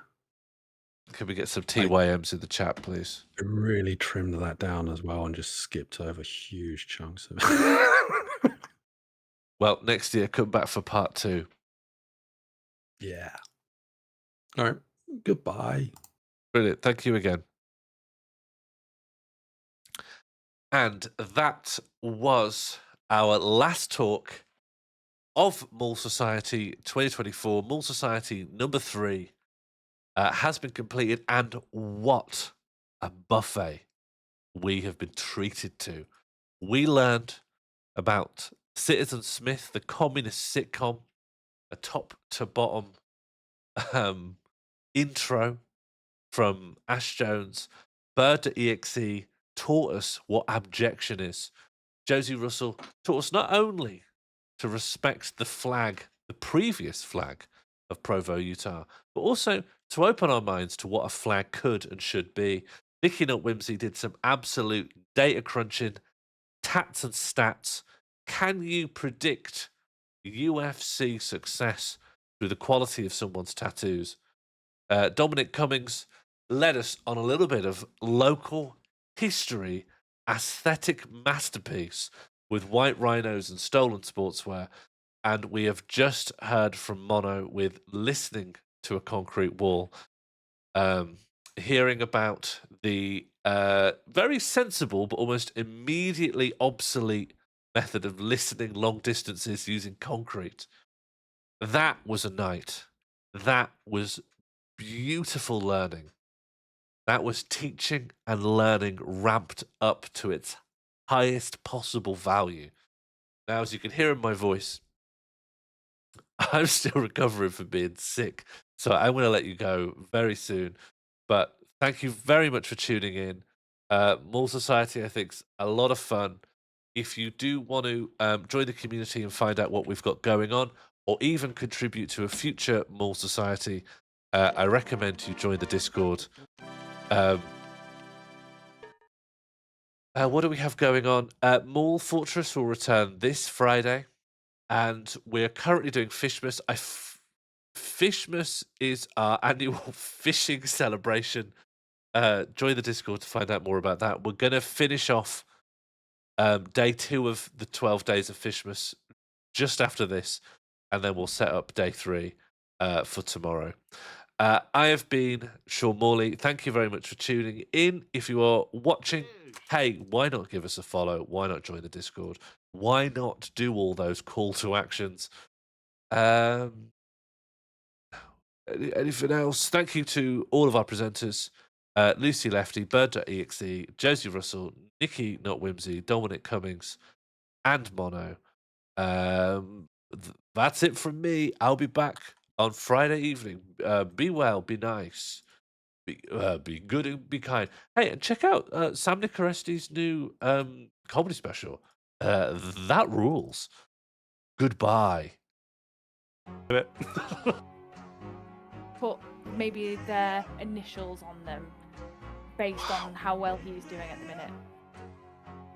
Can we get some TYMs in the chat, please? I really trimmed that down as well and just skipped over huge chunks of it. Well, next year, come back for part 2. Yeah. All right. Goodbye. Brilliant. Thank you again. And that was our last talk of Morl Society 2024. Morl Society number 3 has been completed, and what a buffet we have been treated to. We learned about Citizen Smith, the communist sitcom, a top to bottom intro from Ash Jones. Bird.exe taught us what abjection is. Josie Russell taught us not only to respect the flag, the previous flag of Provo, Utah, but also to open our minds to what a flag could and should be. Nikki Nut Whimsy did some absolute data crunching, tats and stats. Can you predict UFC success through the quality of someone's tattoos? Dominic Cummings led us on a little bit of local history, aesthetic masterpiece with white rhinos and stolen sportswear. And we have just heard from Mono with Listening to a Concrete Wall, hearing about the very sensible but almost immediately obsolete method of listening long distances using concrete. That was a night. That was beautiful learning. That was teaching and learning ramped up to its highest possible value. Now, as you can hear in my voice, I'm still recovering from being sick, so I'm going to let you go very soon. But thank you very much for tuning in. Morl Society, I think, is a lot of fun. If you do want to join the community and find out what we've got going on, or even contribute to a future Morl Society, I recommend you join the Discord. What do we have going on? Morl Fortress will return this Friday, and we're currently doing Fishmas. Fishmas is our annual fishing celebration. Join the Discord to find out more about that. We're going to finish off day 2 of the 12 days of Fishmas just after this, and then we'll set up day 3 for tomorrow. I have been Sean Morley. Thank you very much for tuning in. If you are watching, hey, why not give us a follow? Why not join the Discord? Why not do all those call to actions? Anything else? Thank you to all of our presenters. Lucy Lefty, Bird.exe, Josie Russell, Nikki Not Whimsy, Dominic Cummings, and Mono. That's it from me. I'll be back on Friday evening. Be well, be nice, be good and be kind. Hey, and check out Sam Nicoresti's new comedy special. That rules. Goodbye. Put maybe their initials on them based on how well he's doing at the minute.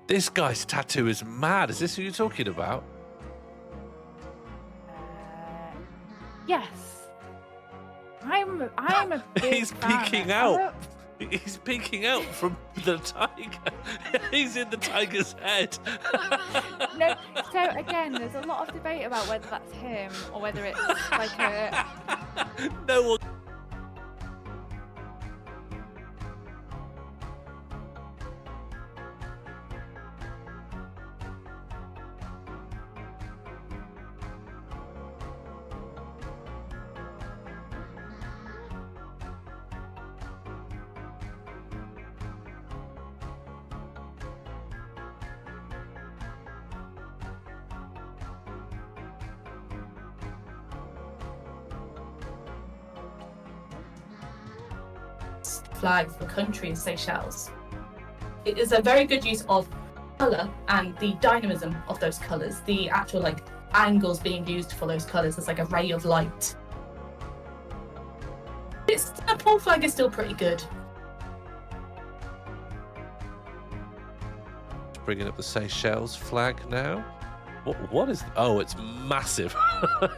This guy's tattoo is mad. Is this who you're talking about? Yes. I'm a big He's fan. peeking out. He's peeking out from the tiger. He's in the tiger's head. No, so again, there's a lot of debate about whether that's him or whether it's like a... No one... flag for the country in Seychelles. It is a very good use of colour and the dynamism of those colours, the actual like angles being used for those colours as like a ray of light. The pole flag is still pretty good. Bringing up the Seychelles flag now. What is... Oh, it's massive.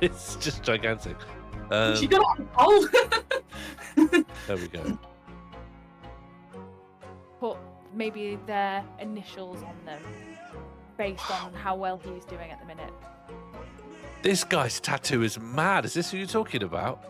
It's just gigantic. She got it on the pole. There we go. Put maybe their initials on them based on how well he's doing at the minute. This guy's tattoo is mad. Is this who you're talking about?